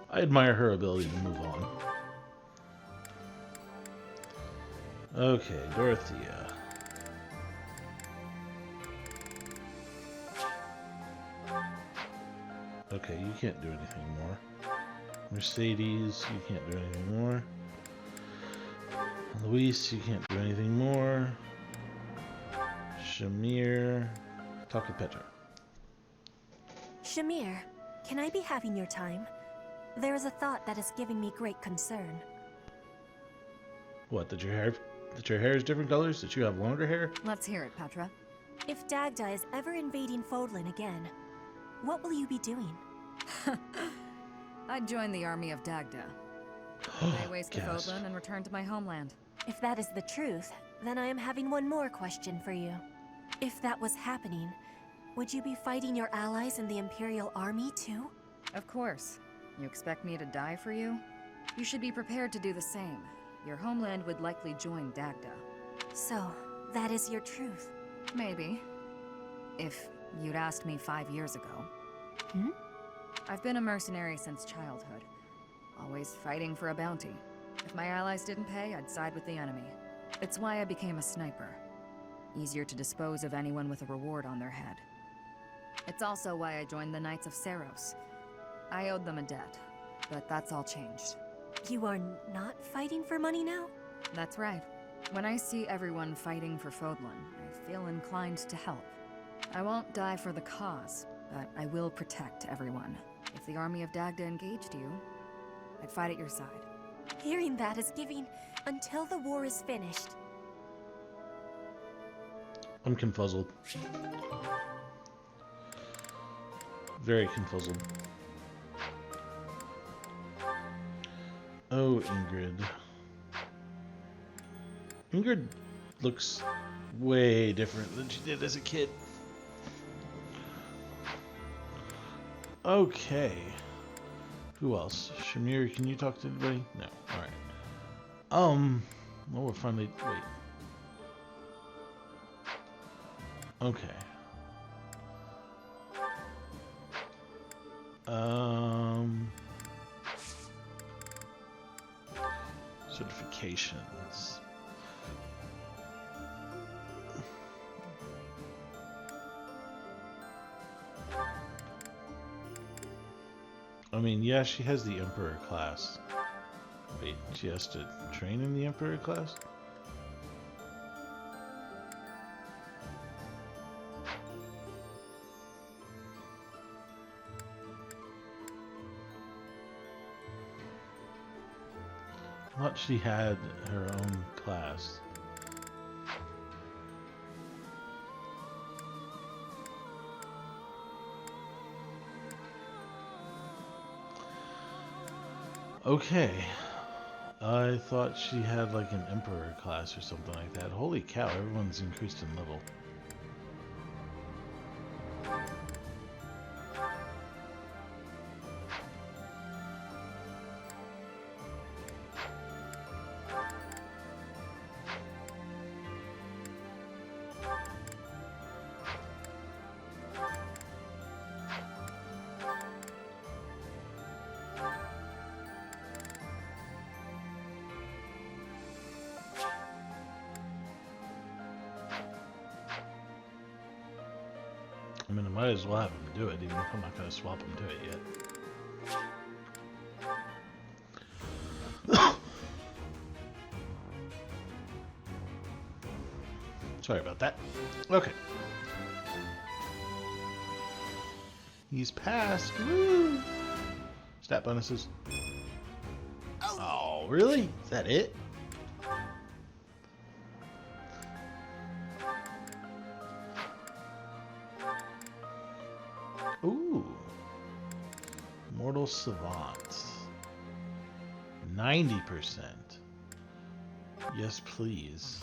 I admire her ability to move on. Okay, Dorothea. Okay, you can't do anything more. Mercedes, you can't do anything more. Luis, you can't do anything more. Shamir, talk with Petra. Shamir, can I be having your time? There is a thought that is giving me great concern. What, that your hair is different colors? That you have longer hair? Let's hear it, Petra. If Dagda is ever invading Fodlan again, what will you be doing? I'd join the army of Dagda. Lay waste to Fodlan and return to my homeland. If that is the truth, then I am having one more question for you. If that was happening, would you be fighting your allies in the Imperial Army too? Of course. You expect me to die for you? You should be prepared to do the same. Your homeland would likely join Dagda. So, that is your truth? Maybe. If you'd asked me 5 years ago. Hmm? I've been a mercenary since childhood. Always fighting for a bounty. If my allies didn't pay, I'd side with the enemy. It's why I became a sniper. Easier to dispose of anyone with a reward on their head. It's also why I joined the Knights of Seros. I owed them a debt, but that's all changed. You are not fighting for money now? That's right. When I see everyone fighting for Fodlan, I feel inclined to help. I won't die for the cause, but I will protect everyone. If the army of Dagda engaged you, I'd fight at your side. Hearing that is giving until the war is finished. I'm confuzzled. Very confuzzled. Oh, Ingrid. Ingrid looks way different than she did as a kid. Okay. Who else? Shamir, can you talk to anybody? No. Alright. Well, we're finally... Wait. Okay. Certifications. I mean, yeah, she has the Emperor class. Wait, she has to train in the Emperor class? I thought she had her own class. Okay. I thought she had like an Emperor class or something like that. Holy cow, everyone's increased in level. I mean, I might as well have him do it, even if I'm not going to swap him to it yet. Sorry about that. Okay. He's passed. Woo! Stat bonuses. Oh, really? Is that it? Ooh. Mortal Savant. 90%. Yes, please.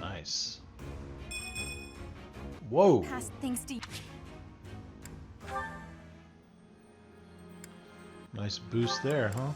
Nice. Whoa. Past things to Nice boost there, huh?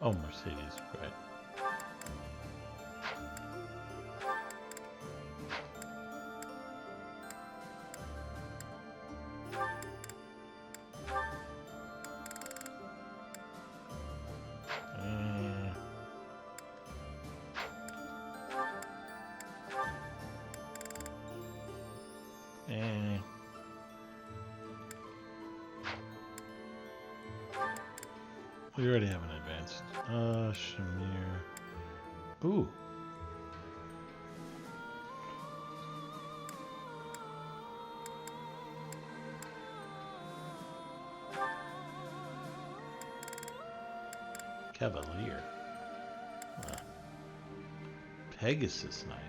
Oh, Mercedes, right. We already have an advanced. Shamir. Ooh. Cavalier. Pegasus Knight.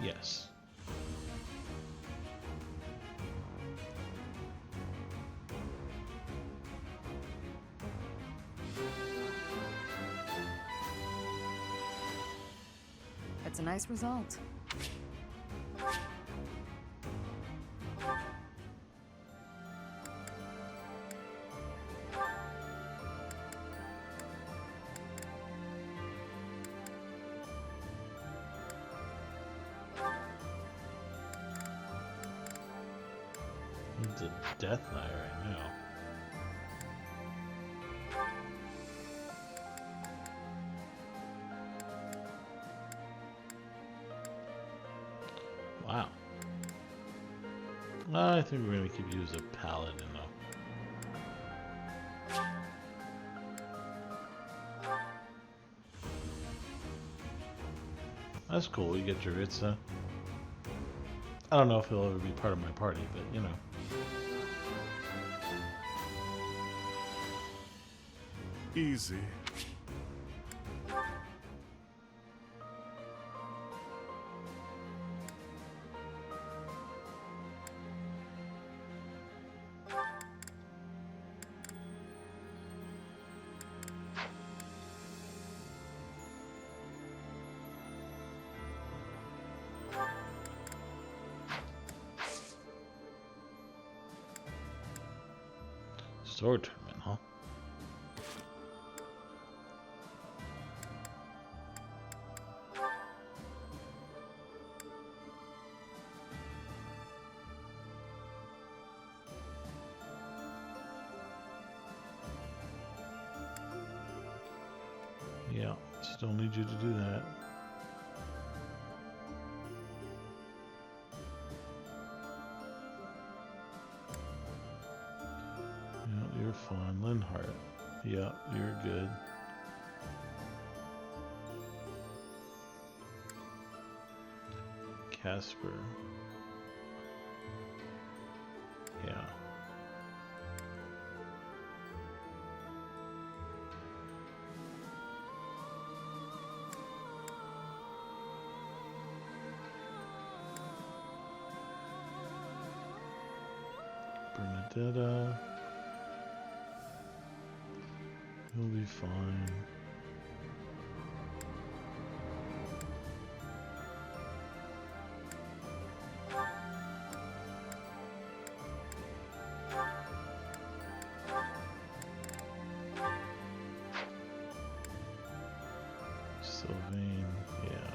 Yes. It's a nice result. It's a Death Knight right now. Wow. I think we're going to keep you as a paladin, though. That's cool. You get Jaritza. I don't know if he'll ever be part of my party, but you know. Easy. Sword tournament, huh? Yeah, still need you to do that. Yeah, you're fine. Linhart. Yeah, you're good. Casper. Yeah. Bernadetta. You'll be fine. Sylvain, yeah.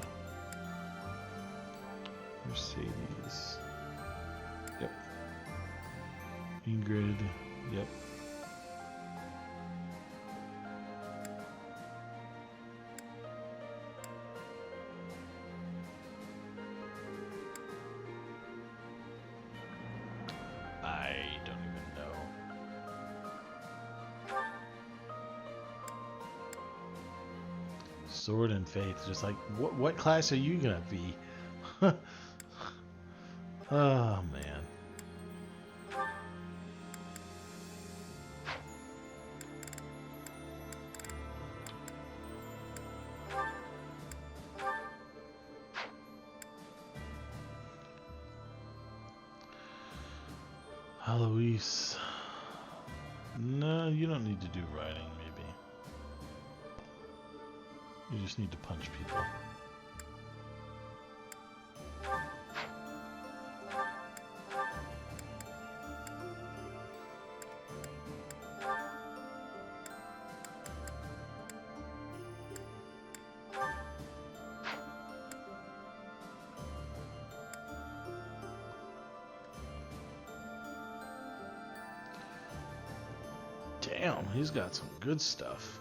Mercedes. Yep. Ingrid, yep. I don't even know. Sword and Faith, just like, what class are you gonna be? Oh, man. Alois. No, you don't need to do riding, maybe. You just need to punch people. Damn, he's got some good stuff.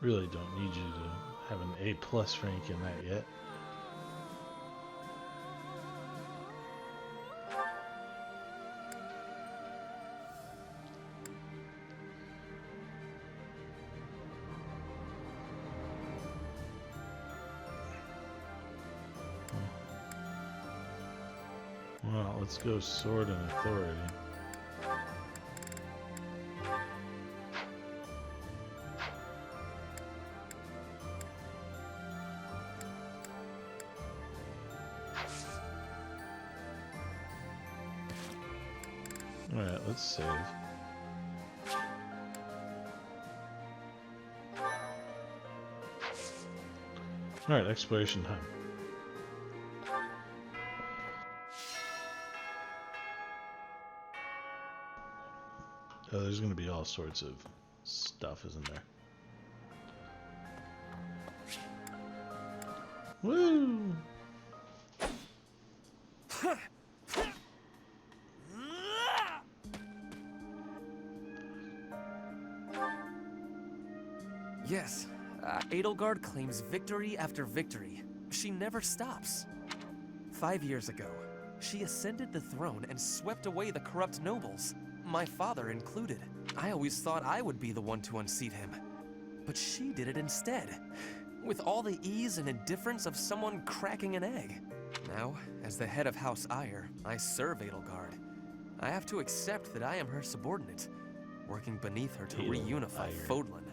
Really don't need you to have an A+ rank in that yet. Well, let's go sword and authority. Alright, let's save. Alright, exploration time. Oh, there's going to be all sorts of stuff, isn't there? Woo! Yes, Edelgard claims victory after victory. She never stops. 5 years ago, she ascended the throne and swept away the corrupt nobles, my father included. I always thought I would be the one to unseat him. But she did it instead, with all the ease and indifference of someone cracking an egg. Now, as the head of House Eyre, I serve Edelgard. I have to accept that I am her subordinate, working beneath her to reunify Fodlan.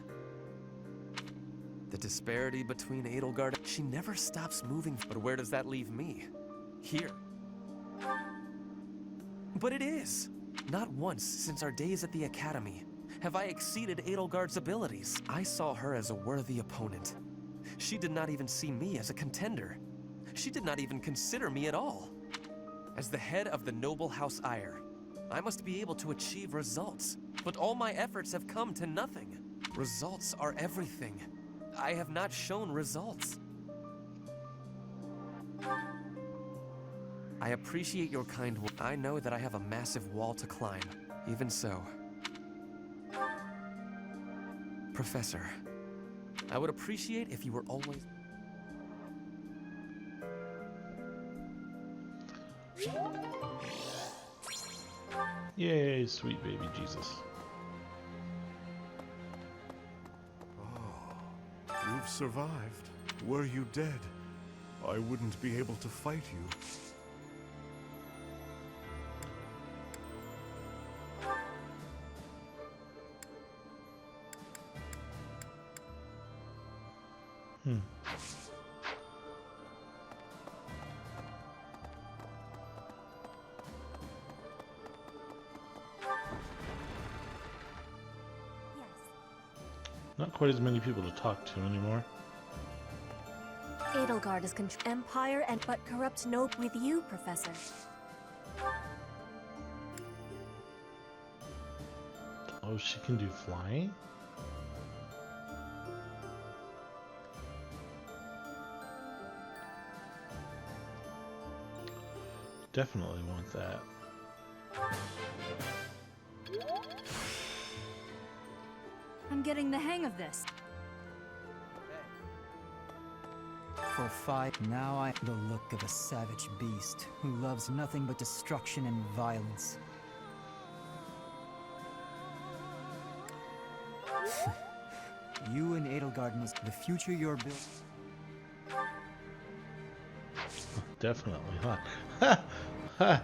The disparity between Edelgard, she never stops moving, but where does that leave me? Here. But it is. Not once since our days at the Academy have I exceeded Edelgard's abilities. I saw her as a worthy opponent. She did not even see me as a contender. She did not even consider me at all. As the head of the noble House Eyre, I must be able to achieve results, but all my efforts have come to nothing. Results are everything. I have not shown results. I appreciate your kind words. I know that I have a massive wall to climb. Even so. Professor, I would appreciate if you were always... Yay, sweet baby Jesus. You've survived. Were you dead, I wouldn't be able to fight you. Not quite as many people to talk to anymore. Edelgard is Empire and but corrupt note with you, Professor. Oh, she can do flying? Definitely want that. I'm getting the hang of this. For 5, now I the look of a savage beast who loves nothing but destruction and violence. You and Edelgard must the future you're building. Definitely, huh?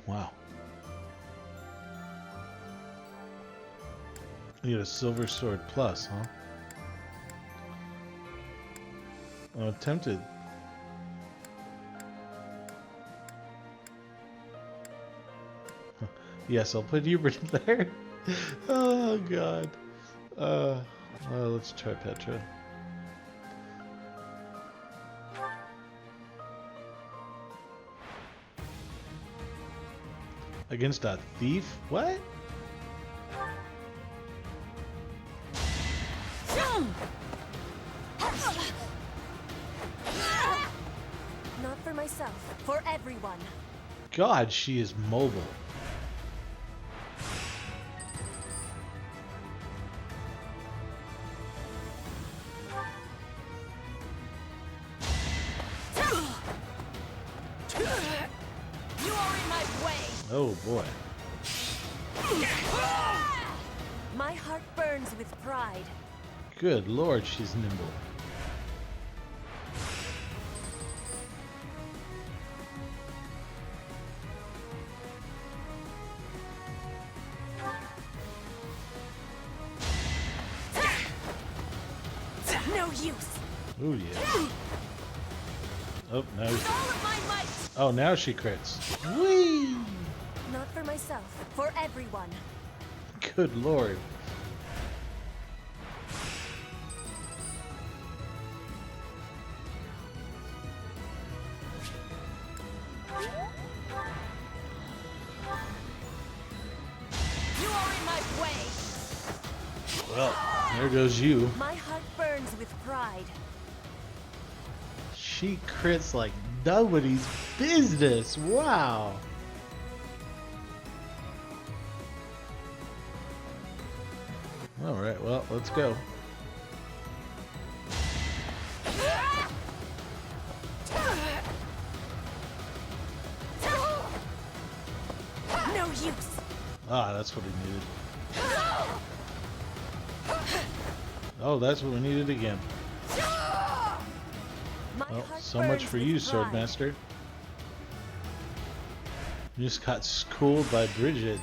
Wow. You get a silver sword plus, huh? Oh, tempted. Yes, I'll put Hubert there. Oh god. Well, let's try Petra. Against a thief? What? Not for myself, for everyone. God, she is mobile. You are in my way. Oh boy. My heart burns with pride. Good lord, she's nimble. No use. Oh yeah. Oh, no. With all of my might. Oh, now she crits. Whee! Not for myself, for everyone. Good lord. You are in my way. Well, there goes you. My heart burns with pride. She crits like nobody's business. Wow. All right, well, let's go. No use. Ah, that's what we needed. Oh, that's what we needed again. Well, so much for you, Swordmaster. You just got schooled by Bridget.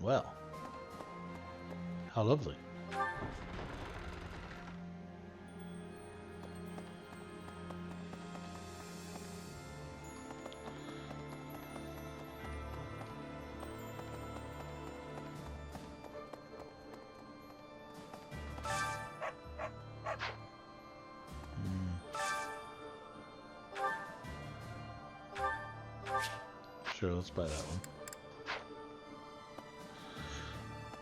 Well, how lovely. Sure, let's buy that one.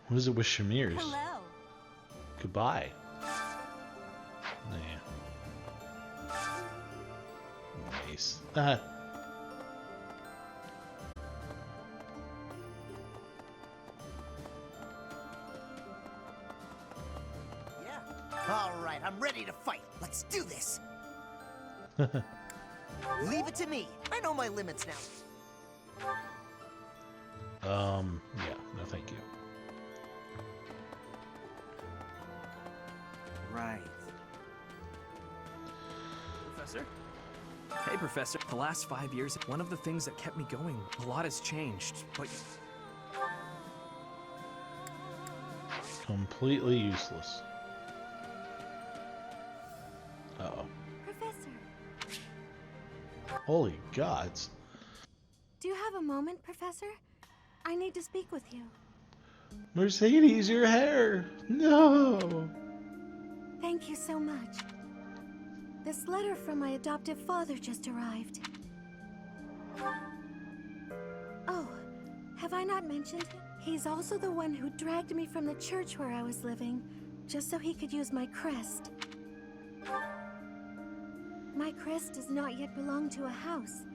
What is it with Shamir's? Hello. Goodbye. Nah. Nice. Yeah. All right, I'm ready to fight. Let's do this. Leave it to me. I know my limits now. Yeah, no thank you. Right. Professor? Hey, Professor. The last 5 years, one of the things that kept me going, a lot has changed, but... Completely useless. Uh-oh. Professor, Holy gods. do you have a moment, Professor? I need to speak with you. Mercedes, your hair! No! Thank you so much. This letter from my adoptive father just arrived. Oh, have I not mentioned him? He's also the one who dragged me from the church where I was living, just so he could use my crest. My crest does not yet belong to a house,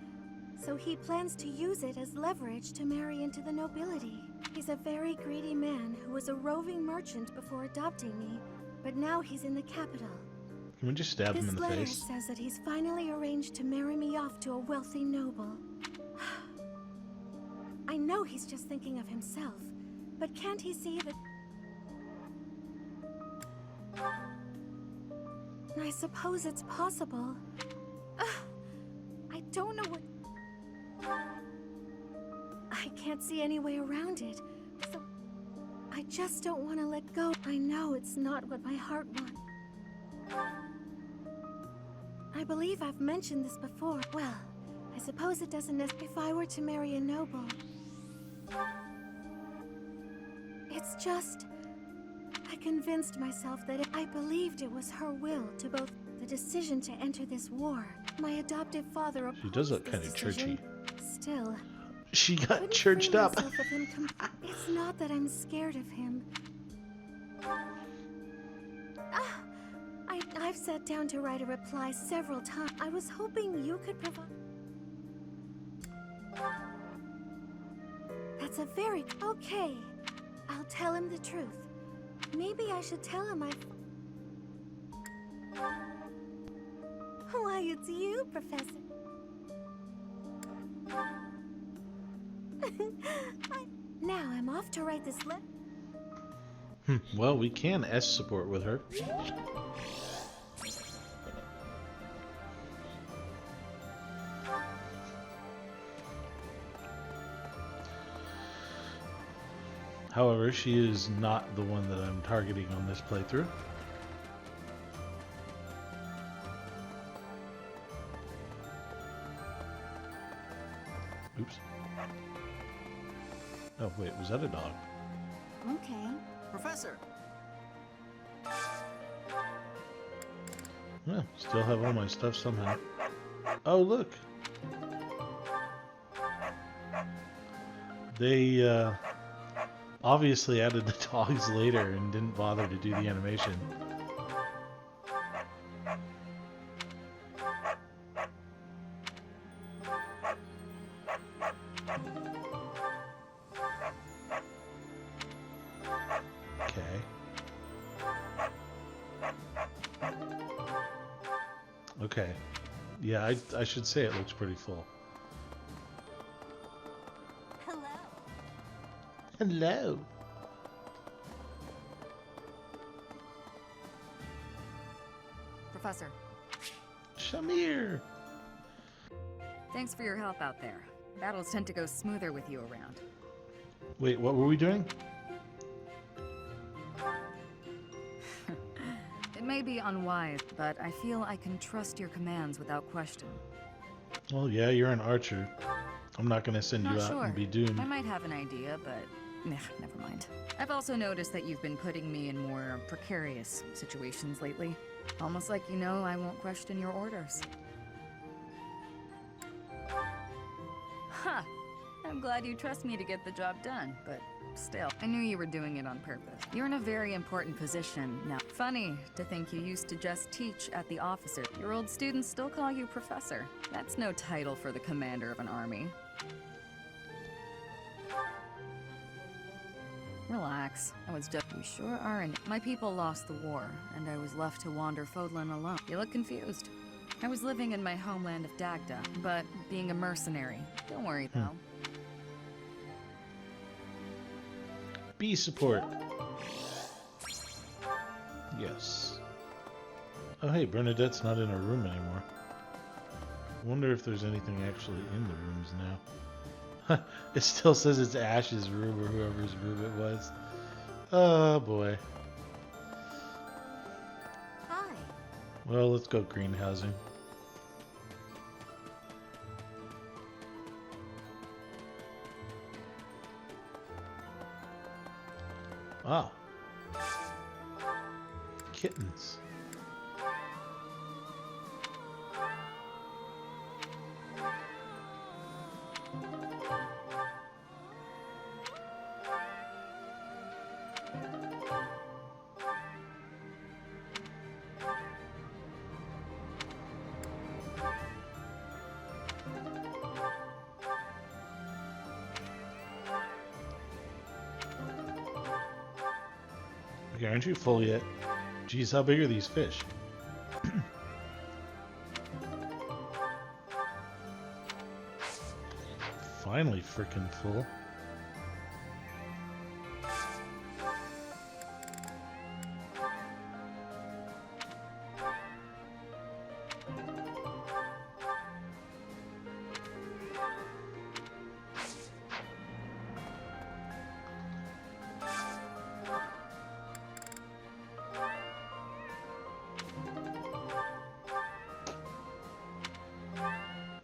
so he plans to use it as leverage to marry into the nobility. He's a very greedy man who was a roving merchant before adopting me, but now he's in the capital. Can we just stab him This in the letter face? says that he's finally arranged to marry me off to a wealthy noble. I know he's just thinking of himself, but can't he see that... I suppose it's possible. I don't know what... I can't see any way around it, so... I just don't want to let go. I know it's not what my heart wants. I believe I've mentioned this before. Well, I suppose it doesn't if I were to marry a noble. It's just... I convinced myself that I believed it was her will to both the decision to enter this war. My adoptive father opposed She does look this kind of decision. churchy. Still, She got couldn't churched free up. myself of him it's not that I'm scared of him. I've sat down to write a reply several times. I was hoping you could provide... That's a very... Okay, I'll tell him the truth. Maybe I should tell him Why, it's you, Professor. Now I'm off to write this letter. Well, we can S support with her. However, she is not the one that I'm targeting on this playthrough. Oops. Oh, wait, was that a dog? Okay. Professor! Yeah, still have all my stuff somehow. Oh, look! They, obviously added the dogs later and didn't bother to do the animation. Okay. Okay. Yeah, I should say it looks pretty full. Hello. Professor. Shamir. Thanks for your help out there. Battles tend to go smoother with you around. Wait, what were we doing? It may be unwise, but I feel I can trust your commands without question. Well, yeah, you're an archer. I'm not going to send you Not out sure. and be doomed. I might have an idea, but never mind. I've also noticed that you've been putting me in more precarious situations lately. Almost like you know I won't question your orders. Huh. I'm glad you trust me to get the job done, but still, I knew you were doing it on purpose. You're in a very important position now. Funny to think you used to just teach at the officer. Your old students still call you professor. That's no title for the commander of an army. Relax. I was just... You sure are my people lost the war, and I was left to wander Fodlan alone. You look confused. I was living in my homeland of Dagda, but being a mercenary. Don't worry, though. B support. Yes. Oh, hey, Bernadette's not in her room anymore. Wonder if there's anything actually in the rooms now. It still says it's Ash's room or whoever's room it was. Oh boy. Hi. Well, let's go greenhousing. Ah. Kittens. Okay, aren't you full yet? Geez, how big are these fish? Finally frickin' full.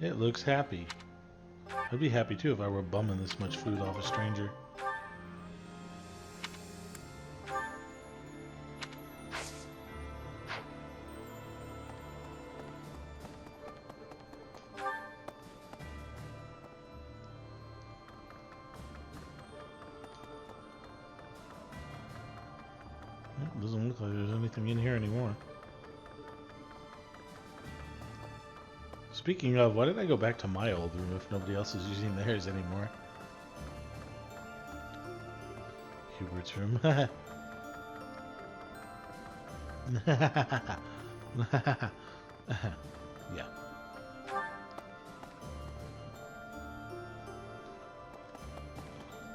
It looks happy. I'd be happy too if I were bumming this much food off a stranger. It doesn't look like there's anything in here anymore. Speaking of, why did I go back to my old room if nobody else is using theirs anymore? Hubert's room. Yeah.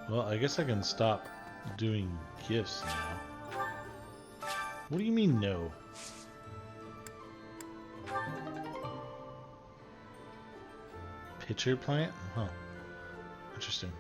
Well, I guess I can stop doing gifts now. What do you mean, no? Pitcher plant? Huh. Interesting.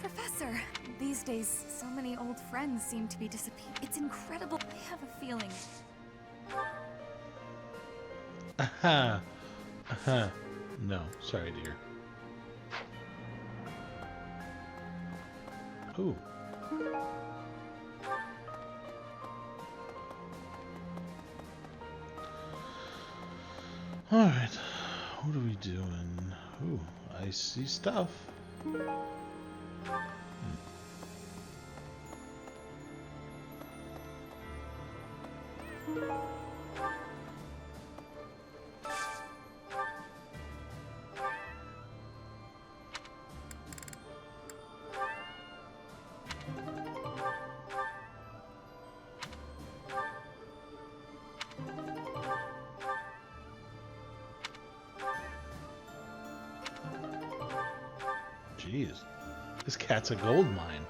Professor, these days, so many old friends seem to be disappearing. It's incredible. I have a feeling. Aha. Aha. No, sorry, dear. Ooh. Alright. What are we doing? Ooh, I see stuff. Jeez, this cat's a gold mine.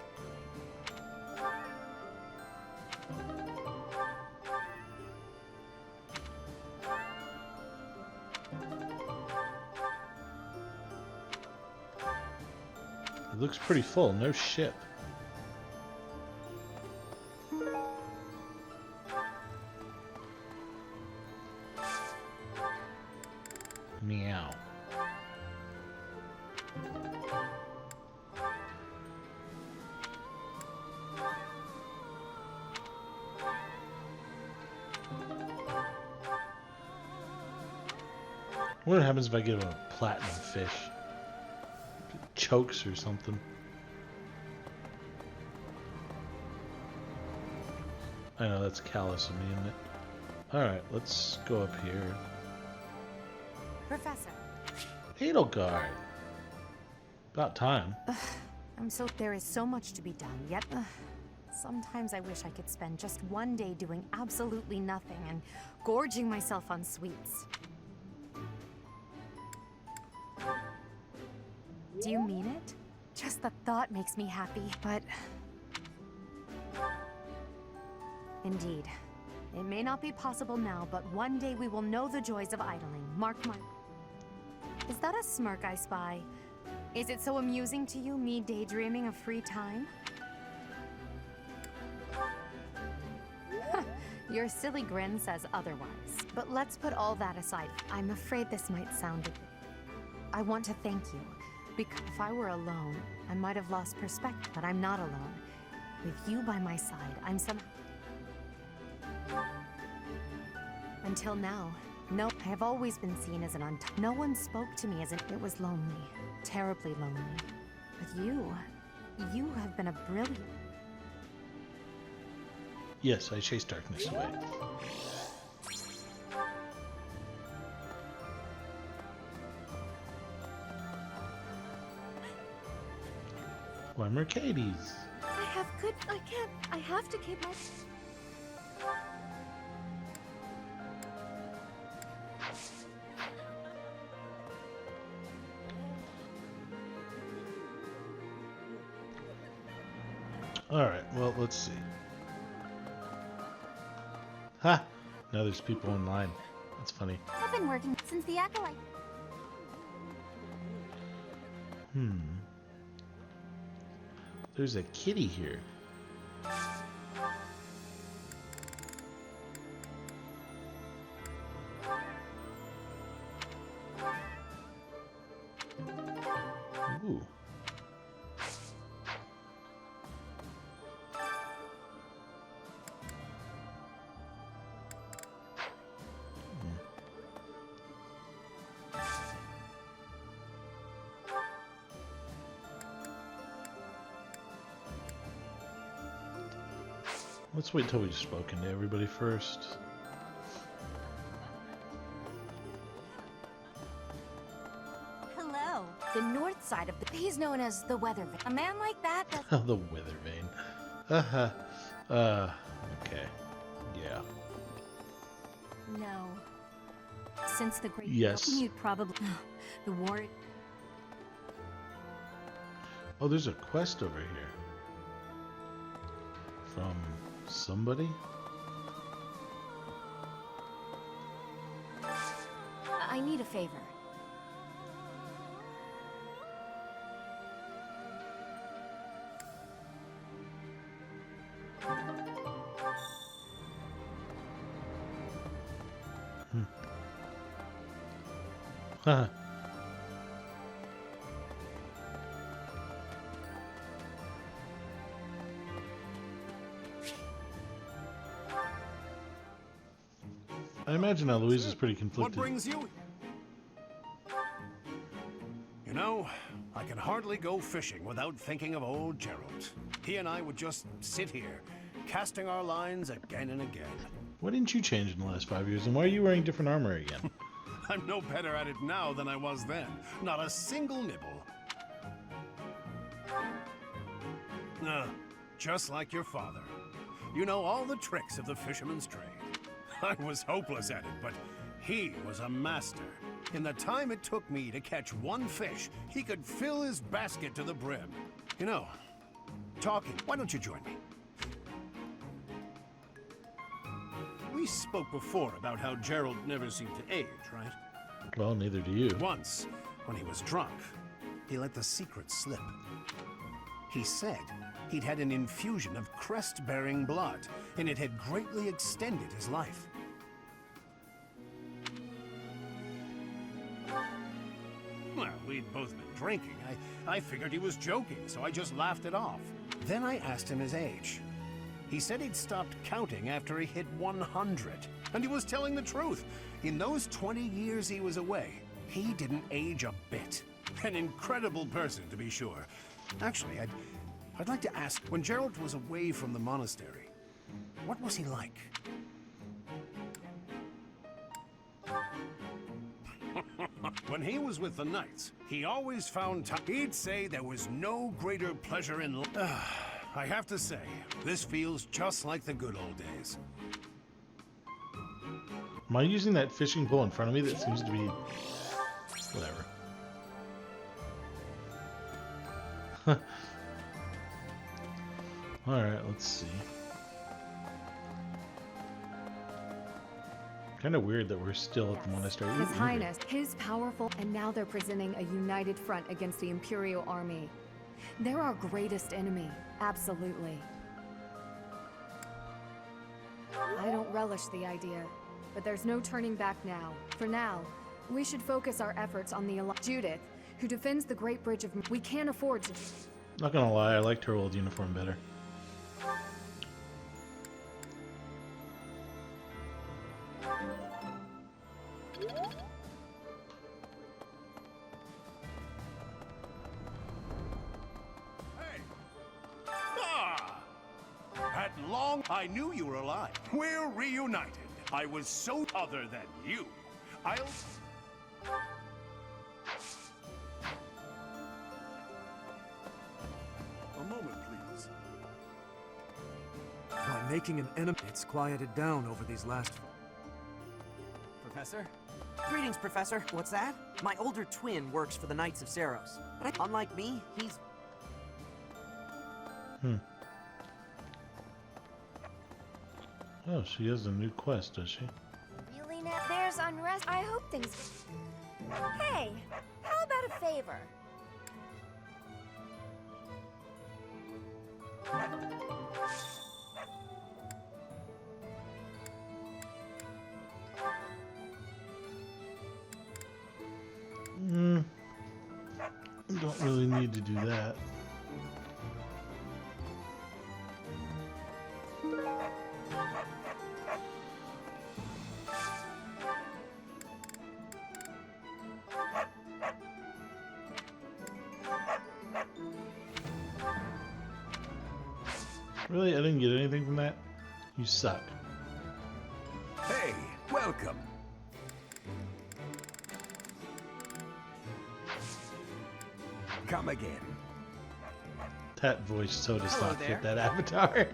It looks pretty full, no shit. Meow. What happens if I give him a platinum fish? It chokes or something. I know that's callous of me, isn't it? Alright, let's go up here. Professor. Edelgard! About time. There is so much to be done, yet sometimes I wish I could spend just one day doing absolutely nothing and gorging myself on sweets. Do you mean it? Just the thought makes me happy, but... Indeed. It may not be possible now, but one day we will know the joys of idling. Mark my... Is that a smirk I spy? Is it so amusing to you, me daydreaming of free time? Your silly grin says otherwise. But let's put all that aside. I'm afraid this might sound a bit... I want to thank you. Because if I were alone, I might have lost perspective, but I'm not alone. With you by my side, I'm some... Until now, no, I have always been seen as an no one spoke to me as an... It was lonely. Terribly lonely. But you have been a brilliant... Yes, I chase darkness away. Why, Mercedes? I have to keep my... Alright, well, let's see. Ha! Now there's people in line. That's funny. I've been working since the Acolyte. There's a kitty here. Ooh. Let's wait till we've spoken to everybody first. Hello. The north side of the... He's known as the Weather Vane. A man like that does... The weather vane. Okay. Yeah. No. Since the Great... Yes. You'd probably... The war... Oh, there's a quest over here. From somebody? I need a favor. Haha. I imagine Eloise is pretty conflicted. What brings you? You know, I can hardly go fishing without thinking of old Gerald. He and I would just sit here, casting our lines again and again. Why didn't you change in the last 5 years, and why are you wearing different armor again? I'm no better at it now than I was then. Not a single nibble. Just like your father. You know all the tricks of the fisherman's trade. I was hopeless at it, but he was a master. In the time it took me to catch one fish, he could fill his basket to the brim. You know, talking, why don't you join me? We spoke before about how Gerald never seemed to age, right? Well, neither do you. Once, when he was drunk, he let the secret slip. He said he'd had an infusion of crest-bearing blood, and it had greatly extended his life. Well, we'd both been drinking. I figured he was joking, so I just laughed it off. Then I asked him his age. He said he'd stopped counting after he hit 100. And he was telling the truth. In those 20 years he was away, he didn't age a bit. An incredible person, to be sure. Actually, I'd like to ask, when Gerald was away from the monastery, what was he like? When he was with the knights, he always found time. He'd say there was no greater pleasure in life. I have to say, this feels just like the good old days. Am I using that fishing pole in front of me that seems to be... whatever. Alright, let's see. Kind of weird that we're still at the monastery. His Highness, his powerful, and now they're presenting a united front against the Imperial Army. They're our greatest enemy, absolutely. I don't relish the idea, but there's no turning back now. For now, We should focus our efforts on the Judith, who defends the Great Bridge of... We can't afford to... Not gonna lie, I liked her old uniform better. At long, I knew you were alive. We're reunited. I was so other than you. I'll... A moment, please. By making an enemy, it's quieted down over these last... Professor? Greetings, Professor. What's that? My older twin works for the Knights of Saros. But unlike me, he's... Oh, she has a new quest, does she? Really now? There's unrest. I hope things... Hey, how about a favor? You don't really need to do that. Really? I didn't get anything from that? You suck. Hey, welcome. Come again. That voice so does Hello not there. fit that avatar.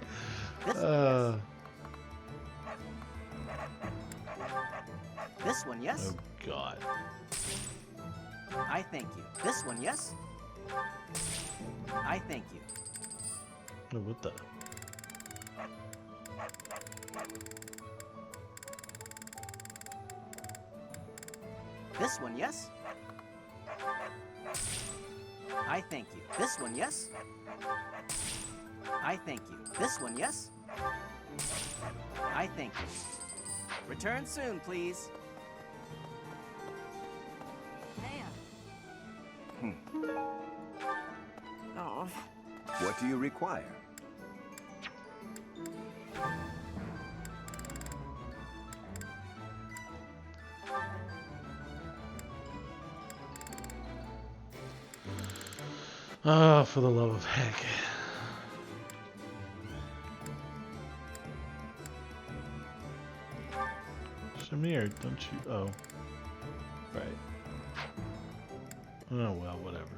This one, yes? Oh god. I thank you. This one, yes? I thank you. Oh, what the? This one, yes? I thank you. This one, yes? I thank you. This one, yes? I thank you. Return soon, please. Oh. What do you require? Oh, for the love of heck. Shamir, don't you... Oh. Right. Oh, well, whatever.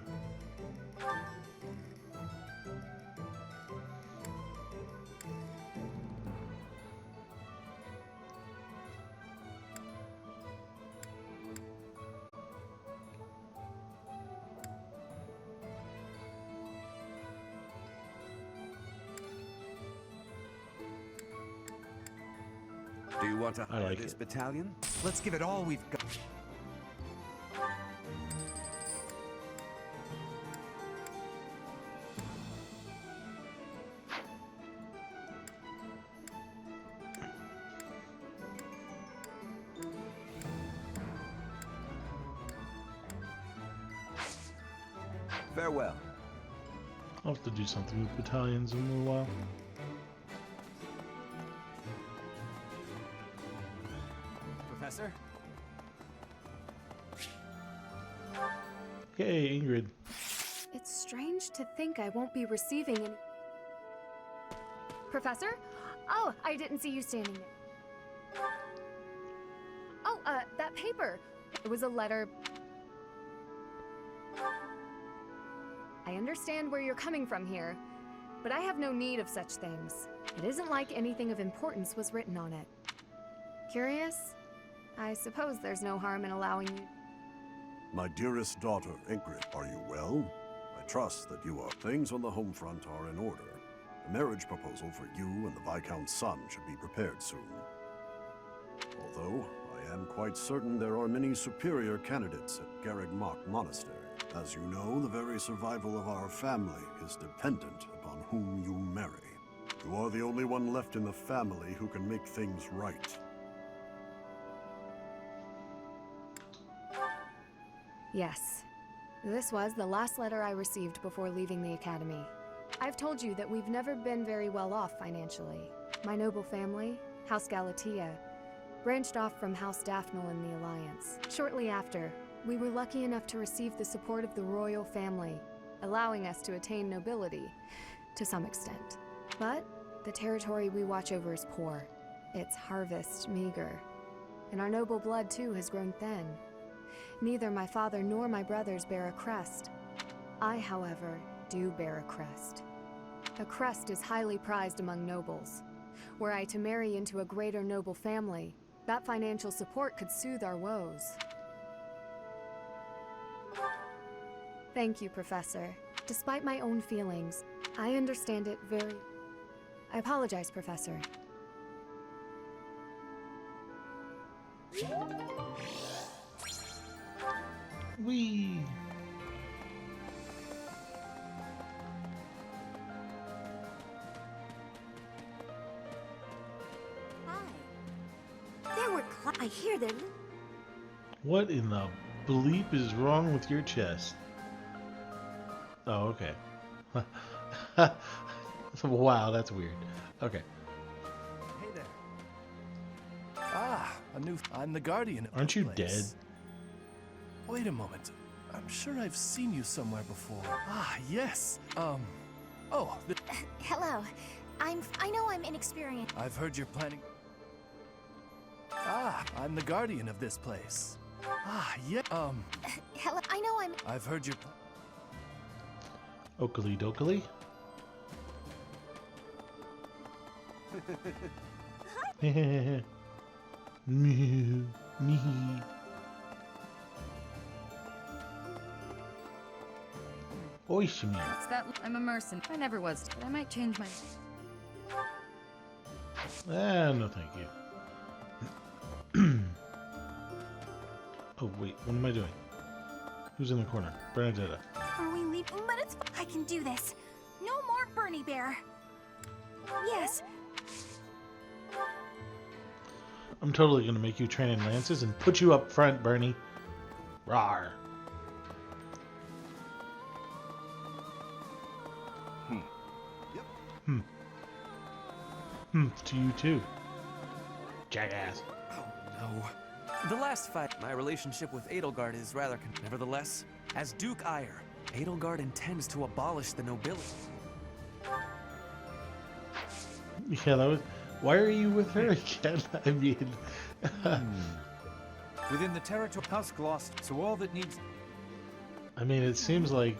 Do you want to hire like this it. battalion? Let's give it all we've got. Farewell. I'll have to do something with battalions in a little while. Professor? Yay, Ingrid. It's strange to think I won't be receiving any... Professor? Oh, I didn't see you standing there. Oh, that paper. It was a letter. I understand where you're coming from here, but I have no need of such things. It isn't like anything of importance was written on it. Curious? I suppose there's no harm in allowing you... My dearest daughter, Ingrid, are you well? I trust that you are. Things on the home front are in order. The marriage proposal for you and the Viscount's son should be prepared soon. Although, I am quite certain there are many superior candidates at Garreg Mach Monastery. As you know, the very survival of our family is dependent upon whom you marry. You are the only one left in the family who can make things right. Yes. This was the last letter I received before leaving the academy. I've told you that we've never been very well off financially. My noble family, House Galatea, branched off from House Daphne in the Alliance. Shortly after, we were lucky enough to receive the support of the royal family, allowing us to attain nobility, to some extent. But the territory we watch over is poor, its harvest meager, and our noble blood too has grown thin. Neither my father nor my brothers bear a crest. I, however, do bear a crest. A crest is highly prized among nobles. Were I to marry into a greater noble family, that financial support could soothe our woes. Thank you, Professor. Despite my own feelings, I understand it very... I apologize, Professor. Whee! There were I hear them. What in the bleep is wrong with your chest? Oh, okay. Wow, that's weird. Okay. Hey there. Ah, I'm the guardian of Aren't this you place. dead? Wait a moment. I'm sure I've seen you somewhere before. Ah, yes. Oh, Hello. I know I'm inexperienced. I've heard you're planning... Ah, I'm the guardian of this place. Ah, yeah. Hello. I know I'm... I've heard you're... Oakley dokley. Oishimi. It's that I'm a mercenary. I never was, but I might change my... No thank you. Oh wait, what am I doing? Who's in the corner? Bernadetta. Are we leaving? But it's... I can do this. No more Bernie Bear. Yes. I'm totally gonna make you train in lances and put you up front, Bernie. Rawr. To you too. Jackass. No. The last fight, my relationship with Edelgard is rather nevertheless, as Duke Ire, Edelgard intends to abolish the nobility. Yeah, that was... Why are you with her again? I mean... Within the territory, Husk lost, so all that needs... I mean, it seems like...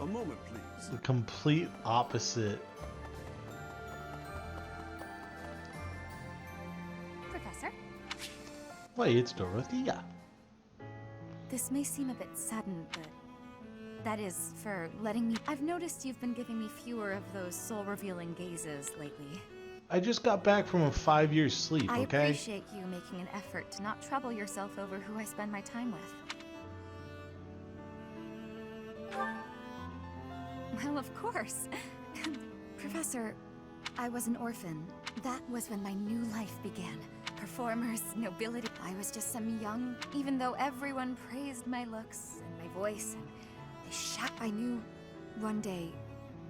A moment, please. The complete opposite... Professor? Why, it's Dorothea. This may seem a bit sudden, but that is for letting me... I've noticed you've been giving me fewer of those soul-revealing gazes lately. I just got back from a 5-year sleep, I okay? appreciate you making an effort to not trouble yourself over who I spend my time with. Well, of course. Professor, I was an orphan. That was when my new life began. Performers, nobility. I was just some young, even though everyone praised my looks and my voice and they shout. I knew one day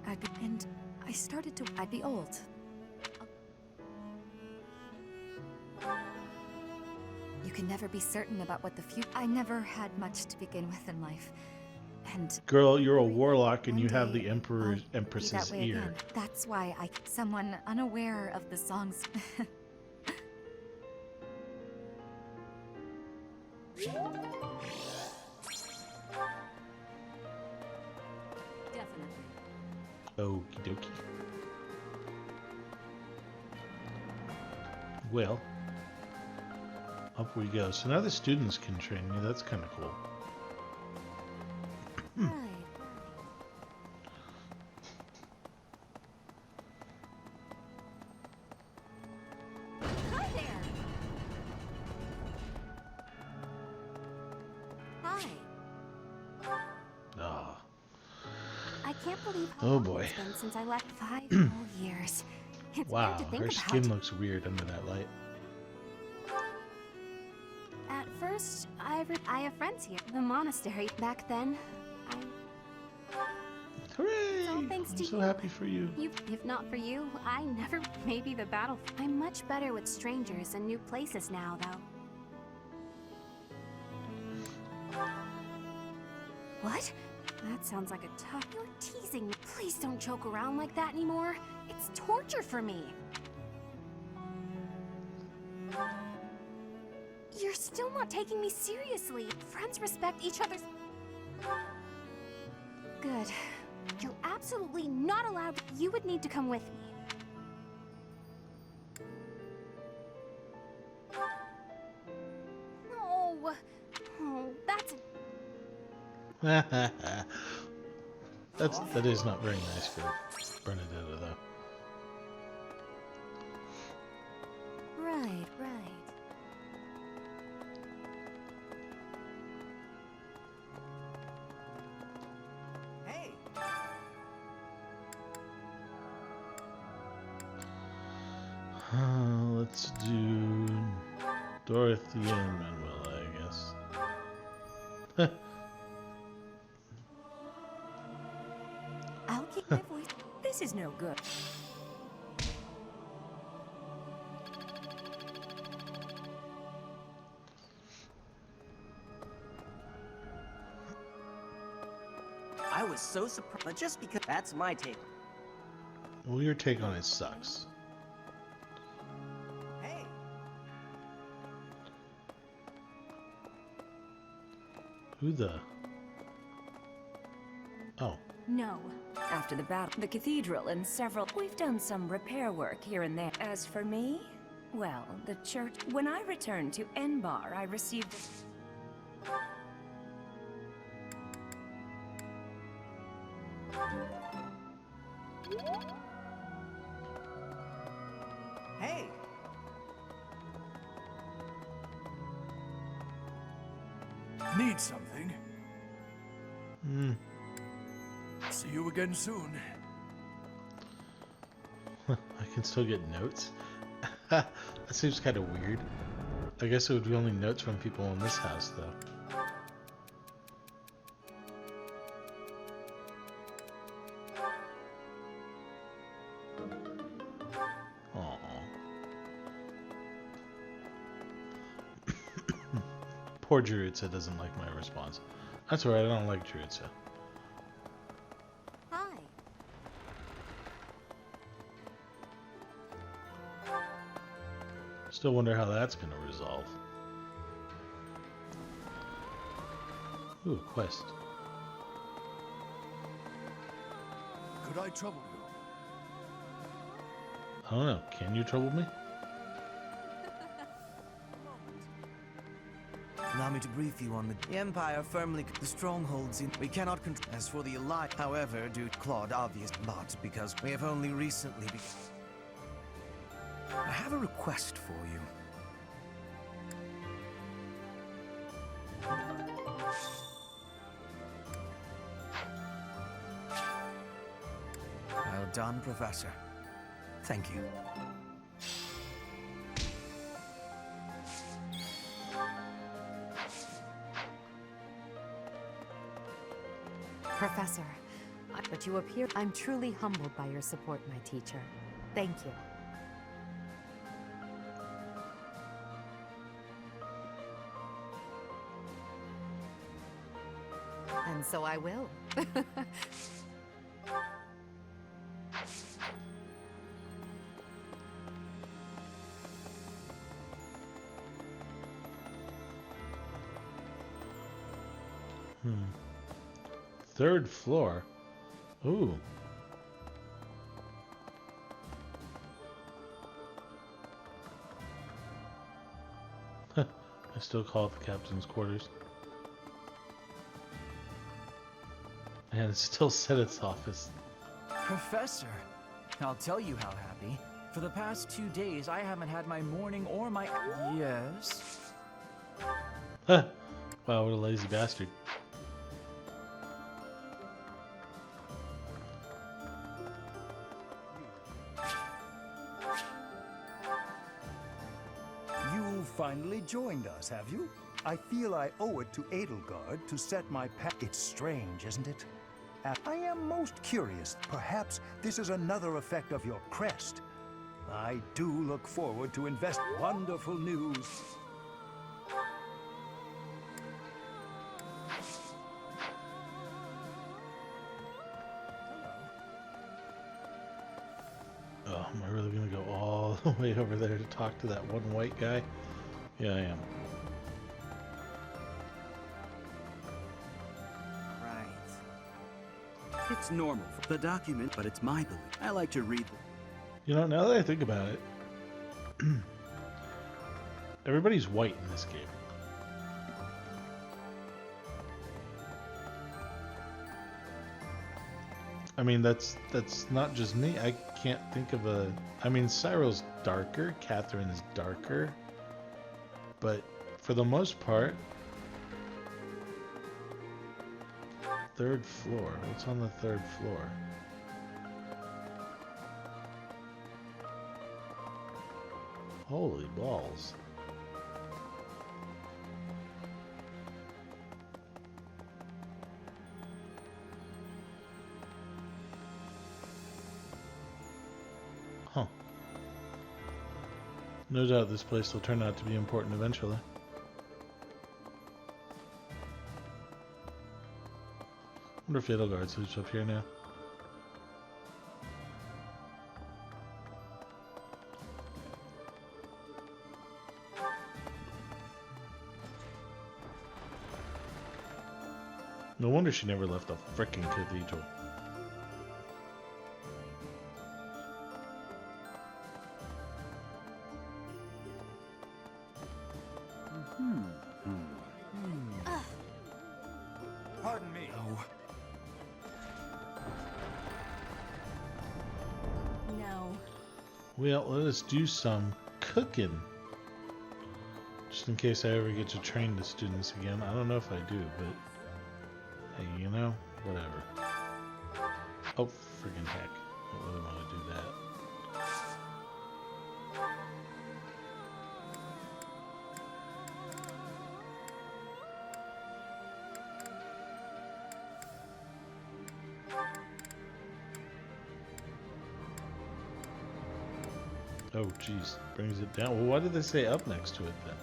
I'd be, and I started to, I'd be old. You can never be certain about what the future. I never had much to begin with in life. And Girl, you're a warlock and you have the I'll be Empress's that way ear. again. That's why someone unaware of the songs. Definitely. Okie dokie. Well, up we go. So now the students can train me. That's kind of cool. Hi there. Hi. Ah. I can't believe how Oh long boy. it's been since I left 5 whole years. It's Wow, weird to think her about. skin looks weird under that light. At first, I I have friends here. The monastery. Back then, Hooray! all thanks I'm to so you. happy for you. If not for you, I never. Maybe the battle. I'm much better with strangers and new places now, though. What? That sounds like a tough. You're teasing me. Please don't joke around like that anymore. It's torture for me. You're still not taking me seriously. Friends respect each other's. Good. You're absolutely not allowed. You would need to come with me. No. Oh, that's. That is not very nice for Bernadetta, though. Right. Hey! Let's do Dorothy and Manuela, I guess. I'll keep my voice. This is no good. I was so surprised, but just because that's my take. Well, your take on it sucks. Hey! Who the? Oh. No. After the battle, the cathedral and several... We've done some repair work here and there. As for me, well, the church... When I returned to Enbar, I received... Hey! Need something? See you again soon. I can still get notes? That seems kind of weird. I guess it would be only notes from people in this house, though. Aww. Poor Druidsa doesn't like my response. That's alright, I don't like Druidsa. Hi. Still wonder how that's gonna resolve. Ooh, a quest. Could I trouble you? I don't know. Can you trouble me? Allow me to brief you on the Empire firmly the strongholds in we cannot control. As for the Alliance, however, due to Claude obvious, but because we have only recently I have a request for you. Well done, Professor. Thank you. Professor, but you appear... I'm truly humbled by your support, my teacher. Thank you. And so I will. Third floor. Ooh. I still call it the captain's quarters. And it still said its office. Professor, I'll tell you how happy. For the past 2 days, I haven't had my morning or my... Yes? Wow, what a lazy bastard. You finally joined us, have you? I feel I owe it to Edelgard to set my path. It's strange, isn't it? I am most curious. Perhaps this is another effect of your crest. I do look forward to invest. Wonderful news. Oh, am I really gonna go all the way over there to talk to that one white guy? Yeah, I am. Right. It's normal for the document, but it's my belief. I like to read them. You know, now that I think about it, everybody's white in this game. I mean, that's not just me. I can't think of a... I mean, Cyril's darker, Catherine's darker, but for the most part... Third floor. What's on the third floor? Holy balls. Huh. No doubt this place will turn out to be important eventually. Wonder if Edelgard sleeps up here now. No wonder she never left the frickin' cathedral. Pardon me. No. Well, let us do some cooking. Just in case I ever get to train the students again. I don't know if I do, but hey, you know, whatever. Oh, friggin' heck. I don't really want to do that. Oh, geez. Brings it down. Well, why did they say up next to it then?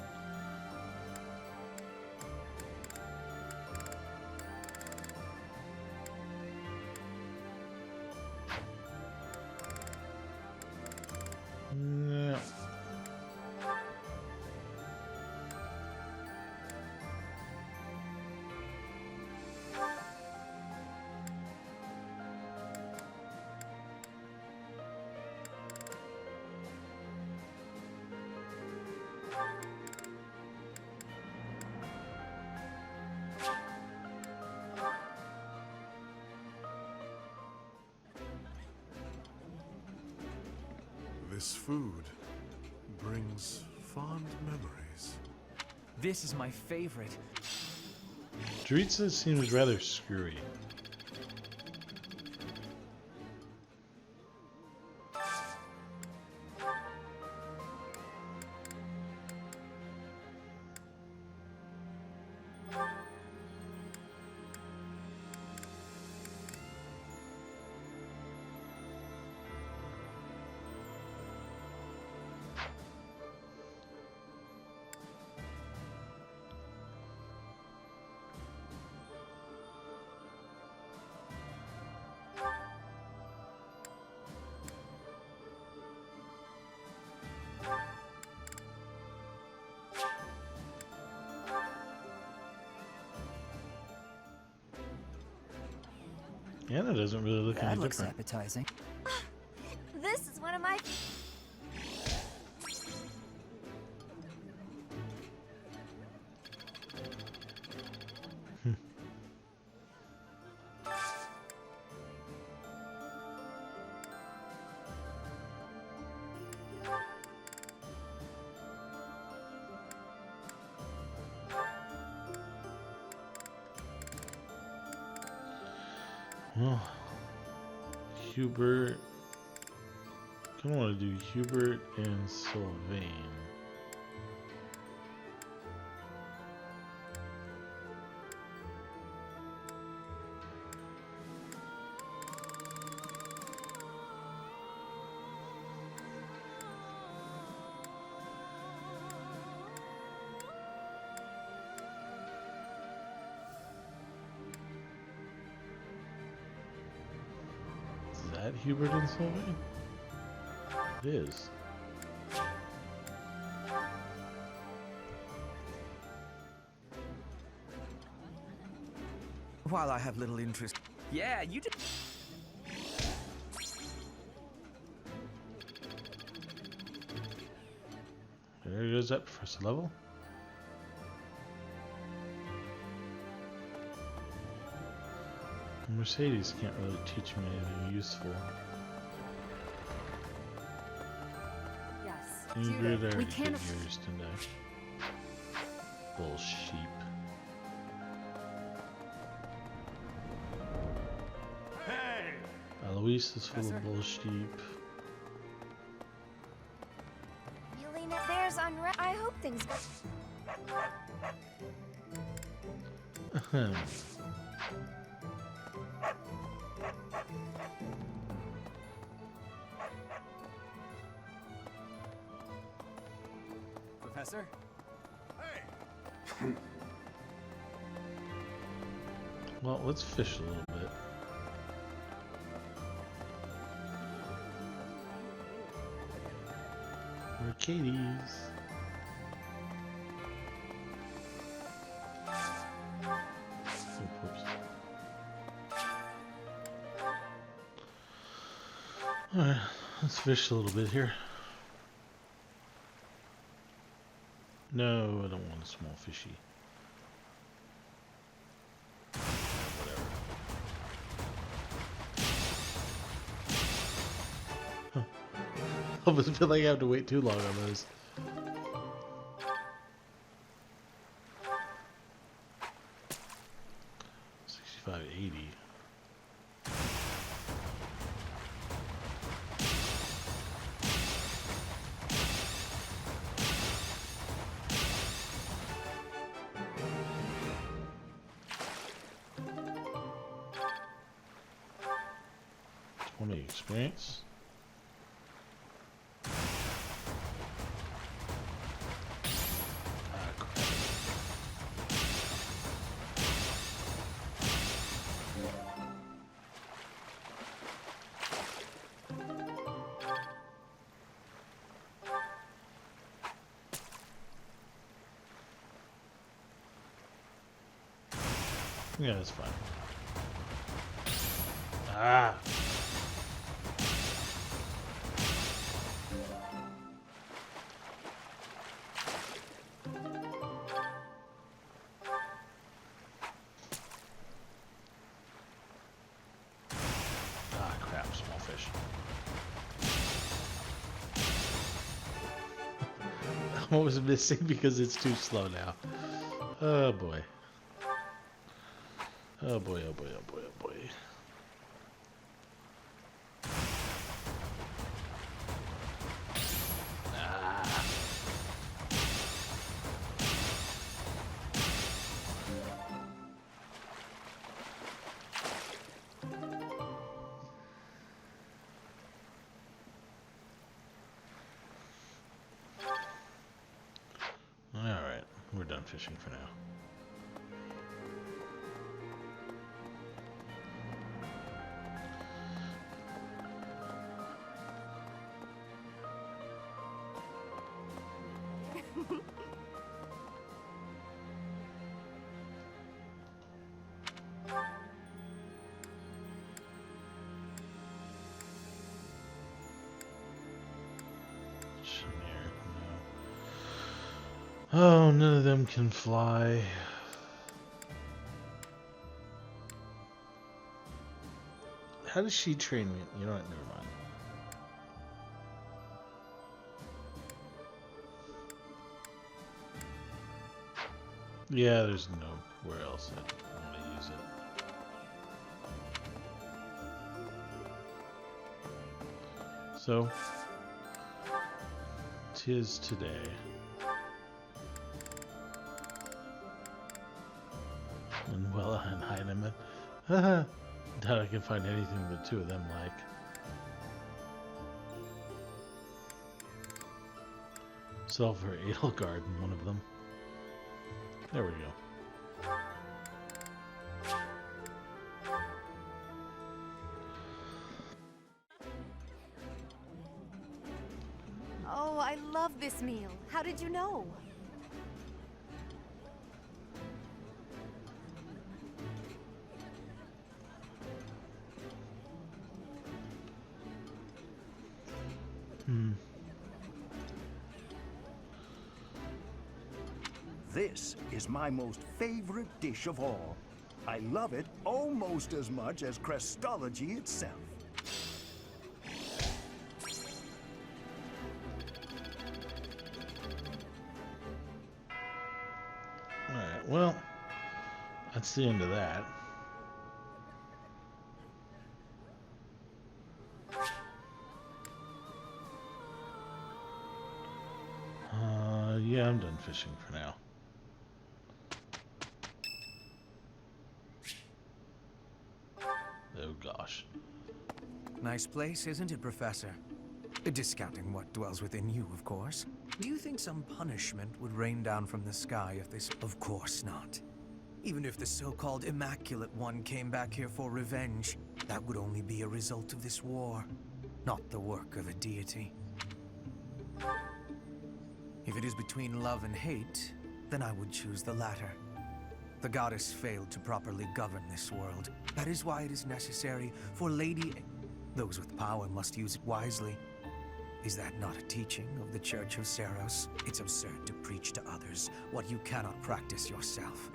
No. This food brings fond memories. This is my favorite. Dritza seems rather screwy. Anna doesn't really look That any looks different. appetizing. This is one of my... Well, Hubert. I kind of want to do Hubert and Sylvain. Hubert and Sylvain? It is. While I have little interest... Yeah, you did. There goes that professor level. Mercedes can't really teach me anything useful. Yes, Ingrid Judith, already we did can't. yours, didn't I? Bull sheep. Hey! Eloise is full of bull sheep. Yelena, there's unrest. I hope things go. Professor? Well, let's fish a little bit. Mercedes. Oops. Alright, let's fish a little bit here. No, I don't want a small fishy. Whatever. Huh. I almost feel like I have to wait too long on those. $65.80. Experience. Yeah, that's fine. Ah! Ah, crap, small fish. What was missing because it's too slow now. Oh boy. Oh boy, oh boy, oh boy, oh boy. Ah. Alright, we're done fishing for now. Oh, none of them can fly. How does she train me? You know what? Never mind. Yeah, there's nowhere else I want to use it. So, 'tis today. And well, and Heinemann. Haha. Doubt I can find anything the two of them like. Sell for Edelgard in one of them. There we go. I love this meal. How did you know? This is my most favorite dish of all. I love it almost as much as Crestology itself. Alright, well, that's the end of that. Yeah, I'm done fishing for now. Oh gosh. Nice place, isn't it, Professor? Discounting what dwells within you, of course. Do you think some punishment would rain down from the sky if this... Of course not. Even if the so-called Immaculate One came back here for revenge, that would only be a result of this war, not the work of a deity. If it is between love and hate, then I would choose the latter. The goddess failed to properly govern this world. That is why it is necessary for Lady... Those with power must use it wisely. Is that not a teaching of the Church of Seros? It's absurd to preach to others what you cannot practice yourself.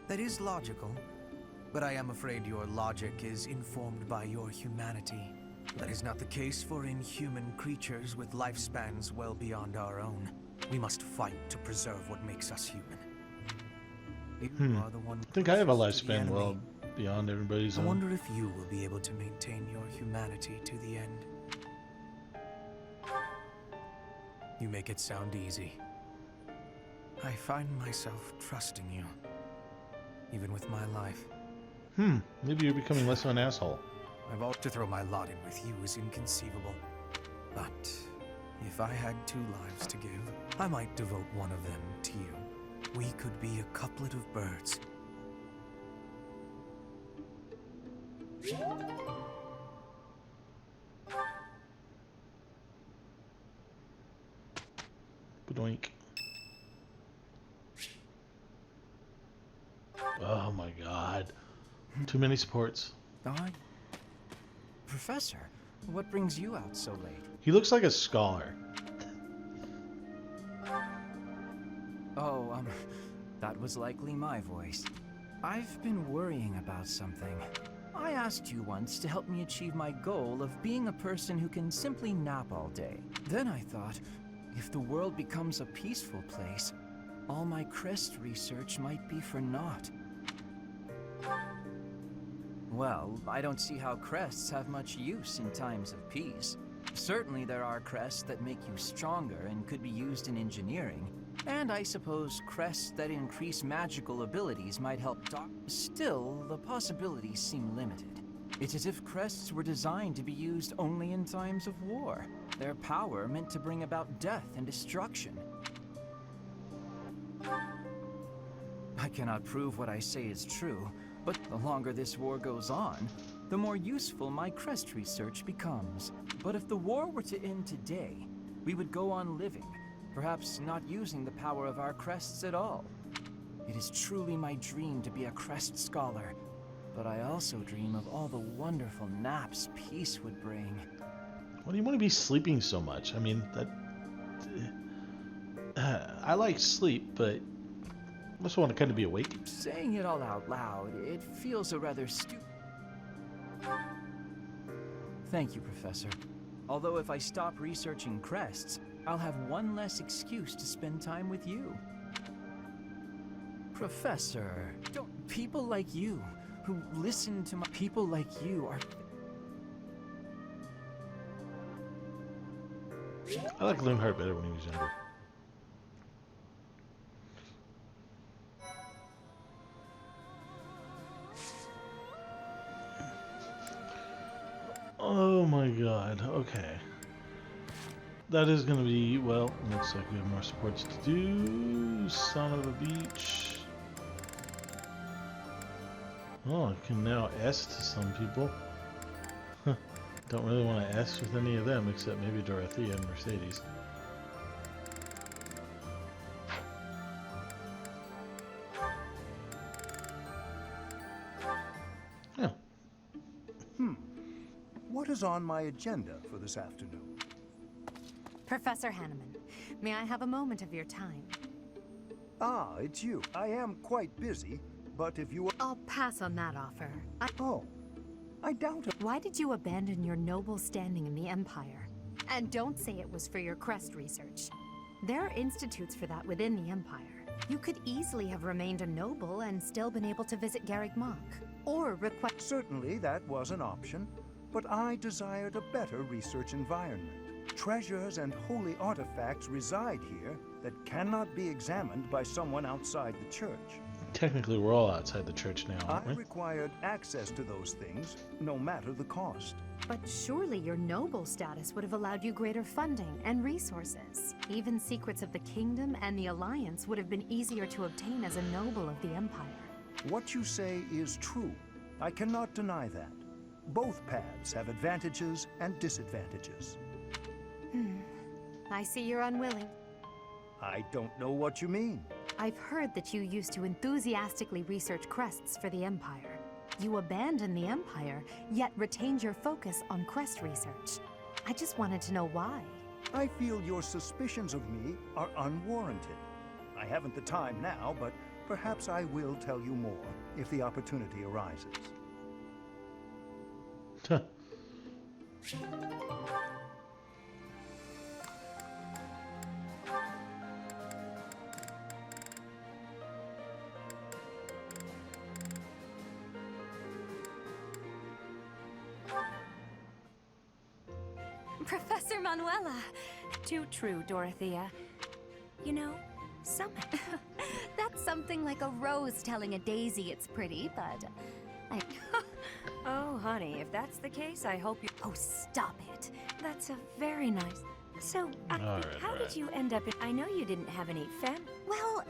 That is logical, but I am afraid your logic is informed by your humanity. That is not the case for inhuman creatures with lifespans well beyond our own. We must fight to preserve what makes us human. You are the one I think I have a closest to the lifespan enemy. well beyond everybody's I own. wonder if you will be able to maintain your humanity to the end. You make it sound easy. I find myself trusting you, even with my life. Maybe you're becoming less of an asshole. I've ought to throw my lot in with you is inconceivable. But if I had 2 lives to give, I might devote one of them to you. We could be a couplet of birds. Badoink. Oh my god. Too many supports. Professor, what brings you out so late? He looks like a scholar. Oh, that was likely my voice. I've been worrying about something. I asked you once to help me achieve my goal of being a person who can simply nap all day. Then I thought, if the world becomes a peaceful place, all my crest research might be for naught. Well, I don't see how crests have much use in times of peace. Certainly there are crests that make you stronger and could be used in engineering. And I suppose crests that increase magical abilities might help Still, the possibilities seem limited. It's as if crests were designed to be used only in times of war. Their power meant to bring about death and destruction. I cannot prove what I say is true, but the longer this war goes on, the more useful my crest research becomes. But if the war were to end today, we would go on living, perhaps not using the power of our crests at all. It is truly my dream to be a crest scholar, but I also dream of all the wonderful naps peace would bring. Why do you want to be sleeping so much? I mean, I like sleep, but I also want to kind of be awake. Saying it all out loud, it feels a rather stupid. Thank you, Professor. Although if I stop researching crests, I'll have one less excuse to spend time with you. Professor, people like you, who listen to my... People like you are... I like Lionheart better when he was younger. Oh my god, okay. That is gonna be, well, looks like we have more supports to do. Son of a beach. Oh, I can now S to some people. Don't really want to ask with any of them except maybe Dorothea and Mercedes. Yeah. What is on my agenda for this afternoon? Professor Hanneman, may I have a moment of your time? Ah, it's you. I am quite busy, but if you... I'll pass on that offer. Oh, I doubt it. Why did you abandon your noble standing in the Empire? And don't say it was for your crest research. There are institutes for that within the Empire. You could easily have remained a noble and still been able to visit Garreg Mach. Or request... Certainly that was an option, but I desired a better research environment. Treasures and holy artifacts reside here that cannot be examined by someone outside the church. Technically, we're all outside the church now, aren't I we? required access to those things, no matter the cost. But surely your noble status would have allowed you greater funding and resources. Even secrets of the Kingdom and the Alliance would have been easier to obtain as a noble of the Empire. What you say is true. I cannot deny that. Both paths have advantages and disadvantages. I see you're unwilling. I don't know what you mean. I've heard that you used to enthusiastically research crests for the Empire. You abandoned the Empire, yet retained your focus on crest research. I just wanted to know why. I feel your suspicions of me are unwarranted. I haven't the time now, but perhaps I will tell you more if the opportunity arises. Professor Manuela! Too true, Dorothea. You know, That's something like a rose telling a daisy it's pretty, but Oh, honey, if that's the case, I hope you... Oh, stop it. That's a very nice... So, how did you end up in... I know you didn't have any Well,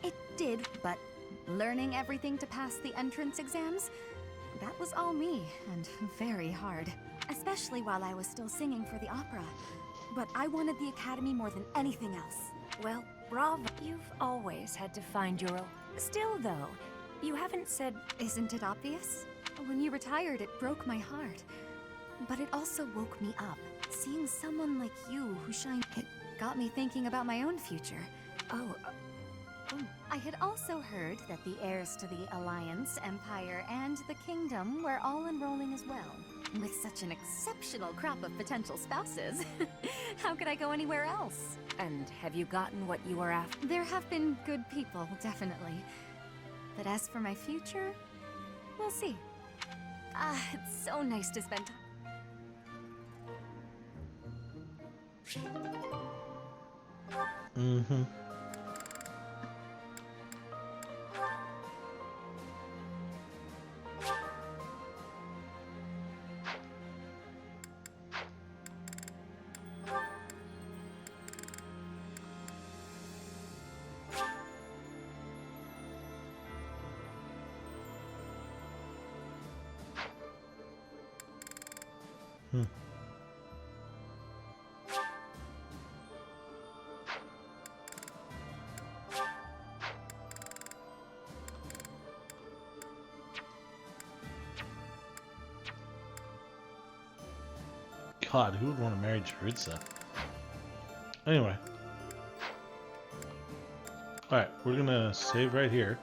it did, but learning everything to pass the entrance exams, that was all me, and very hard. Especially while I was still singing for the opera. But I wanted the Academy more than anything else. Well, bravo. You've always had to find your own... Still, though, you haven't said... Isn't it obvious? When you retired, it broke my heart. But it also woke me up. Seeing someone like you who shine... It got me thinking about my own future. I had also heard that the heirs to the Alliance, Empire, and the Kingdom were all enrolling as well. With such an exceptional crop of potential spouses, how could I go anywhere else? And have you gotten what you were after? There have been good people, definitely. But as for my future, we'll see. It's so nice to spend time. Mm-hmm. God, who would want to marry Jaritza? Anyway. Alright, we're gonna save right here.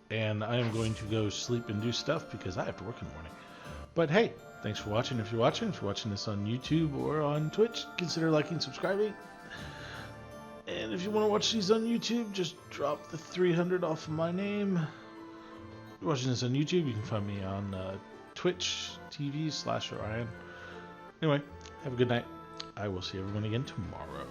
And I am going to go sleep and do stuff because I have to work in the morning. But hey, thanks for watching. If you're watching this on YouTube or on Twitch, consider liking, subscribing. And if you want to watch these on YouTube, just drop the 300 off of my name. If you're watching this on YouTube, you can find me on Twitch TV /Orion. Anyway, have a good night. I will see everyone again tomorrow.